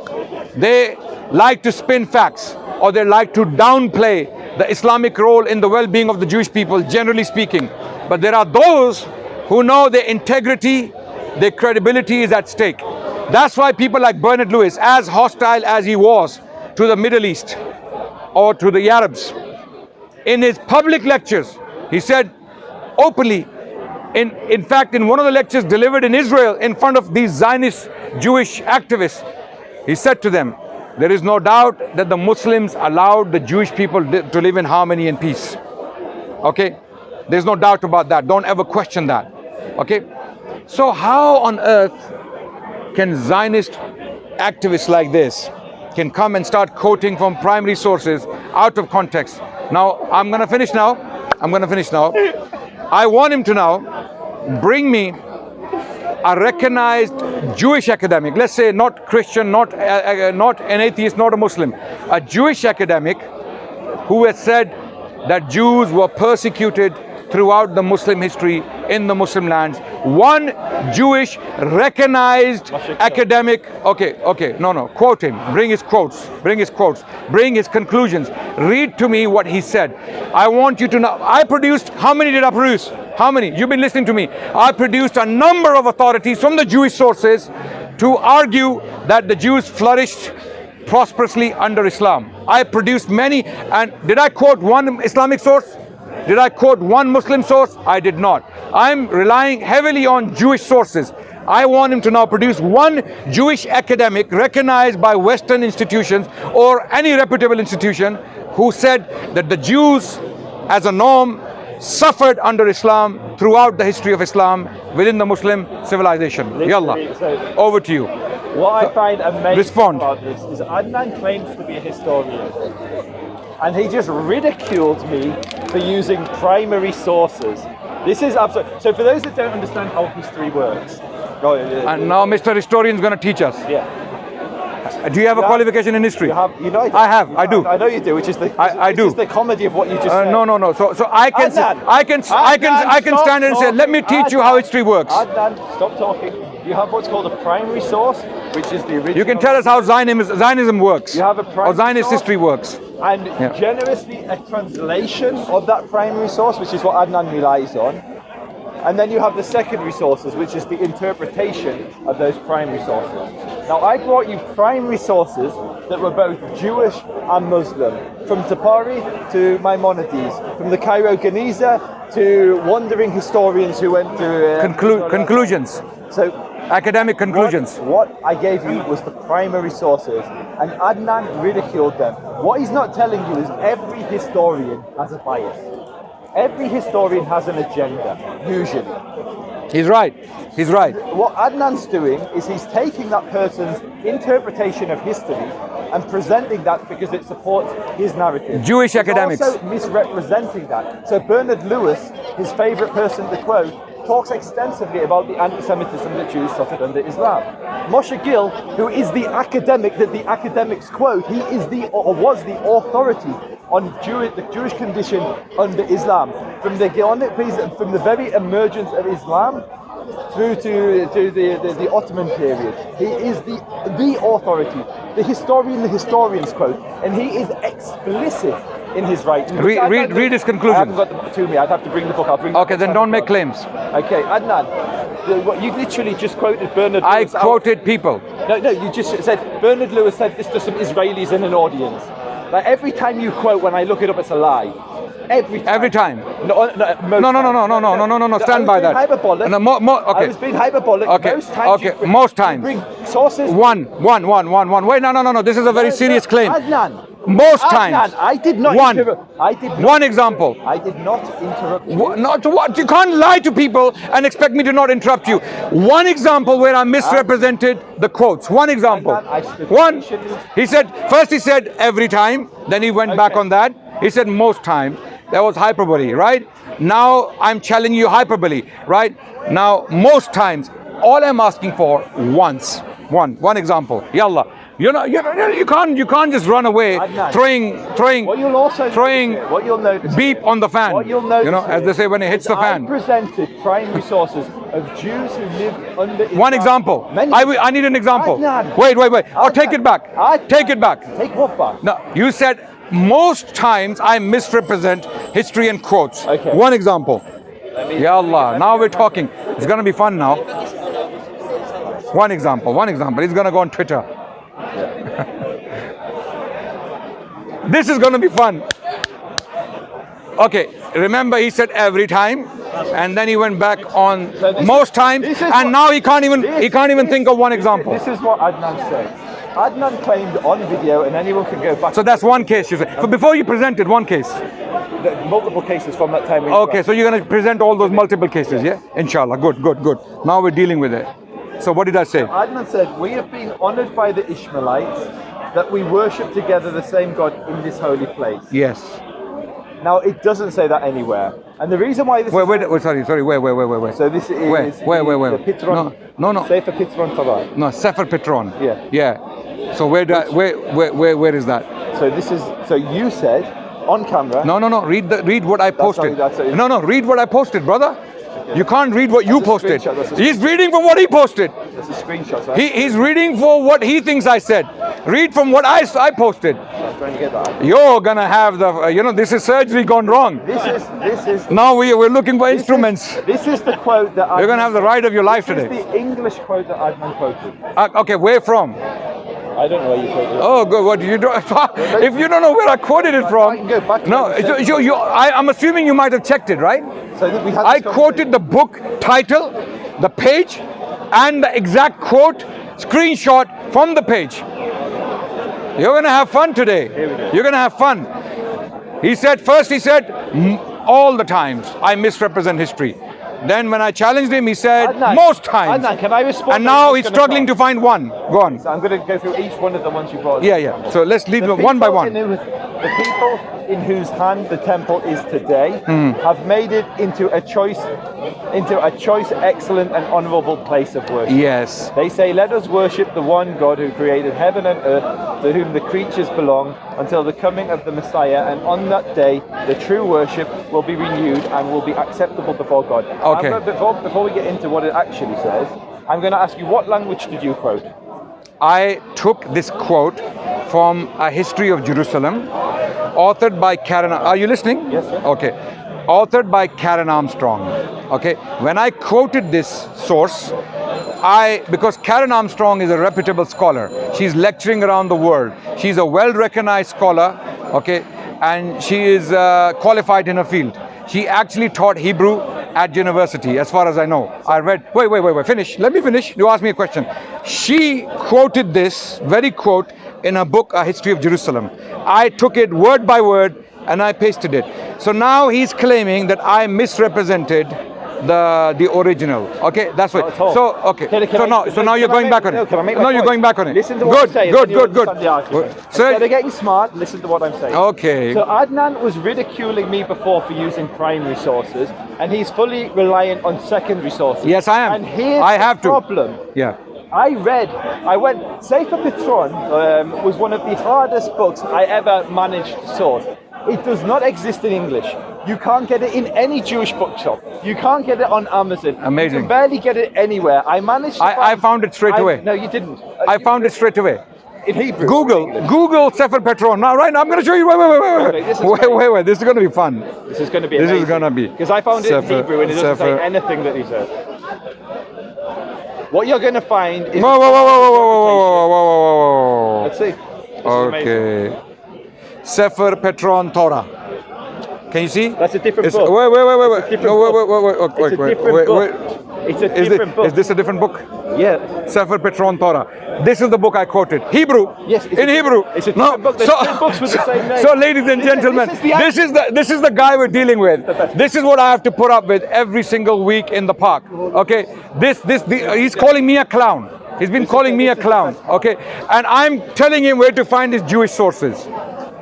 they like to spin facts, or they like to downplay the Islamic role in the well-being of the Jewish people, generally speaking. But there are those who know their integrity, their credibility is at stake. That's why people like Bernard Lewis, as hostile as he was to the Middle East or to the Arabs, in his public lectures, he said openly, in fact, in one of the lectures delivered in Israel in front of these Zionist Jewish activists, he said to them, there is no doubt that the Muslims allowed the Jewish people to live in harmony and peace. Okay? There's no doubt about that. Don't ever question that. Okay? So how on earth can Zionist activists like this can come and start quoting from primary sources out of context? Now, I'm going to finish now. I want him to now bring me a recognized Jewish academic, let's say not Christian, not an atheist, not a Muslim, a Jewish academic who has said that Jews were persecuted throughout the Muslim history in the Muslim lands. One Jewish recognized academic, quote him, bring his quotes, bring his conclusions, read to me what he said. I want you to know, I produced, how many did I produce? How many? You've been listening to me. I produced a number of authorities from the Jewish sources to argue that the Jews flourished prosperously under Islam. I produced many, and did I quote one Islamic source? Did I quote one Muslim source? I did not. I'm relying heavily on Jewish sources. I want him to now produce one Jewish academic recognized by Western institutions or any reputable institution who said that the Jews as a norm suffered under Islam throughout the history of Islam within the Muslim civilization. Yallah, over to you. What I find amazing about this is Adnan claims to be a historian, and he just ridiculed me for using primary sources. This is absolute. So for those that don't understand how history works, and now Mr. Historian is going to teach us. Yeah. Do you have a qualification in history? I do. I know you do, which is the is the comedy of what you just said. No. So I can stand and say, let me teach you how history works. Adnan, stop talking. You have what's called a primary source, which is the original. You can tell us how Zionism works. You have a primary or Zionist source, history works. And generously a translation of that primary source, which is what Adnan relies on. And then you have the secondary sources, which is the interpretation of those primary sources. Now, I brought you primary sources that were both Jewish and Muslim, from Tapari to Maimonides, from the Cairo Geniza to wandering historians who went to... conclusions. So, academic conclusions. What I gave you was the primary sources, and Adnan ridiculed them. What he's not telling you is every historian has a bias. Every historian has an agenda, usually. He's right. What Adnan's doing is he's taking that person's interpretation of history and presenting that because it supports his narrative. Jewish academics. Also misrepresenting that. So Bernard Lewis, his favorite person to quote, talks extensively about the anti-Semitism that Jews suffered under Islam. Moshe Gill, who is the academic that the academics quote, he is was the authority on the Jewish condition under Islam. From the very emergence of Islam through to the Ottoman period. He is the authority, the historians quote, and he is explicit in his writing. Read his conclusions. I haven't got them to me. I'd have to bring the book. I'll bring. Okay, then don't make claims. Okay, Adnan, you literally just quoted Bernard Lewis. I quoted people. No, you just said Bernard Lewis said this to some Israelis in an audience. Like every time you quote, when I look it up, it's a lie. Every time. No. Stand by that. Hyperbolic. No, okay. I was being hyperbolic. Okay. Most times. Bring sources. One. Wait, no. This is a very serious claim. Adnan. Most times. Adnan, I did not interrupt. One example. I did not interrupt you. Not what? You can't lie to people and expect me to not interrupt you. One example where I misrepresented the quotes. One example. One. He said every time. Then he went back on that. He said most times. That was hyperbole, right? Now I'm challenging you hyperbole, right? Now most times, all I'm asking for once. One example. Yallah. You can't just run away throwing beep on the fan. What you'll notice as they say when it hits the fan. I presented primary sources of Jews who lived under Islam. One example. I need an example. Wait. I'll take it back. Take it back. Take what back? No, you said most times I misrepresent history and quotes. Okay. One example. Ya Allah, now we're talking. It's going to be fun now. One example. He's going to go on Twitter. This is going to be fun. Okay, remember he said every time, and then he went back on most times, and now he can't even think of one example. This is what Adnan said. Adnan claimed on video, and anyone can go back. So that's one case, you say. So before you presented one case. Multiple cases from that time. Okay, so you're going to present all those multiple cases, yeah? Inshallah. Good. Now we're dealing with it. So what did I say? Adnan said, we have been honored by the Ishmaelites that we worship together the same God in this holy place. Yes. Now it doesn't say that anywhere, and the reason why this. Sorry. Wait. So this is where? The Pitron. No. Sefer Pitron Torah. No, Sefer Pitron. Yeah. So where is that? So this is. So you said on camera. No. Read what I posted. No. Read what I posted, brother. Okay. You can't read what you posted. He's reading from what he posted. That's a screenshot. Right? He's reading for what he thinks I said. Read from what I posted. I'm trying to get that. You're gonna have the, this is surgery gone wrong. This is. Now we're looking for instruments. This is the quote that You're gonna have the ride of your life today. This is the English quote that Adnan quoted. Okay, where from? I don't know where you quoted it. Oh, good. What you do? If you don't know where I quoted it from, I can go back to no. I'm assuming you might have checked it, right? So we had I quoted the book title, the page, and the exact quote, screenshot from the page. You're gonna have fun today. You're gonna have fun. He said all the times I misrepresent history. Then when I challenged him, he said Adnan, most times. Adnan, can I respond? And now he's struggling to find one. Go on. So I'm going to go through each one of the ones you brought. Yeah. So let's leave them one by one. The people in whose hand the temple is today have made it into a choice, excellent and honourable place of worship. Yes. They say, let us worship the one God who created heaven and earth, to whom the creatures belong, until the coming of the Messiah, and on that day the true worship will be renewed and will be acceptable before God. Okay. Before we get into what it actually says, I'm going to ask you, what language did you quote? I took this quote from A History of Jerusalem, authored by Karen. Are you listening? Yes, sir. Okay. Authored by Karen Armstrong. Okay. When I quoted this source, because Karen Armstrong is a reputable scholar. She's lecturing around the world. She's a well-recognized scholar, okay, and she is qualified in her field. She actually taught Hebrew at university, as far as I know. I read, wait, finish. Let me finish. You asked me a question. She quoted this very quote in her book, A History of Jerusalem. I took it word by word and I pasted it. So now he's claiming that I misrepresented the original. Okay, that's right. So okay. So now you're going back on it. No, you're going back on it. Listen to what I'm saying. Good. So they're getting smart. Listen to what I'm saying. Okay. So Adnan was ridiculing me before for using primary sources, and he's fully reliant on secondary sources. Yes, I am. And here's the problem. Yeah. Sefer Pitron was one of the hardest books I ever managed to source. It does not exist in English. You can't get it in any Jewish bookshop. You can't get it on Amazon. Amazing. You can barely get it anywhere. I managed to I found it straight away. No, you didn't. I found it straight away. In Hebrew. Google Sefer Pitron. Now, right now, I'm going to show you. Wait. This is going to be fun. This is going to be amazing. This is going to be. Because I found it in Hebrew and it doesn't say anything that he said. What you're going to find is... Whoa. Let's see. Okay. Sefer Pitron Torah. Can you see? That's a different book. Wait. It's a different book. Is this a different book? Yeah. Sefer Pitron Torah. This is the book I quoted. Hebrew. Yes. In Hebrew. It's a different book. There's two books with the same name. So, ladies and gentlemen, this is the guy we're dealing with. This is what I have to put up with every single week in the park. Okay. He's calling me a clown. He's been calling me a clown. Okay. And I'm telling him where to find his Jewish sources.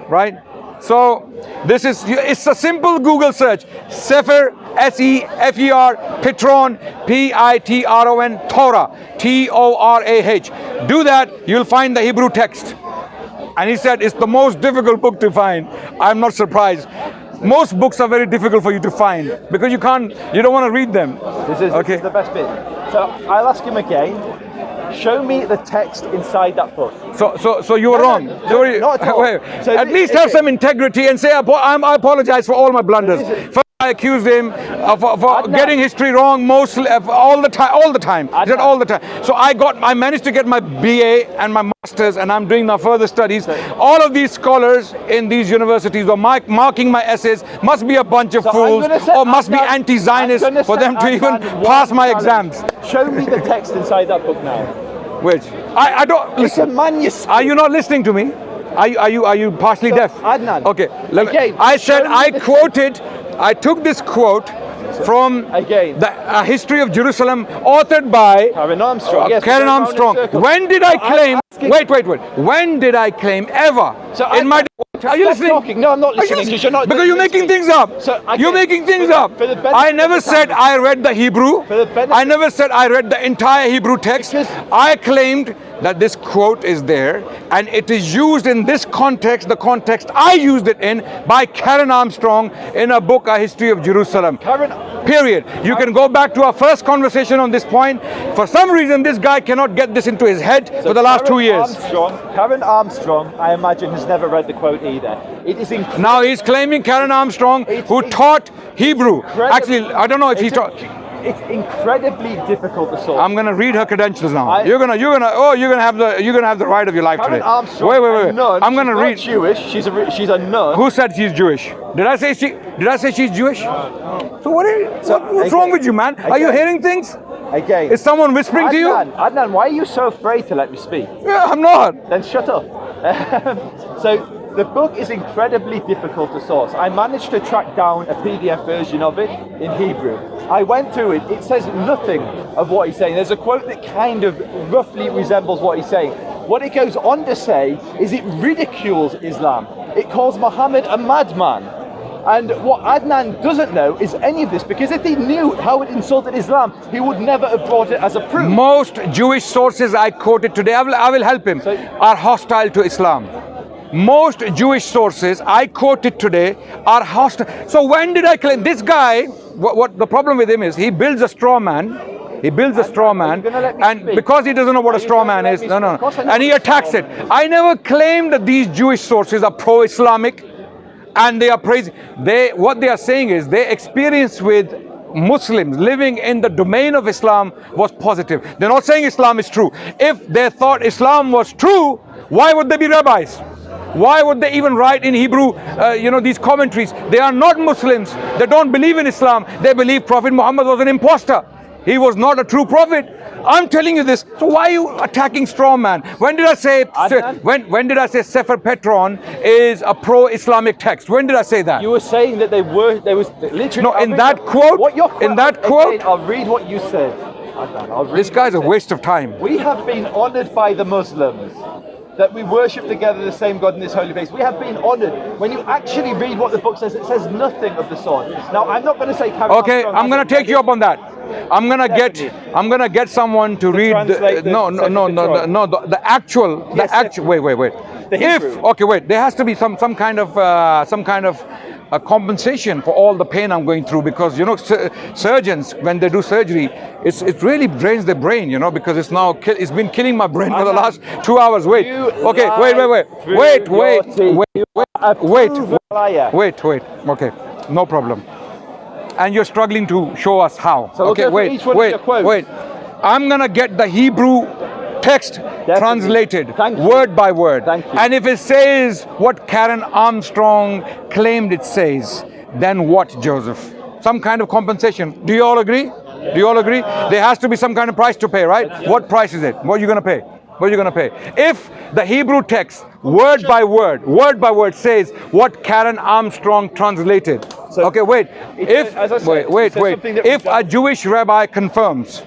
Right? So it's a simple Google search. Sefer, S-E-F-E-R, Pitron, P-I-T-R-O-N, Torah, T-O-R-A-H. Do that, you'll find the Hebrew text. And he said it's the most difficult book to find. I'm not surprised. Most books are very difficult for you to find because you don't want to read them. This is the best bit. So I'll ask him again. Show me the text inside that book. So you were wrong. Not at all. At least have some integrity and say, I apologize for all my blunders. First, I guy accused him of getting history wrong mostly all the time. He said all the time. So I managed to get my BA and my masters, and I'm doing my further studies. All of these scholars in these universities were marking my essays. Must be a bunch of fools, or must be anti-Zionist for them to even pass my exams. Show me the text inside that book now. Which I don't listen. It's a manuscript. Are you not listening to me? Are you partially deaf? Adnan. Okay. Again, I said I quoted. I took this quote from the History of Jerusalem, authored by Karen Armstrong. Yes, Karen Armstrong. When did I claim? Wait. When did I claim ever in my? Are you listening? Talking. No, I'm not listening because you're not. Because you're making things up. So, you're making things up. I never said I read the Hebrew. I never said I read the entire Hebrew text. I claimed that this quote is there, and it is used in this context, the context I used it in, by Karen Armstrong in a book, A History of Jerusalem. Period. You can go back to our first conversation on this point. For some reason, this guy cannot get this into his head for the last 2 years. Karen Armstrong, I imagine, has never read the quote either. It is now he's claiming Karen Armstrong, who taught Hebrew. Actually, I don't know if he taught. It's incredibly difficult to solve. I'm gonna read her credentials now. You're gonna have the ride of your life Karen today. Armstrong, wait. Nun, I'm gonna read. Jewish. She's a nun. Who said she's Jewish? Did I say she's Jewish? So what's wrong with you, man? Are you hearing things? Again. Is someone whispering to you? Adnan, why are you so afraid to let me speak? Yeah, I'm not. Then shut up. So the book is incredibly difficult to source. I managed to track down a PDF version of it in Hebrew. I went to it. It says nothing of what he's saying. There's a quote that kind of roughly resembles what he's saying. What it goes on to say is it ridicules Islam. It calls Muhammad a madman. And what Adnan doesn't know is any of this, because if he knew how it insulted Islam, he would never have brought it as a proof. Most Jewish sources I quoted today, I will help him, are hostile to Islam. Most Jewish sources I quoted today are hostile. So when did I claim this guy? What the problem with him is, he builds a straw man. He builds a straw man, and because he doesn't know what a straw man is, and he attacks it. I never claimed that these Jewish sources are pro-Islamic, and they are praising. What they are saying is their experience with Muslims living in the domain of Islam was positive. They're not saying Islam is true. If they thought Islam was true, why would they be rabbis? Why would they even write in Hebrew, these commentaries? They are not Muslims. They don't believe in Islam. They believe Prophet Muhammad was an imposter. He was not a true prophet. I'm telling you this. So why are you attacking straw man? When did I say when did I say Sefer Petron is a pro-Islamic text? When did I say that? You were saying that there was literally. No, in that quote. In that quote. Again, I'll read what you said. This guy's a waste of time. We have been honoured by the Muslims that we worship together the same God in this holy place. We have been honoured. When you actually read what the book says, it says nothing of the sort. Now, I'm not going to say. Okay, I'm going to take you up on that. I'm gonna get someone to read the actual. Wait. There has to be some kind of a compensation for all the pain I'm going through, because surgeons, when they do surgery, it really drains their brain, because it's been killing my brain for the last 2 hours. Wait. Okay, no problem. And you're struggling to show us how. So wait. I'm gonna get the Hebrew text translated word by word. Thank you. And if it says what Karen Armstrong claimed it says, then what, Joseph? Some kind of compensation. Do you all agree? There has to be some kind of price to pay, right? What price is it? What are you gonna pay? If the Hebrew text, word by word says what Karen Armstrong translated. If a Jewish rabbi confirms,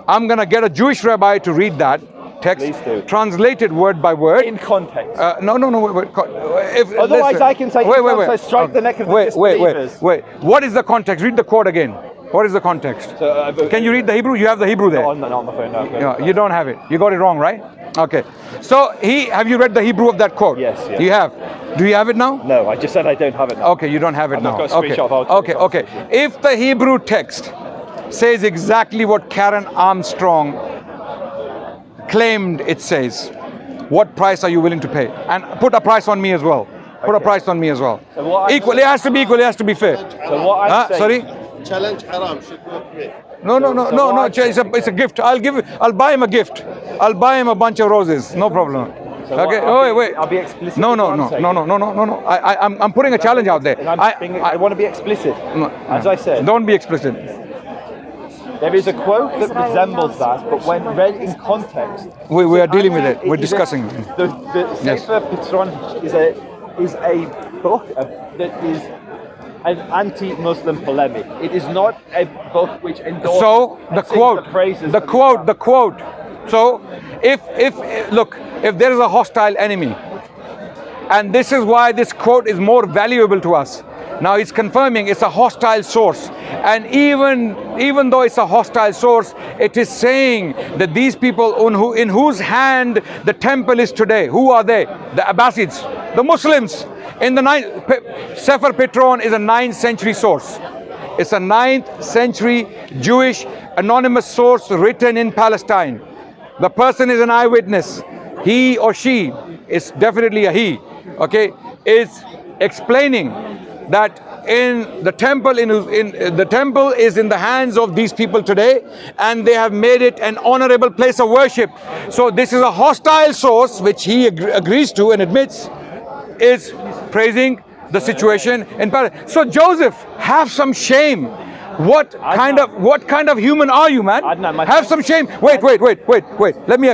I'm going to get a Jewish rabbi to read that text, translated word by word. In context. Otherwise, I can say, strike the neck of the disbelievers. Wait. What is the context? Read the quote again. What is the context? Can you read the Hebrew? You have the Hebrew there. No, not on my phone. No. You don't have it. You got it wrong, right? Okay. So have you read the Hebrew of that quote? Yes. You have. Do you have it now? No, I just said I don't have it now. Okay, you don't have it now. I've got a screenshot of it. Okay. If the Hebrew text says exactly what Karen Armstrong claimed it says, what price are you willing to pay? And put a price on me as well. put a price on me as well. So Equal. It has to be equal. It has to be fair. So what I'm saying, sorry. Challenge haram should not be. No. It's a gift. I'll buy him a gift. I'll buy him a bunch of roses. No problem. So Okay. Wait. I'll be explicit. No. I'm putting a challenge out there. I want to be explicit. No, as I said. Don't be explicit. There is a quote that resembles that, but when read in context, We are dealing with it. We're discussing it. The Sefer Pitron is a book that is an anti-Muslim polemic. It is not a book which endorses. So the quote. So if there is a hostile enemy, and this is why this quote is more valuable to us. Now it's confirming it's a hostile source, and even though it's a hostile source, it is saying that these people in whose hand the temple is today, who are they? The Abbasids, the Muslims. In the Sefer Pitron is a 9th century source. It's a 9th century Jewish anonymous source written in Palestine. The person is an eyewitness. He or she is definitely a he. Okay, is explaining that in the temple the temple is in the hands of these people today, and they have made it an honorable place of worship. So this is a hostile source which he agrees to and admits is praising the situation in Palestine. So Joseph, have some shame. What kind of human are you, man? Adnan, have some shame. Wait. Let me.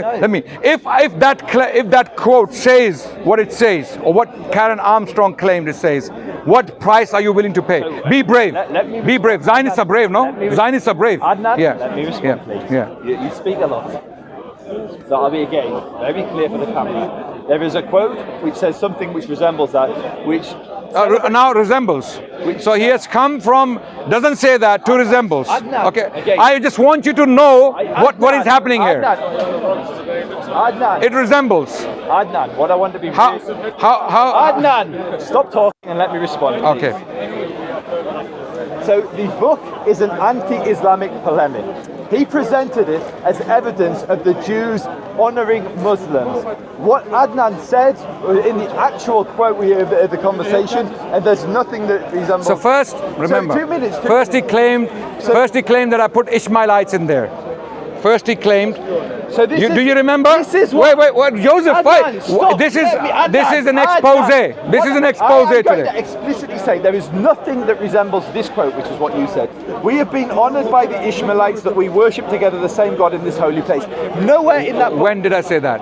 If that quote says what it says, or what Karen Armstrong claimed it says, what price are you willing to pay? Be brave. Be brave. Zionists are brave, no? Zionists are brave. Adnan, yeah. Let me respond, please. Yeah. You speak a lot. So I'll be again very clear for the camera. There is a quote which says something which resembles that, which now resembles. So he has come from, doesn't say that, to resembles. Adnan, okay. Again. I just want you to know what is happening here. Adnan. It resembles. Adnan, what I want to be how Adnan, stop talking and let me respond, please. Okay. So the book is an anti-Islamic polemic. He presented it as evidence of the Jews honouring Muslims. What Adnan said in the actual quote we heard of the conversation, and there's nothing that resembles. So first, remember, so 2 minutes. First he claimed that I put Ishmaelites in there. First he claimed. So this do you remember? This is what, wait, Joseph, Adnan, wait. Stop, this is an Adnan, expose. This is an expose I am going today. to explicitly say there is nothing that resembles this quote, which is what you said. We have been honoured by the Ishmaelites that we worship together the same God in this holy place. Nowhere in that book. When did I say that?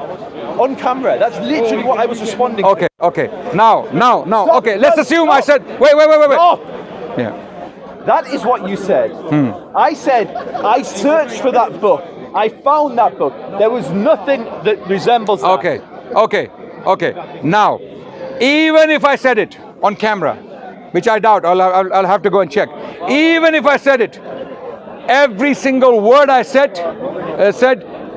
On camera. That's literally what I was responding to. Okay. Now. Stop, okay, let's assume stop. I said. Wait. Stop. Yeah. That is what you said. I said I searched for that book. I found that book. There was nothing that resembles that. Okay. Now, even if I said it on camera, which I doubt, I'll have to go and check. Even if I said it, every single word I said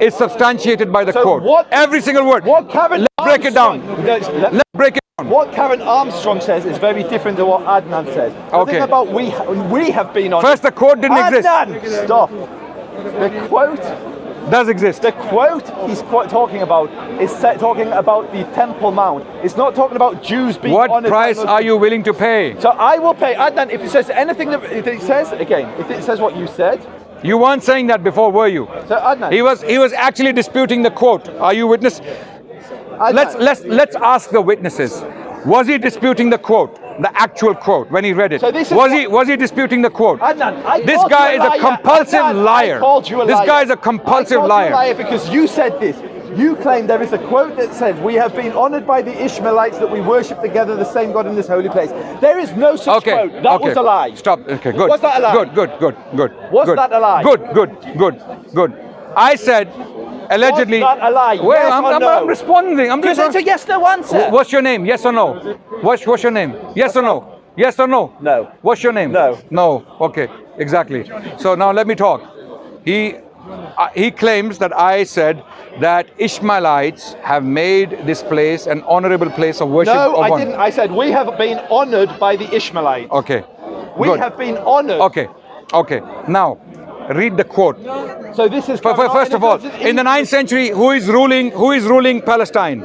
is substantiated by the quote. Every single word. What Karen Let's break it down. Let's break it down. What Karen Armstrong says is very different to what Adnan says. The thing about we have been on. First, the quote didn't exist. Adnan, stop. The quote does exist. The quote he's talking about is talking about the Temple Mount. It's not talking about Jews being honored. What price are you willing to pay? So I will pay. Adnan, if it says anything that it says, again, if it says what you said. You weren't saying that before, were you? So Adnan. He was actually disputing the quote. Are you witness? Adnan. Let's ask the witnesses. Was he disputing the quote? The actual quote when he read it. So this is was he disputing the quote? Adnan, this guy is a compulsive liar. I called you a liar. This guy is a compulsive liar. You a liar because you said this. You claim there is a quote that says we have been honoured by the Ishmaelites that we worship together the same God in this holy place. There is no such quote. That was a lie. Stop. Okay, good. Was that a lie? Good. Was that a lie? Good. I said allegedly. Was that a lie? Wait, yes or no? I'm responding. Because it's a yes no answer. What's your name? Yes or no? What's your name? Yes or no? Yes or no? No. What's your name? No. No. Okay. Exactly. So now let me talk. He claims that I said that Ishmaelites have made this place an honorable place of worship. No, I didn't. I said we have been honoured by the Ishmaelites. Okay. We have been honoured. Okay. Now, read the quote. So this is first of all, in the 9th century, who is ruling Palestine?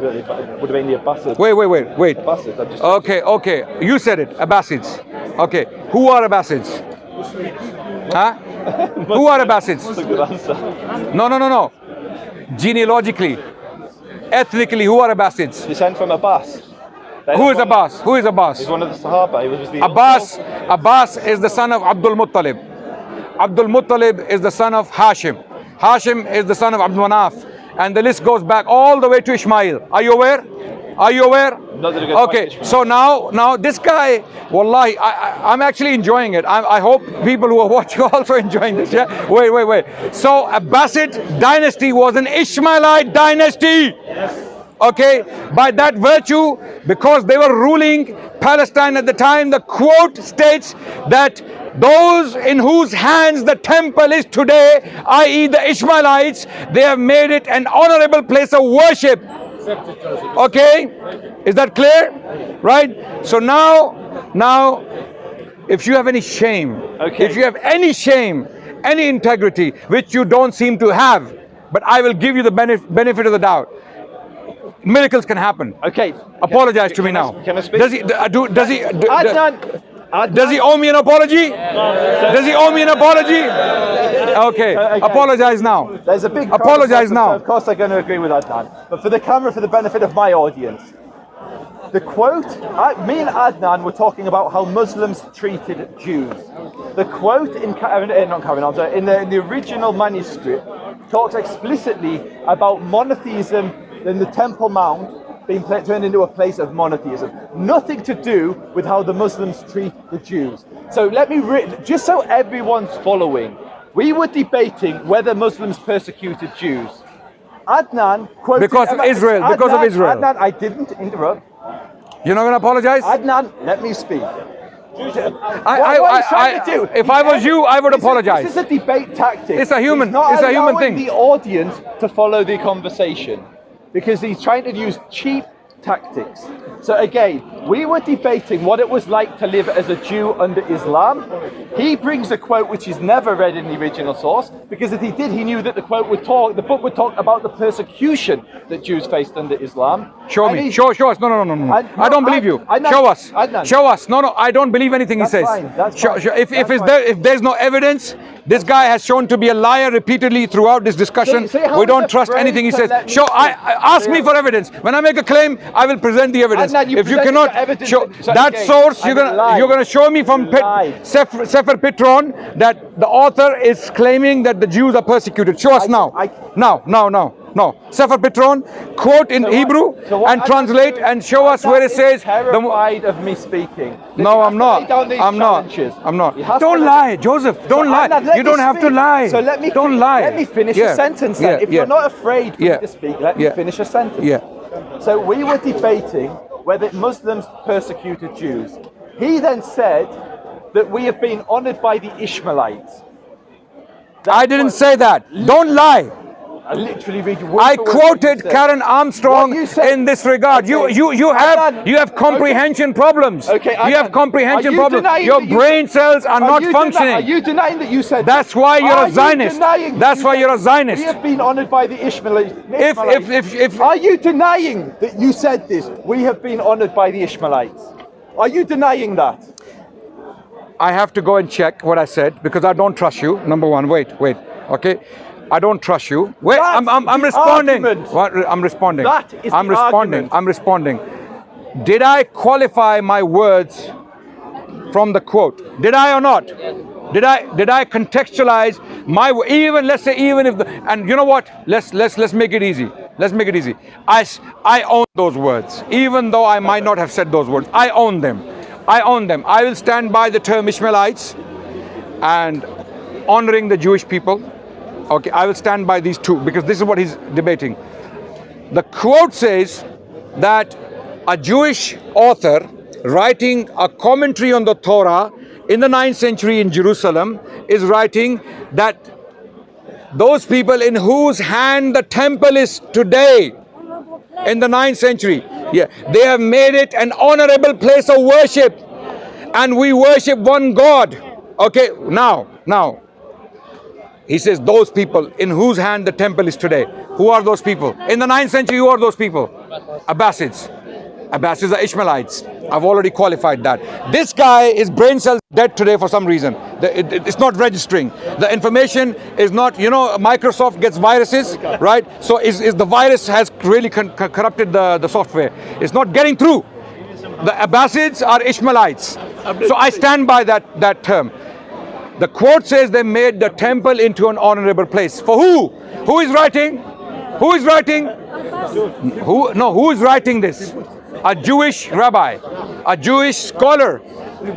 would have been the Abbasids. Wait. Abbasids, Okay. You said it. Abbasids. Okay. Who are Abbasids? Huh? Who are Abbasids? That's a good answer. No. Genealogically, ethnically, who are Abbasids? Descent from Abbas. Who is Abbas? Who is Abbas? He's one of the Sahaba. He was the Abbas is the son of Abdul Muttalib. Abdul Muttalib is the son of Hashim. Hashim is the son of Abdul Manaf. And the list goes back all the way to Ishmael. Are you aware? Okay, so now this guy, wallahi, I'm actually enjoying it. I hope people who are watching are also enjoying this. Yeah. Wait. So Abbasid dynasty was an Ishmaelite dynasty. Okay, by that virtue, because they were ruling Palestine at the time, the quote states that those in whose hands the temple is today, i.e. the Ishmaelites, they have made it an honorable place of worship. Okay, is that clear? Right? So now, if you have any shame, if you have any shame, any integrity, which you don't seem to have, but I will give you the benefit of the doubt. Miracles can happen. Okay. Apologize to me now. Can I speak? Does he owe me an apology? Does he owe me an apology? Okay. Apologize now. There's a big apologize now. So of course I'm going to agree with Adnan. But for the camera, for the benefit of my audience, the quote, me and Adnan were talking about how Muslims treated Jews. The quote in the original manuscript talks explicitly about monotheism in the Temple Mount being turned into a place of monotheism. Nothing to do with how the Muslims treat the Jews. So let me, just so everyone's following, we were debating whether Muslims persecuted Jews. Adnan quoted... Because of Israel. Adnan, I didn't interrupt. You're not going to apologize? Adnan, let me speak. If I was you, I would apologize. This is a debate tactic. It's a human thing. He's not allowing the audience to follow the conversation, because he's trying to use cheap tactics. So again, we were debating what it was like to live as a Jew under Islam. He brings a quote which he's never read in the original source, because if he did, he knew that the book would talk about the persecution that Jews faced under Islam. Show me. Show us. No. I don't believe you. Show us. Show us. No. I don't believe anything he says. That's fine. If there's no evidence, this guy has shown to be a liar repeatedly throughout this discussion. We don't trust anything he says. Ask me for evidence. When I make a claim, I will present the evidence. If you cannot show that source, you're gonna show me from Sefer Pitron that the author is claiming that the Jews are persecuted. Show us now. No. Sefer Pitron, quote in Hebrew and translate and show us where it says. Terrified of me speaking. No, I'm not. Don't lie, Joseph. Don't lie. You don't have to lie. So let me finish a sentence then. If you're not afraid for me to speak, let me finish a sentence. So we were debating whether Muslims persecuted Jews. He then said that we have been honored by the Ishmaelites. I didn't say that. Don't lie. I literally read you. I quoted Karen Armstrong in this regard. You have comprehension problems. Okay, you have comprehension problems. Your brain cells are not functioning. Are you denying that you said that's why you're a Zionist. That's why you're a Zionist. We have been honored by the Ishmaelites. If are you denying that you said this? We have been honored by the Ishmaelites. Are you denying that? I have to go and check what I said because I don't trust you. Number one, wait. Okay. I don't trust you. Wait, I'm responding. I'm responding. I'm responding. Did I qualify my words from the quote? Did I or not? Did I contextualize my even if and you know what? Let's make it easy. Let's make it easy. I own those words, even though I might not have said those words. I own them. I will stand by the term Ishmaelites and honoring the Jewish people. Okay, I will stand by these two because this is what he's debating. The quote says that a Jewish author writing a commentary on the Torah in the 9th century in Jerusalem is writing that those people in whose hand the temple is today in the 9th century, they have made it an honorable place of worship and we worship one God. Okay, now. He says, those people in whose hand the temple is today. Who are those people? In the 9th century, who are those people? Abbasids. Abbasids are Ishmaelites. I've already qualified that. This guy, his brain cells dead today for some reason. It's not registering. The information is not, you know, Microsoft gets viruses, right? So the virus has really corrupted the software. It's not getting through. The Abbasids are Ishmaelites. So I stand by that term. The quote says they made the temple into an honorable place. For who? Who is writing? Who is writing? Who is writing this? A Jewish rabbi, a Jewish scholar.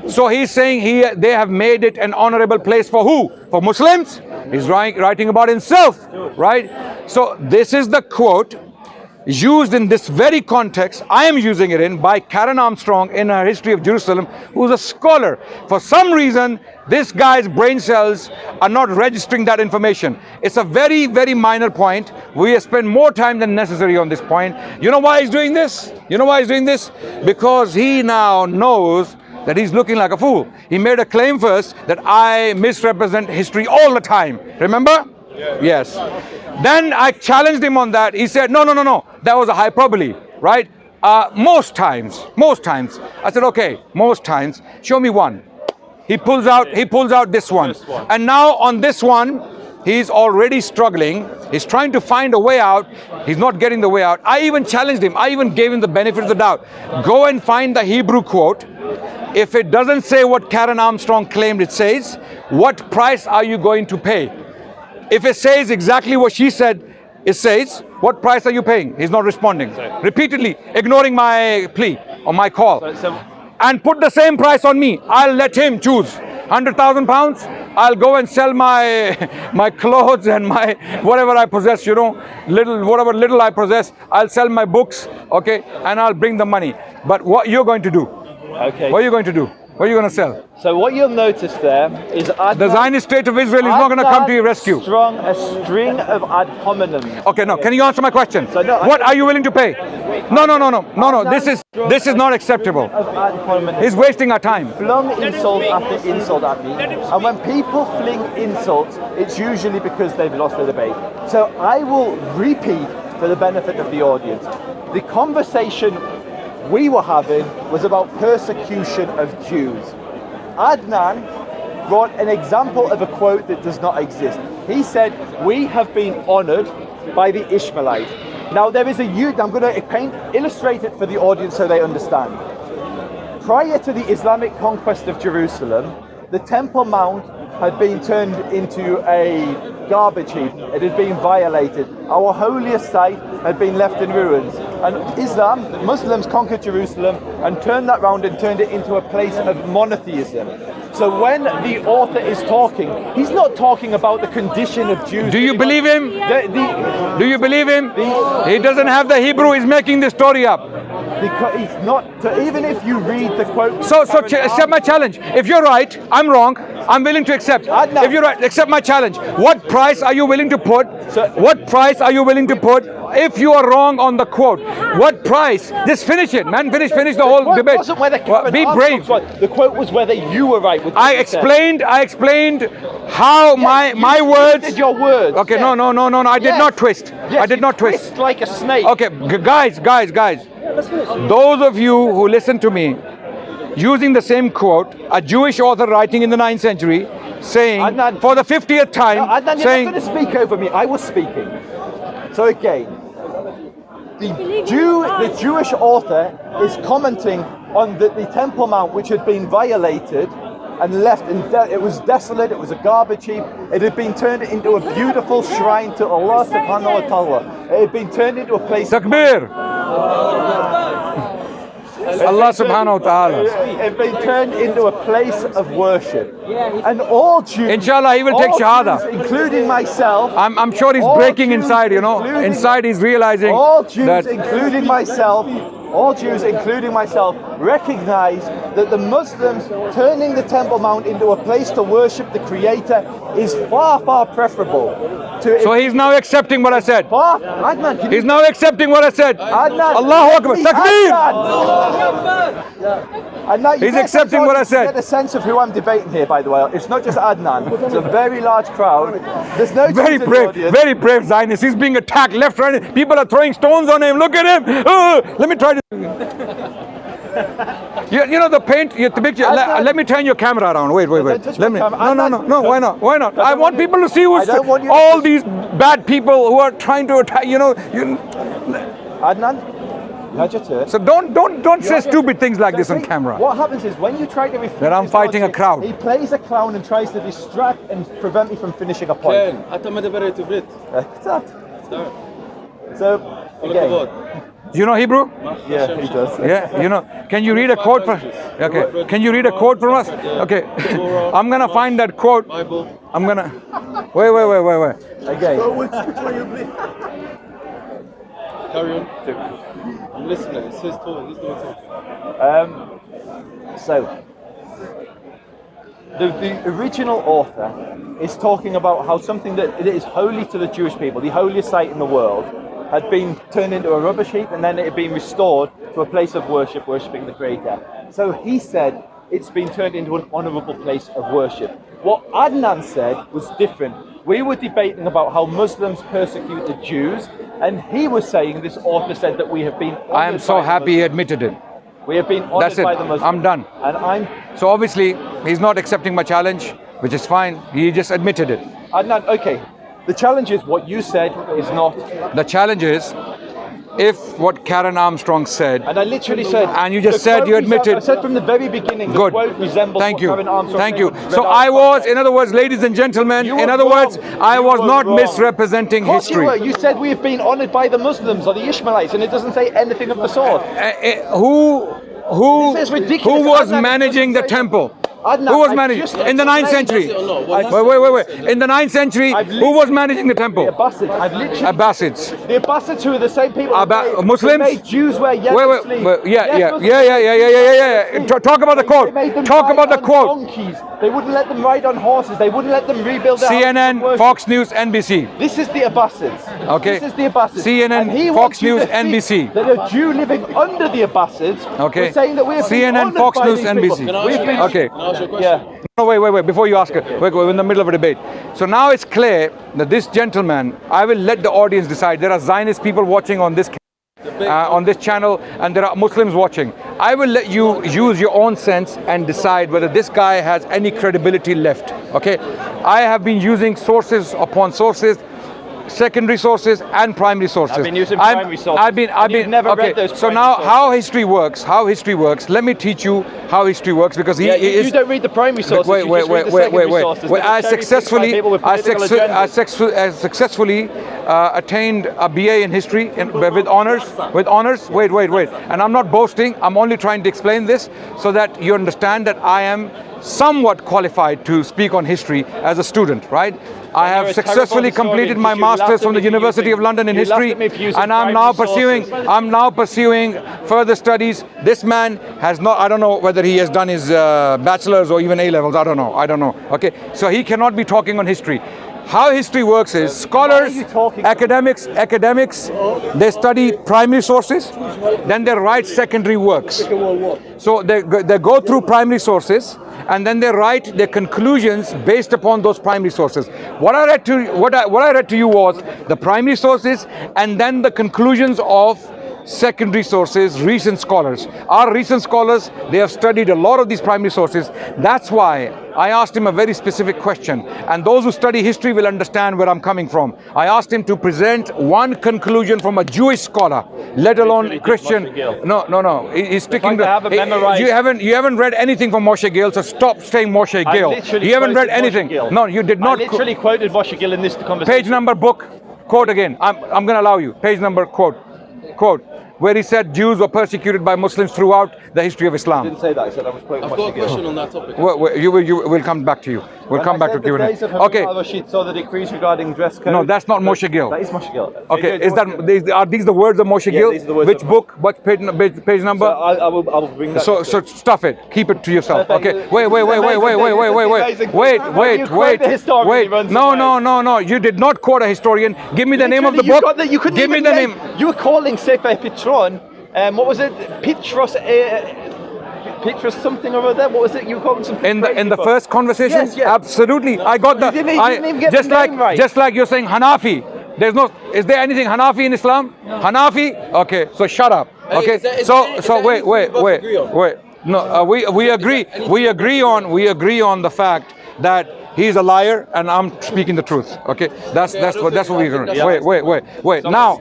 So he's saying they have made it an honorable place for who? For Muslims? He's writing about himself, right? So this is the quote used in this very context. I am using it by Karen Armstrong in her History of Jerusalem, who's a scholar. For some reason, this guy's brain cells are not registering that information. It's a very, very minor point. We have spent more time than necessary on this point. You know why he's doing this? You know why he's doing this? Because he now knows that he's looking like a fool. He made a claim first that I misrepresent history all the time. Remember? Yes. Then I challenged him on that. He said, no, that was a hyperbole, right? Most times. I said, okay, most times. Show me one. He pulls out this one. And now on this one, he's already struggling. He's trying to find a way out. He's not getting the way out. I even challenged him. I even gave him the benefit of the doubt. Go and find the Hebrew quote. If it doesn't say what Karen Armstrong claimed it says, what price are you going to pay? If it says exactly what she said it says, what price are you paying? He's not responding. Repeatedly ignoring my plea or my call. And put the same price on me. I'll let him choose. 100,000 pounds. I'll go and sell my clothes and my whatever I possess, you know, whatever little I possess. I'll sell my books, okay, and I'll bring the money. But what you're going to do? Okay. What are you going to do? What are you going to sell? So what you'll notice there is Adnan, the Zionist state of Israel is not going to come to your rescue. A string of ad hominems. Okay, no. Can you answer my question? So no, what are you willing to pay? No. This is not acceptable. He's wasting our time. Flung insult after insult at me, and when people fling insults, it's usually because they've lost the debate. So I will repeat for the benefit of the audience. The conversation we were having was about persecution of Jews. Adnan brought an example of a quote that does not exist. He said, we have been honored by the Ishmaelites. Now there is I'm going to illustrate it for the audience so they understand. Prior to the Islamic conquest of Jerusalem, the Temple Mount had been turned into a garbage heap. It had been violated. Our holiest site had been left in ruins. And Muslims conquered Jerusalem and turned that round and turned it into a place of monotheism. So when the author is talking, he's not talking about the condition of Jews. Do you believe him? Do you believe him? He doesn't have the Hebrew, he's making the story up. Because he's not, so even if you read the quote... So accept my challenge. If you're right, I'm wrong, I'm willing to accept. If you're right, accept my challenge. What price are you willing to put? What price are you willing to put if you are wrong on the quote? What price? Just finish it, man. Finish the whole debate. Wasn't whether be brave. The quote was whether you were right with I explained how my words... Did your words. Okay, no. I did not twist. Yes, I did not twist. Like a snake. Okay, guys. Those of you who listen to me, using the same quote, a Jewish author writing in the 9th century, saying, Adnan, for the 50th time, Adnan, saying... You're not going to speak over me. I was speaking. So again, the Jewish author is commenting on the Temple Mount, which had been violated and left, it was desolate, it was a garbage heap, it had been turned into a beautiful shrine to Allah subhanahu wa ta'ala. It had been turned into a place... Takbir! Allah subhanahu wa ta'ala. It had been turned into a place of worship. And all Jews... Inshallah, he will take shahada. Jews, including myself... I'm sure he's breaking Jews, inside, you know. Inside he's realizing all Jews, that... including myself... All Jews, including myself, recognize that the Muslims turning the Temple Mount into a place to worship the Creator is far, far preferable to... So he's now accepting what I said. Adnan, he's now accepting what I said. Adnan, Allahu Akbar. Takbir! Adnan, he's accepting what I said. Get a sense of who I'm debating here, by the way. It's not just Adnan. It's a very large crowd. There's no very brave Zionist. He's being attacked left, right. People are throwing stones on him. Look at him. Let me try to. You know the paint, the picture. Let me turn your camera around. Wait. Let me. No. Why not? Why not? I want people to see who's all these bad people who are trying to attack. Adnan. So don't say stupid things like this on camera. What happens is when you try to refute that I'm fighting a crowd. He plays a clown and tries to distract and prevent me from finishing a point. So again. Do you know Hebrew? Yeah, he does. Yeah, Can you read a quote from? Okay. Can you read a quote from us? Okay. I'm gonna find that quote. I'm gonna. Wait. Again. Which one you believe? Carry on. I'm listening. It's his talk. He's the one talking. So the original author is talking about how something that is holy to the Jewish people, the holiest site in the world, had been turned into a rubbish heap, and then it had been restored to a place of worship, worshipping the Creator. So he said it's been turned into an honourable place of worship. What Adnan said was different. We were debating about how Muslims persecute the Jews, and he was saying this author said that we have been honoured. I am so happy he admitted it. We have been honoured by the Muslims. I'm done. And So obviously he's not accepting my challenge, which is fine. He just admitted it. Adnan, okay. The challenge is what you said is not. The challenge is, if what Karen Armstrong said, and I literally said, and you just said you admitted. I said from the very beginning, good. The quote resembles Thank you. what Karen Armstrong Thank said. you. So I was, in other words, ladies and gentlemen, in other words, I was not misrepresenting history. You said we have been honoured by the Muslims or the Ishmaelites, and it doesn't say anything of the sort. Who was managing the temple? Adnan, who was managing in the 9th century? Wait. In the 9th century, who was managing the temple? The Abbasids. Abbasids. The Abbasids, who are the same people. Muslims. Made Jews wear Yeah. Talk about the quote. Talk about the quote. Donkeys. They wouldn't let them ride on horses. They wouldn't let them rebuild their CNN, Fox News, NBC. This is the Abbasids. Okay. This is the Abbasids. CNN, Fox News, NBC. That a Jew living under the Abbasids. Okay. Was saying that we have CNN, been Fox by News, these NBC. Okay. Yeah. No, wait. Before you ask, we're in the middle of a debate. So now it's clear that this gentleman, I will let the audience decide. There are Zionist people watching on this channel, and there are Muslims watching. I will let you use your own sense and decide whether this guy has any credibility left. Okay? I have been using sources upon sources, secondary sources and primary sources. I've been using primary sources. I've been never read those. So now how history works? Let me teach you how history works, because you don't read the primary sources. Wait. I successfully attained a BA in history with honors. Wait. And I'm not boasting. I'm only trying to explain this so that you understand that I am somewhat qualified to speak on history as a student, right? I have successfully completed my master's from the University of London in history, and I'm now pursuing further studies. This man has not, I don't know whether he has done his bachelor's or even A-levels, I don't know. Okay, so he cannot be talking on history. How history works is scholars, academics, they study primary sources, then they write secondary works. So they go through primary sources, and then they write their conclusions based upon those primary sources. What I read to you was the primary sources, and then the conclusions of secondary sources, recent scholars. Our recent scholars, they have studied a lot of these primary sources. That's why I asked him a very specific question, and those who study history will understand where I'm coming from. I asked him to present one conclusion from a Jewish scholar, let alone Christian. No. He's sticking to. You haven't read anything from Moshe Gale, so stop saying Moshe Gale. You haven't read anything. No, you did not. I literally quoted Moshe Gale in this conversation. Page number, book, quote again. I'm going to allow you. Page number, quote, where he said Jews were persecuted by Muslims throughout the history of Islam. I didn't say that. I said I was quoting Moshe Gale. I've got a question on that topic. We'll come back to you. We'll come back to Q&A. Okay. Rashid saw the decrees regarding dress code. No, that's not Moshe Gil. That is Moshe Gil. Okay, are these the words of Moshe Gil? These are the words Which book? What page number? So I will bring that. So stuff it. Keep it to yourself. Okay. Wait. No. You did not quote a historian. Give me the name of the book. Give me the name. You were calling Sefer Petron. What was it? Petrus something or other. What was it? You were calling something. In the first conversation. Yes. Absolutely. I got that. You didn't even get the name right. Just like you're saying Hanafi. Is there anything Hanafi in Islam? No. Hanafi? Okay, so shut up. Okay. Wait. No, we agree. We agree on the fact that he's a liar and I'm speaking the truth. Okay, that's what we're going to. Wait. Now,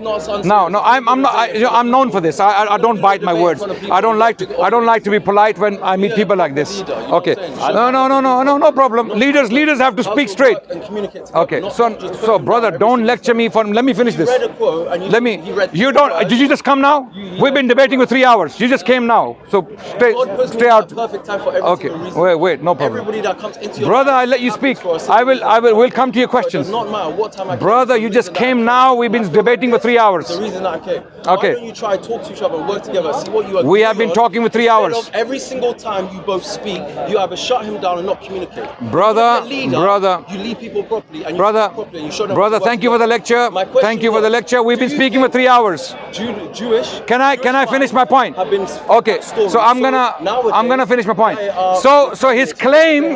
I'm known for this. I don't bite my words. I don't like to be polite when I meet people like this. Okay. No problem. Leaders have to speak straight. Okay. So brother, don't lecture me for. Let me finish this. You don't. Did you just come now? We've been debating for 3 hours. You just came now. So stay out. Okay. Wait. No problem. Everybody that comes into your brother, I let you speak. We'll come to your questions. It does not matter what time I came. Brother, you just came now. We've been debating for 3 hours. That's the reason that I came. Okay. Why don't you try to talk to each other and work together, see what you are. We have been talking for 3 hours. Every single time you both speak, you either shut him down and not communicate. Brother, you lead people properly and you speak properly and you show them. Brother, thank you for the lecture. Thank you for the lecture. We've been speaking for 3 hours. Jewish. Can I finish my point? Okay. So I'm gonna finish my point. So his claim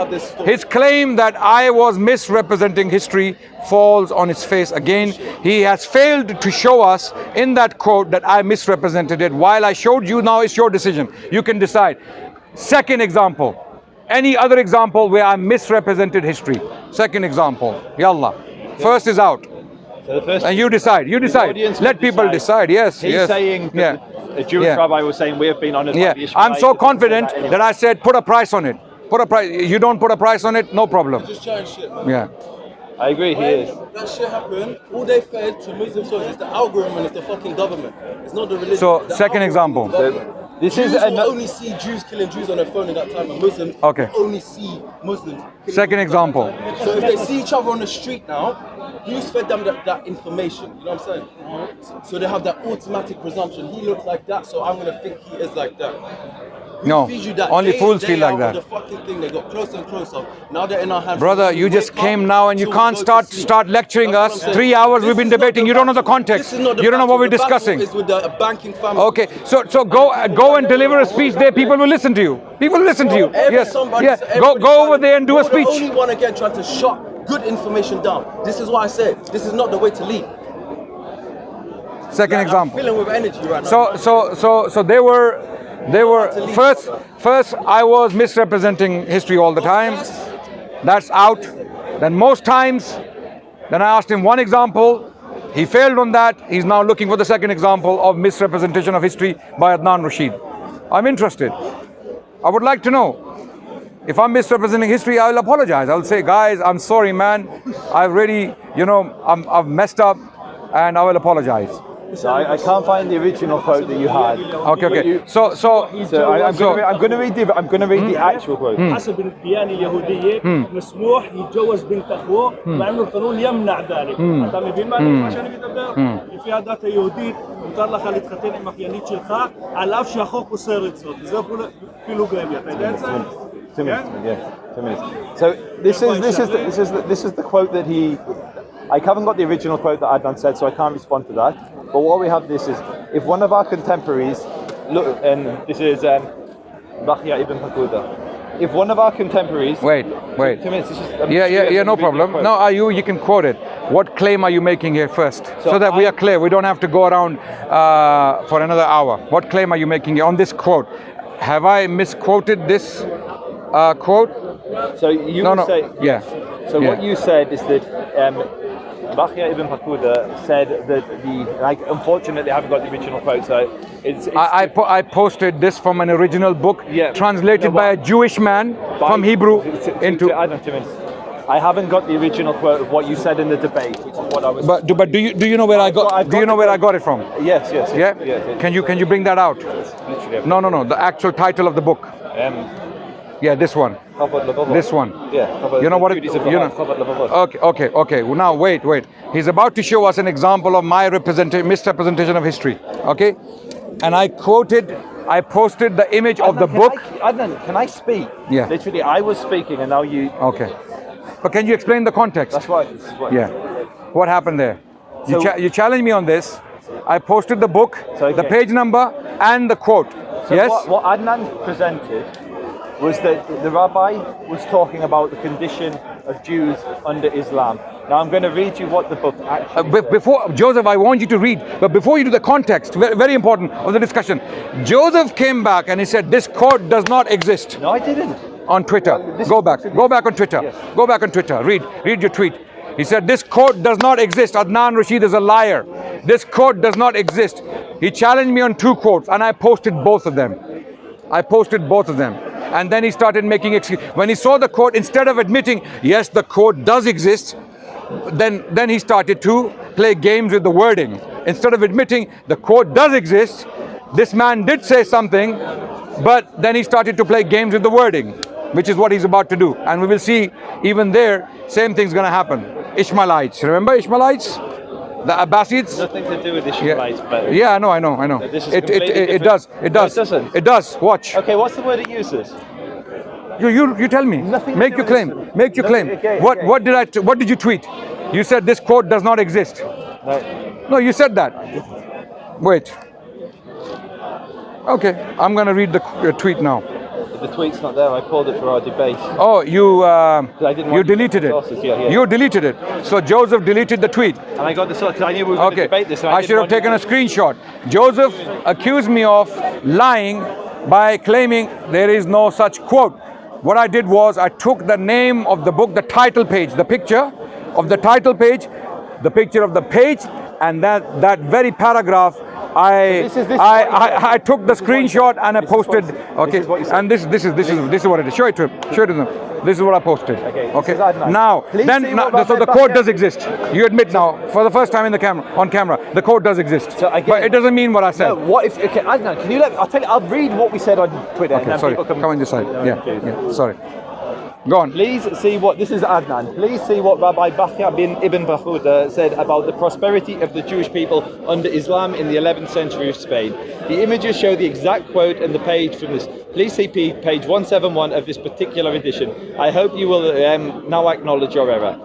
that I was misrepresenting history falls on its face again. He has failed to show us in that quote that I misrepresented it. While I showed you, now it's your decision. You can decide. Second example. Any other example where I misrepresented history? Second example. Yallah. First is out. So and you decide. Let people decide. Yes. He's saying that a Jewish rabbi was saying we have been honoured by the Ishmaelites. I'm so confident that I said put a price on it. Put a price. You don't put a price on it, no problem. Just trying shit, man. Yeah. I agree. He is. That shit happened. All they fed to Muslim soldiers is the algorithm and it's the fucking government. It's not the religion. So second example. Jews will only see Jews killing Jews on their phone at that time, and Muslims will only see Muslims. Second example. So if they see each other on the street now, who's fed them that information? You know what I'm saying? So they have that automatic presumption. He looks like that, so I'm gonna think he is like that. No, only fools feel like that. The fucking thing, they got closer and closer. Now they're in our hands. Brother, you just came now and you can't start lecturing us. 3 hours we've been debating. You don't know the context. You don't know what we're discussing. Is with the banking family. Okay, so go and deliver a speech there. People will listen to you. People will listen to you. Yes. Go over there and do a speech. You're the only one again trying to shut good information down. This is why I said this is not the way to lead. Second example. I'm feeling with energy right now. So they were first I was misrepresenting history all the time. That's out. Then most times, then I asked him one example. He failed on that. He's now looking for the second example of misrepresentation of history by Adnan Rashid. I'm interested. I would like to know. If I'm misrepresenting history, I will apologize. I will say, guys, I'm sorry, man. I've really, I've messed up, and I will apologize. So I can't find the original quote that you had. Okay. So I'm going to read the actual quote. حسب الديانة اليهودية مسموح يتجوز بنت أخوه مع إنه القانون يمنع ذلك. أنت مבין מה שאני מדבר? לפי הדת היהודית מותר לך להתחתן עם אחיינית שלך על אף שהחוק אוסר את זאת. זה פילוגרמיה. אתה יודע את זה? 2 minutes. So this is the quote that he. I haven't got the original quote that Adnan said, so I can't respond to that. But what we have this is, if one of our contemporaries, look, and this is Bakhya ibn Hakuda. If one of our contemporaries... Wait. 2 minutes. No problem. No, you can quote it. What claim are you making here first? So that we are clear. We don't have to go around for another hour. What claim are you making here on this quote? Have I misquoted this quote? So you say... Yeah. So what you said is that Bakhya ibn Hakuda said that unfortunately I haven't got the original quote, so it's I posted this from an original book translated by a Jewish man from Hebrew into... I haven't got the original quote of what you said in the debate, which is what I was... But do you know where I got... Do you know where I got it from? Yes. Yeah? Can you bring that out? Literally. No. The actual title of the book. Yeah, this one. This one. Yeah. You know what? Okay. Well, now wait. He's about to show us an example of my misrepresentation of history. Okay, and I posted the image of the book. Adnan, can I speak? Yeah. Literally, I was speaking, and now you. Okay. But can you explain the context? That's right. Yeah. What happened there? So, you challenged me on this. I posted the book, the page number, and the quote. So yes. What Adnan presented was that the rabbi was talking about the condition of Jews under Islam. Now I'm going to read you what the book actually before Joseph, I want you to read, but before you do the context, very important of the discussion. Joseph came back and he said, this quote does not exist. No, I didn't. On Twitter. Go back on Twitter. Yes. Go back on Twitter. Read your tweet. He said, this quote does not exist. Adnan Rashid is a liar. This quote does not exist. He challenged me on 2 quotes and I posted both of them. And then he started making excuses. When he saw the quote, instead of admitting, yes, the quote does exist, then he started to play games with the wording. Instead of admitting the quote does exist, this man did say something, but then he started to play games with the wording, which is what he's about to do. And we will see even there, same thing's going to happen. Ishmaelites, remember Ishmaelites? The Abbasids? Nothing to do with Ishmaelites, but yeah, I know. It does. No, it doesn't. It does. Watch. Okay, what's the word it uses? You tell me. Nothing. Make your claim. Make your claim. Okay, What did you tweet? You said this quote does not exist. No, you said that. Wait. Okay, I'm gonna read the tweet now. The tweet's not there. I pulled it for our debate. Oh, you deleted it. Yeah. You deleted it. So Joseph deleted the tweet. And I got the source because I knew we were going to debate this. I should have taken a screenshot. Joseph accused me of lying by claiming there is no such quote. What I did was I took the name of the book, the title page, the picture of the title page, the picture of the page, and that very paragraph. I took the screenshot and I posted. Okay, and this is what it is. Show it to him. Show it to them. This is what I posted. Okay. Now, so the quote does exist. You admit now, for the first time on camera, the quote does exist. So again, but it doesn't mean what I said. No, what if? Okay, Adnan, can you let me? I'll read what we said on Twitter. Okay, sorry. Come on this side. Yeah. Sorry. Go on. Please see what, this is Adnan, please see what Rabbi Bachya bin Ibn Bakhuda said about the prosperity of the Jewish people under Islam in the 11th century of Spain. The images show the exact quote and the page from this. Please see page 171 of this particular edition. I hope you will now acknowledge your error.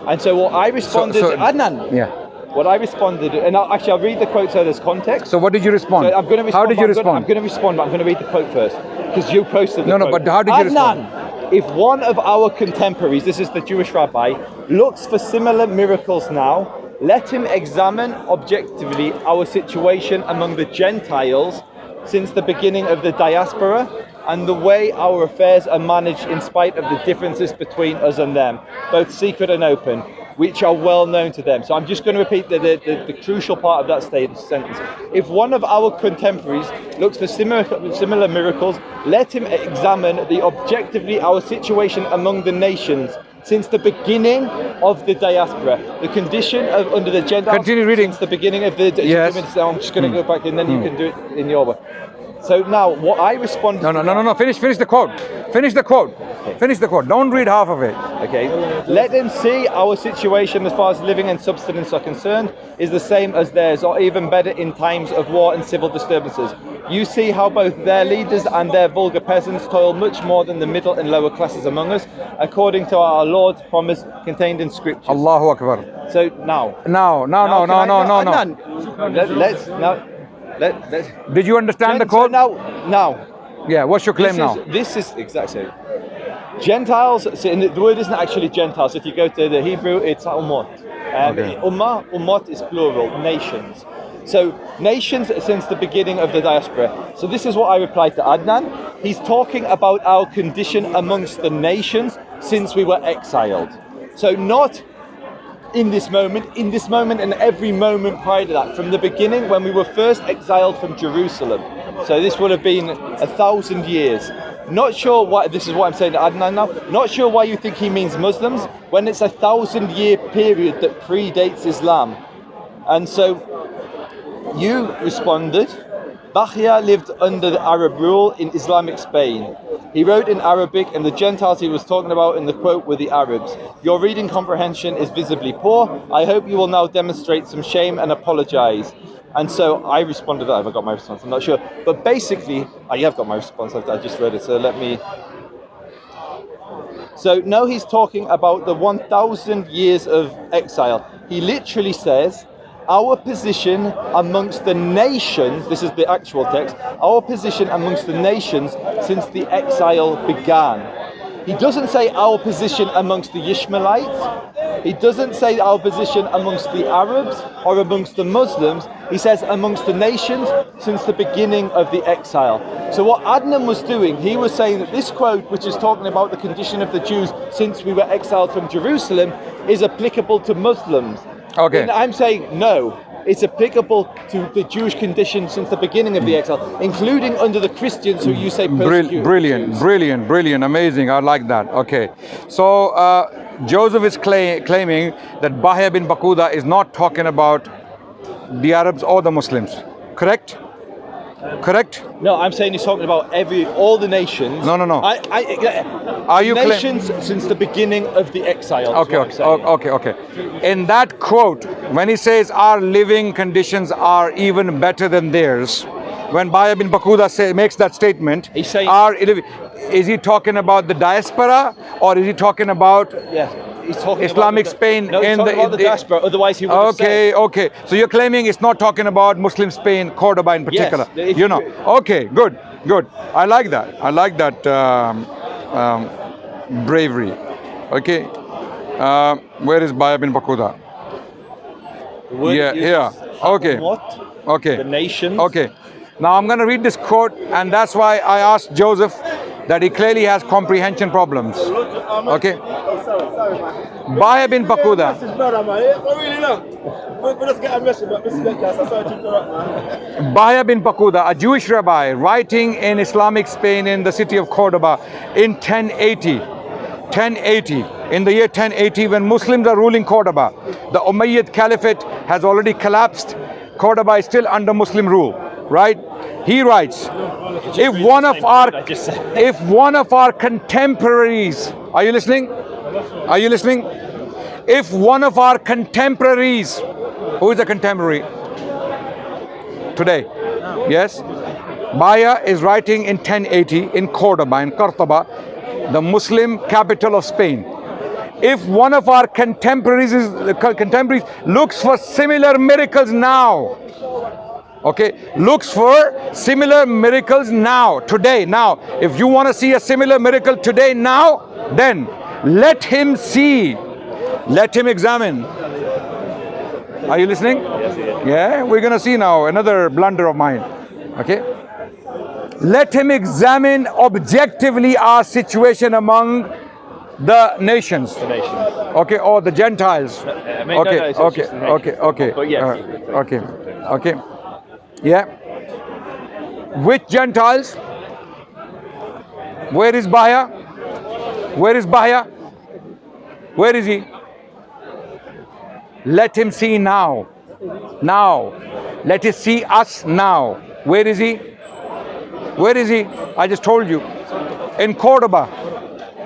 And so what I responded, Adnan. Yeah. What I responded, and I'll read the quote so there's context. So what did you respond? So I'm going to respond. How did you respond? I'm going to respond, but I'm going to read the quote first because you posted the quote. No, but how did you respond? If one of our contemporaries, this is the Jewish rabbi, looks for similar miracles now, let him examine objectively our situation among the Gentiles since the beginning of the diaspora and the way our affairs are managed in spite of the differences between us and them, both secret and open, which are well known to them. So I'm just going to repeat the crucial part of that sentence. If one of our contemporaries looks for similar miracles, let him examine objectively our situation among the nations since the beginning of the diaspora, the condition of under the Gentiles. Continue reading. Since the beginning of the. Yes. I'm just going to go back and then you can do it in your way. So now, what I responded. No. Finish the quote. Finish the quote. Okay. Finish the quote. Don't read half of it. Okay. Let them see our situation as far as living and subsistence are concerned is the same as theirs, or even better in times of war and civil disturbances. You see how both their leaders and their vulgar peasants toil much more than the middle and lower classes among us, according to our Lord's promise contained in Scripture. Allahu Akbar. So now. No. Let's. Did you understand the quote? Now. Yeah, what's your claim now? This is exactly. Gentiles, so the word isn't actually Gentiles. If you go to the Hebrew, it's ummot. Ummot is plural, nations. So nations since the beginning of the diaspora. So this is what I replied to Adnan. He's talking about our condition amongst the nations since we were exiled. So not in this moment and every moment prior to that, from the beginning when we were first exiled from Jerusalem. So this would have been 1,000 years. Not sure why, this is what I'm saying to Adnan now, not sure why you think he means Muslims when it's 1,000-year period that predates Islam. And so you responded, Bachya lived under the Arab rule in Islamic Spain. He wrote in Arabic, and the Gentiles he was talking about in the quote were the Arabs. Your reading comprehension is visibly poor. I hope you will now demonstrate some shame and apologize. And so I responded, have I got my response? I'm not sure. But basically, you have got my response. I just read it, so let me... So no, he's talking about the 1,000 years of exile. He literally says, our position amongst the nations, this is the actual text, our position amongst the nations since the exile began. He doesn't say our position amongst the Ishmaelites. He doesn't say our position amongst the Arabs or amongst the Muslims. He says amongst the nations since the beginning of the exile. So what Adnan was doing, he was saying that this quote, which is talking about the condition of the Jews since we were exiled from Jerusalem, is applicable to Muslims. Okay. And I'm saying no. It's applicable to the Jewish condition since the beginning of the exile, including under the Christians who you say persecuted. Brilliant, amazing. I like that. Okay. So Joseph is claiming that Bahya bin Bakuda is not talking about the Arabs or the Muslims. Correct? Correct? No, I'm saying he's talking about all the nations. No. Are you nations since the beginning of the exile? Okay. In that quote, when he says our living conditions are even better than theirs, when Bahya bin Bakuda makes that statement, he's saying, is he talking about the diaspora or is he talking about Islamic Spain? No, he's talking about the diaspora, otherwise he would have said. Okay. So you're claiming it's not talking about Muslim Spain, Cordoba in particular. Yes, Okay, good. I like that. Bravery. Okay. Where is Bahya bin Bakuda? Here. Okay. What? Okay. The nations. Okay. Now I'm going to read this quote, and that's why I asked Joseph that he clearly has comprehension problems. Okay. Bahya bin Bakuda. Bahya bin Bakuda, a Jewish rabbi writing in Islamic Spain in the city of Cordoba in 1080. In the year 1080, when Muslims are ruling Cordoba, the Umayyad Caliphate has already collapsed. Cordoba is still under Muslim rule, right? He writes, if one of our contemporaries, are you listening? If one of our contemporaries, who is a contemporary? Today. Yes? Bahya is writing in 1080 in Cordoba, in Cordoba, the Muslim capital of Spain. If one of our contemporaries looks for similar miracles now, looks for similar miracles now, today, now. If you want to see a similar miracle today, now, then let him see, let him examine. Are you listening? Yes. Yeah, we're going to see now another blunder of mine. Okay. Let him examine objectively our situation among the nations. Okay, or the Gentiles. Okay. Yeah. Which Gentiles? Where is Bahya? Where is he? Let him see now. Let us see us now. Where is he? I just told you. In Cordoba,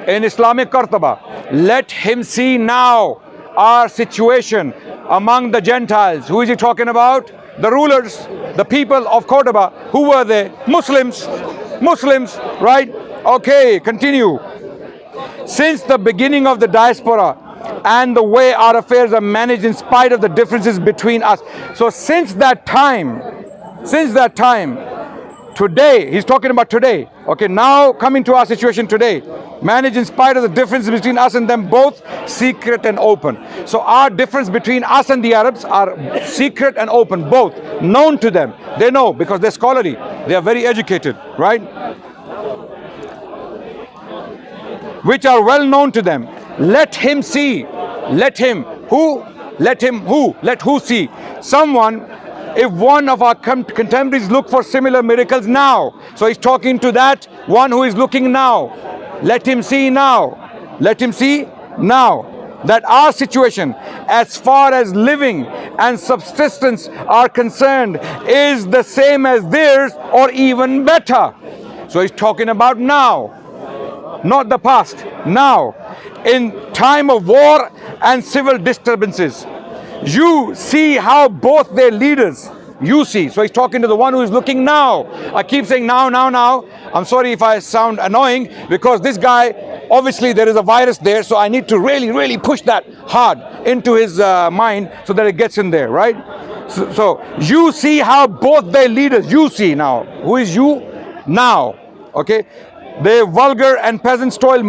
in Islamic Cordoba. Let him see now our situation among the Gentiles. Who is he talking about? The rulers, the people of Cordoba. Who were they? Muslims, right? Okay, continue. Since the beginning of the diaspora and the way our affairs are managed in spite of the differences between us. So since that time, today, he's talking about today. Okay, now coming to our situation today. Managed in spite of the differences between us and them, both secret and open. So our difference between us and the Arabs are secret and open, both known to them. They know because they're scholarly. They are very educated, right? Which are well known to them. Let him see. Let who see? Someone. If one of our contemporaries look for similar miracles now. So he's talking to that one who is looking now. Let him see now. That our situation as far as living and subsistence are concerned is the same as theirs or even better. So he's talking about now. not the past, now, in time of war and civil disturbances. You see how both their leaders, you see, so he's talking to the one who is looking now. I keep saying now. I'm sorry if I sound annoying, because this guy, obviously there is a virus there, so I need to really push that hard into his mind so that it gets in there, right? So you see how both their leaders, you see now, who is you? Now, okay? Their vulgar and peasants toil,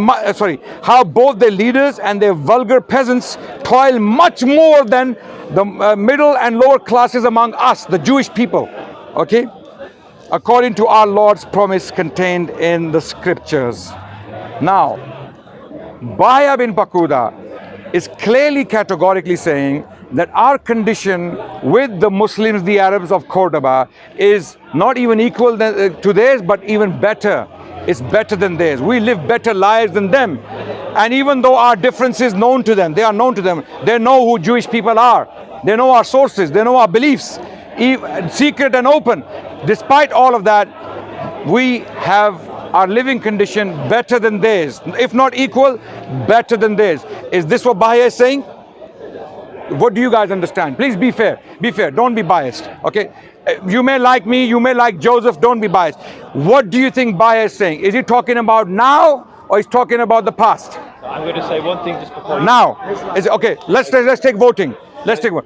how both their leaders and their vulgar peasants toil much more than the middle and lower classes among us, the Jewish people, okay? According to our Lord's promise contained in the scriptures. Now, Baya bin Bakuda is clearly categorically saying that our condition with the Muslims, the Arabs of Cordoba, is not even equal to theirs, but even better. It's better than theirs. We live better lives than them. And even though our difference is known to them, they are known to them, they know who Jewish people are. They know our sources, they know our beliefs, secret and open. Despite all of that, we have our living condition better than theirs. If not equal, better than theirs. Is this what Bahia is saying? What do you guys understand? Please be fair. Be fair. Don't be biased. Okay? You may like me, you may like Joseph, don't be biased. What do you think Bahia is saying? Is he talking about now, or is he talking about the past? I'm going to say one thing just before. Now. Is it, okay, let's take voting. Let's take one.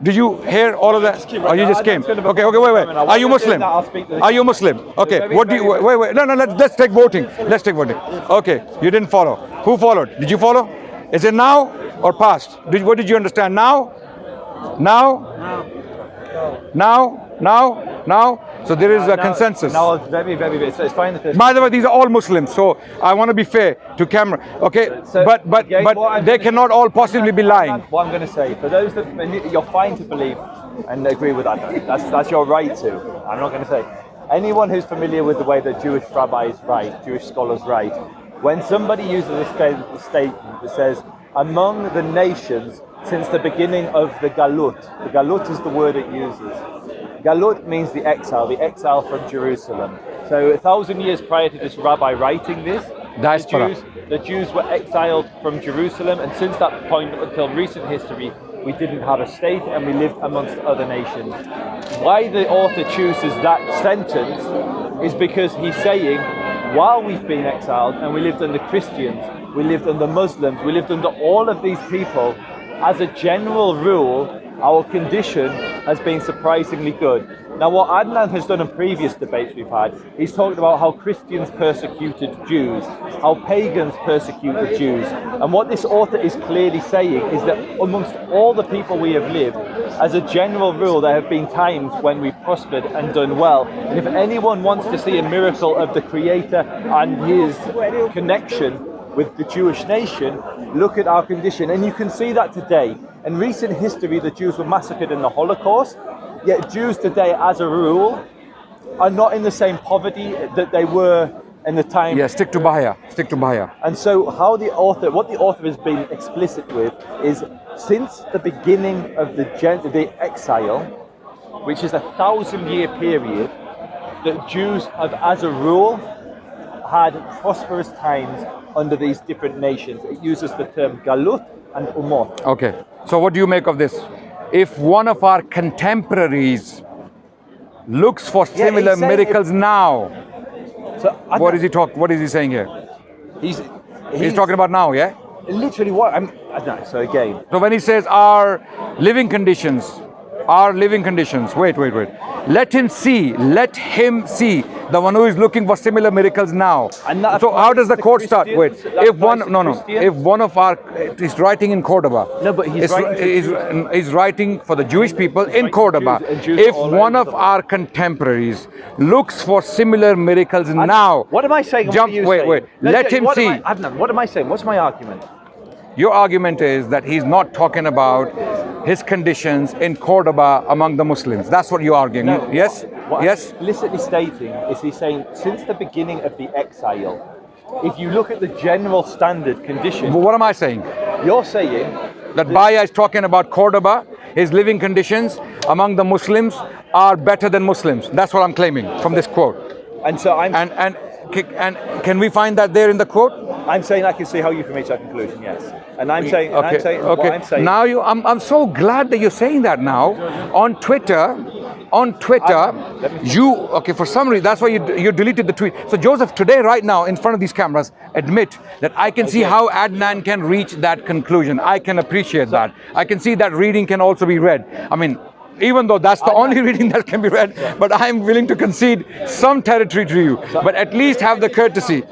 Did you hear all of that? Or you just came? Okay, wait. Are you Muslim? Are you Muslim? Okay, what do you, wait. No, let's take voting. Let's take voting. Okay, you didn't follow. Who followed? Did you follow? Is it now or past? What did you understand? Now? So there is a consensus. No, very. So it's fine. By the way, these are all Muslims, so I want to be fair to camera. Okay, but they cannot all possibly be lying. What I'm going to say, for those that you're fine to believe and agree with that, that's your right to. I'm not going to say. Anyone who's familiar with the way that Jewish rabbis write, Jewish scholars write, when somebody uses a statement that says, among the nations since the beginning of the Galut is the word it uses. Galut means the exile from Jerusalem. So 1,000 years prior to this rabbi writing this, the Jews were exiled from Jerusalem, and since that point until recent history, we didn't have a state and we lived amongst other nations. Why the author chooses that sentence is because he's saying, while we've been exiled and we lived under Christians, we lived under Muslims, we lived under all of these people, as a general rule, our condition has been surprisingly good. Now, what Adnan has done in previous debates we've had, he's talked about how Christians persecuted Jews, how pagans persecuted Jews. And what this author is clearly saying is that amongst all the people we have lived, as a general rule, there have been times when we've prospered and done well. And if anyone wants to see a miracle of the Creator and his connection with the Jewish nation, look at our condition. And you can see that today. In recent history, the Jews were massacred in the Holocaust, yet Jews today, as a rule, are not in the same poverty that they were in the time. Yeah, stick to Bahia. And so what the author has been explicit with is, since the beginning of the exile, which is a 1,000-year period, that Jews have, as a rule, had prosperous times under these different nations. It uses the term galut and umot. Okay, so what do you make of this? If one of our contemporaries looks for similar miracles now, so what is he saying here? He's talking about now, yeah? Literally what? I don't know, so again. So when he says our living conditions, wait. Let him see, the one who is looking for similar miracles now. So how does the quote start? Wait, if one of our, he's writing in Cordoba. No, but he's writing for the Jewish people in Cordoba. If one of our contemporaries looks for similar miracles now. What am I saying? Wait. Let him see. Adnan, what am I saying? What's my argument? Your argument is that he's not talking about his conditions in Cordoba among the Muslims. That's what you're arguing. No, yes? What Yes? I'm explicitly stating is he's saying, since the beginning of the exile, if you look at the general standard condition. What am I saying? You're saying that Bahia is talking about Cordoba, his living conditions among the Muslims are better than Muslims. That's what I'm claiming from this quote. And so I'm... And and can we find that there in the quote? I'm saying I can see how you can reach that conclusion, yes. And I'm saying, okay. what I'm saying. Now I'm so glad that you're saying that now. On Twitter, for some reason, that's why you deleted the tweet. So Joseph, today, right now, in front of these cameras, admit that I can see how Adnan can reach that conclusion. I can appreciate that. I can see that reading can also be read. I mean, even though that's the only reading that can be read, but I'm willing to concede some territory to you. But at least have the courtesy,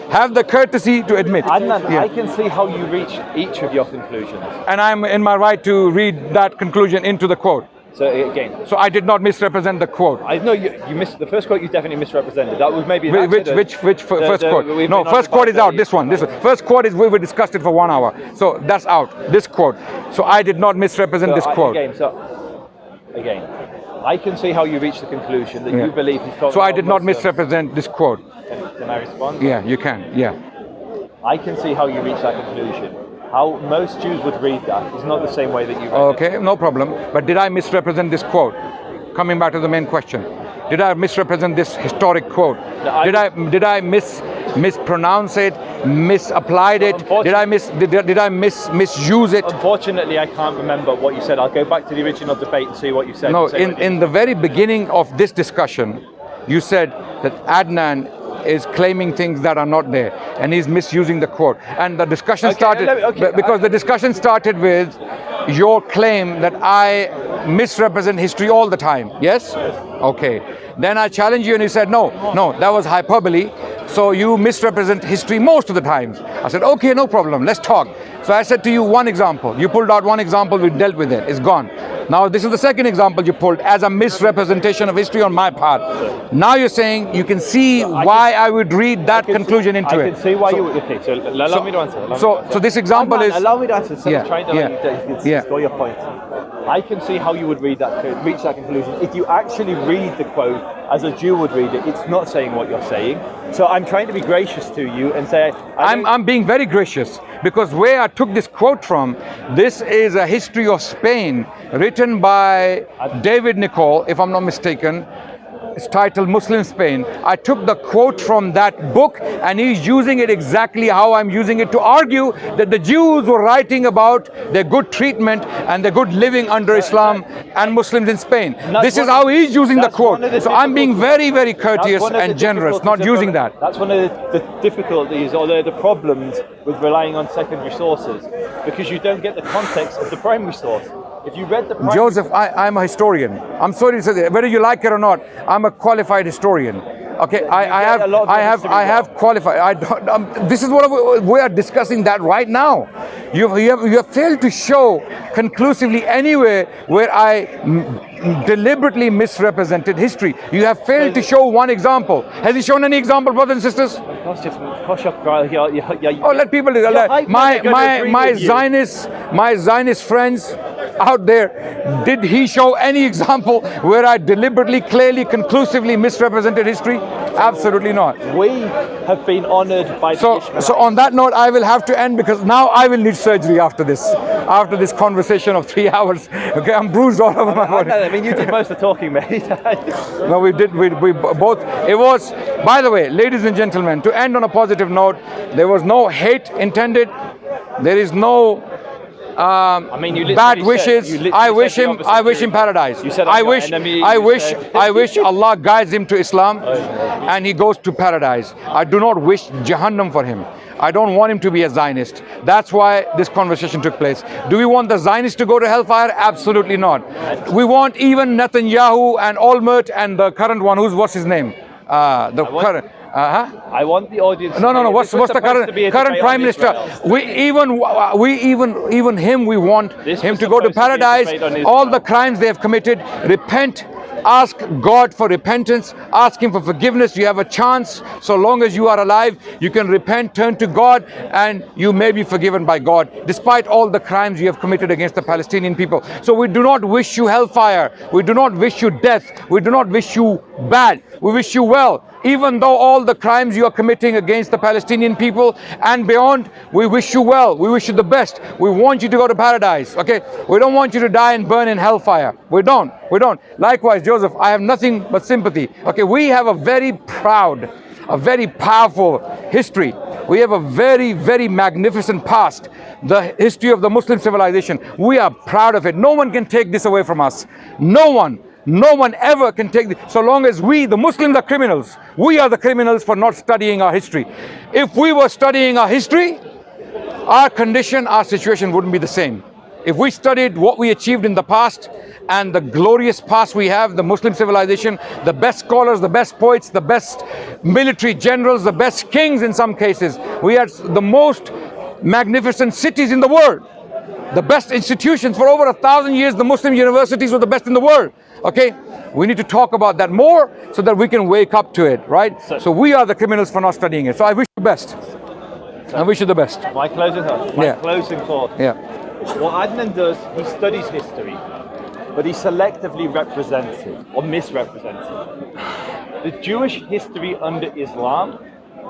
have the courtesy to admit. Adnan, I can see how you reach each of your conclusions. And I'm in my right to read that conclusion into the quote. So again, so I did not misrepresent the quote. I know you missed the first quote. You definitely misrepresented. That was maybe which first quote? No, first quote is out. This one. First quote is we discussed it for 1 hour. So that's out. This quote. So I did not misrepresent this quote. Again, I can see how you reach the conclusion that you believe he's talking. So I did not misrepresent this quote. Can I respond? Yeah, you can. Yeah. I can see how you reach that conclusion. How most Jews would read that is not the same way that you read Okay, no problem. But did I misrepresent this quote? Coming back to the main question. Did I misrepresent this historic quote? Did I mispronounce it, misapplied it? Did I misuse it? Unfortunately, I can't remember what you said. I'll go back to the original debate and see what you said. No, in the very beginning of this discussion, you said that Adnan is claiming things that are not there, and he's misusing the quote. And the discussion started because the discussion started with your claim that I misrepresent history all the time. Yes? Okay. Then I challenged you and you said, no, that was hyperbole. So you misrepresent history most of the times. I said, okay, no problem, let's talk. So I said to you one example. You pulled out one example, we dealt with it, it's gone. Now this is the second example you pulled as a misrepresentation of history on my part. Now you're saying you can see why I would read that conclusion into it. I can see why you would. Okay, so allow me to answer. So this example is... Allow me to answer. So trying to score your point. I can see how you would reach that conclusion. If you actually read the quote as a Jew would read it, it's not saying what you're saying. So I'm trying to be gracious to you and say... I'm being very gracious, because where I took this quote from, this is a history of Spain written by David Nicole, if I'm not mistaken. It's titled Muslim Spain. I took the quote from that book, and he's using it exactly how I'm using it to argue that the Jews were writing about their good treatment and their good living under Islam and Muslims in Spain. This is how he's using the quote. So I'm being very, very courteous and generous, not using that. That's one of the difficulties or the problems with relying on secondary sources, because you don't get the context of the primary source. If you read the Joseph, I'm a historian. I'm sorry to say that, whether you like it or not, I'm a qualified historian. Okay, I have qualified. This is what we are discussing that right now. You have failed to show conclusively anywhere where I deliberately misrepresented history. You have failed to show one example. Has he shown any example, brothers and sisters? Let people. My Zionist friends out there, did he show any example where I deliberately, clearly, conclusively misrepresented history? Absolutely not. We have been honored by so on that note, I will have to end, because now I will need surgery after this conversation of 3 hours. Okay, I'm bruised all over my body. I mean, you did most of the talking, mate. No, we did. We both. It was, by the way, ladies and gentlemen, to end on a positive note, there was no hate intended. There is no bad wishes. I wish him paradise. I wish Allah guides him to Islam and he goes to paradise. I do not wish Jahannam for him. I don't want him to be a Zionist. That's why this conversation took place. Do we want the Zionists to go to hellfire? Absolutely not. We want even Netanyahu and Olmert and the current one, what's his name? I want the audience. No. What's the current prime minister? We want him to go to paradise. All the crimes they have committed, repent. Ask God for repentance. Ask Him for forgiveness. You have a chance. So long as you are alive, you can repent, turn to God, and you may be forgiven by God, despite all the crimes you have committed against the Palestinian people. So we do not wish you hellfire. We do not wish you death. We do not wish you bad. We wish you well. Even though all the crimes you are committing against the Palestinian people and beyond, we wish you well. We wish you the best. We want you to go to paradise. Okay? We don't want you to die and burn in hellfire. We don't. Likewise, Joseph, I have nothing but sympathy. Okay, we have a very proud, a very powerful history. We have a very, very magnificent past. The history of the Muslim civilization. We are proud of it. No one can take this away from us. No one ever can take this. So long as we, the Muslims, are criminals, we are the criminals for not studying our history. If we were studying our history, our condition, our situation wouldn't be the same. If we studied what we achieved in the past and the glorious past we have, the Muslim civilization, the best scholars, the best poets, the best military generals, the best kings in some cases, we had the most magnificent cities in the world, the best institutions. For over 1,000 years, the Muslim universities were the best in the world. Okay, we need to talk about that more so that we can wake up to it, right? So we are the criminals for not studying it. So I wish you the best. I wish you the best. My closing thought. Closing thought. Yeah. What Adnan does, he studies history, but he selectively represents it or misrepresents it. The Jewish history under Islam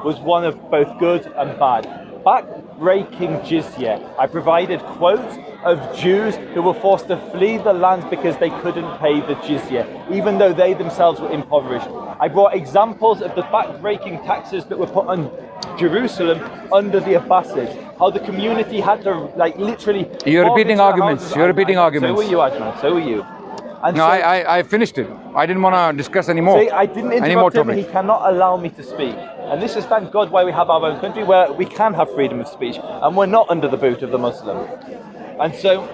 was one of both good and bad. Back-breaking jizya. I provided quotes of Jews who were forced to flee the land because they couldn't pay the jizya, even though they themselves were impoverished. I brought examples of the back-breaking taxes that were put on Jerusalem under the Abbasids, how the community had to, like, literally... You're repeating arguments. You're repeating arguments. So were you, Adnan. So were you. And no, so, I finished it. I didn't want to discuss anymore. See, I didn't interrupt him. He cannot allow me to speak. And this is, thank God, why we have our own country, where we can have freedom of speech, and we're not under the boot of the Muslim. And so...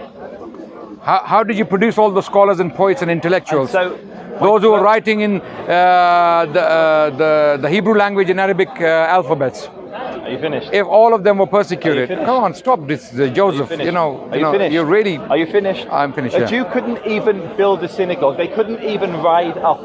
How did you produce all the scholars and poets and intellectuals? And so, those who were writing in the Hebrew language and Arabic alphabets. Are you finished? If all of them were persecuted, come on, stop this, Joseph. You know, you're really. Are you finished? I'm finished. A Jew couldn't even build a synagogue. They couldn't even ride a horse.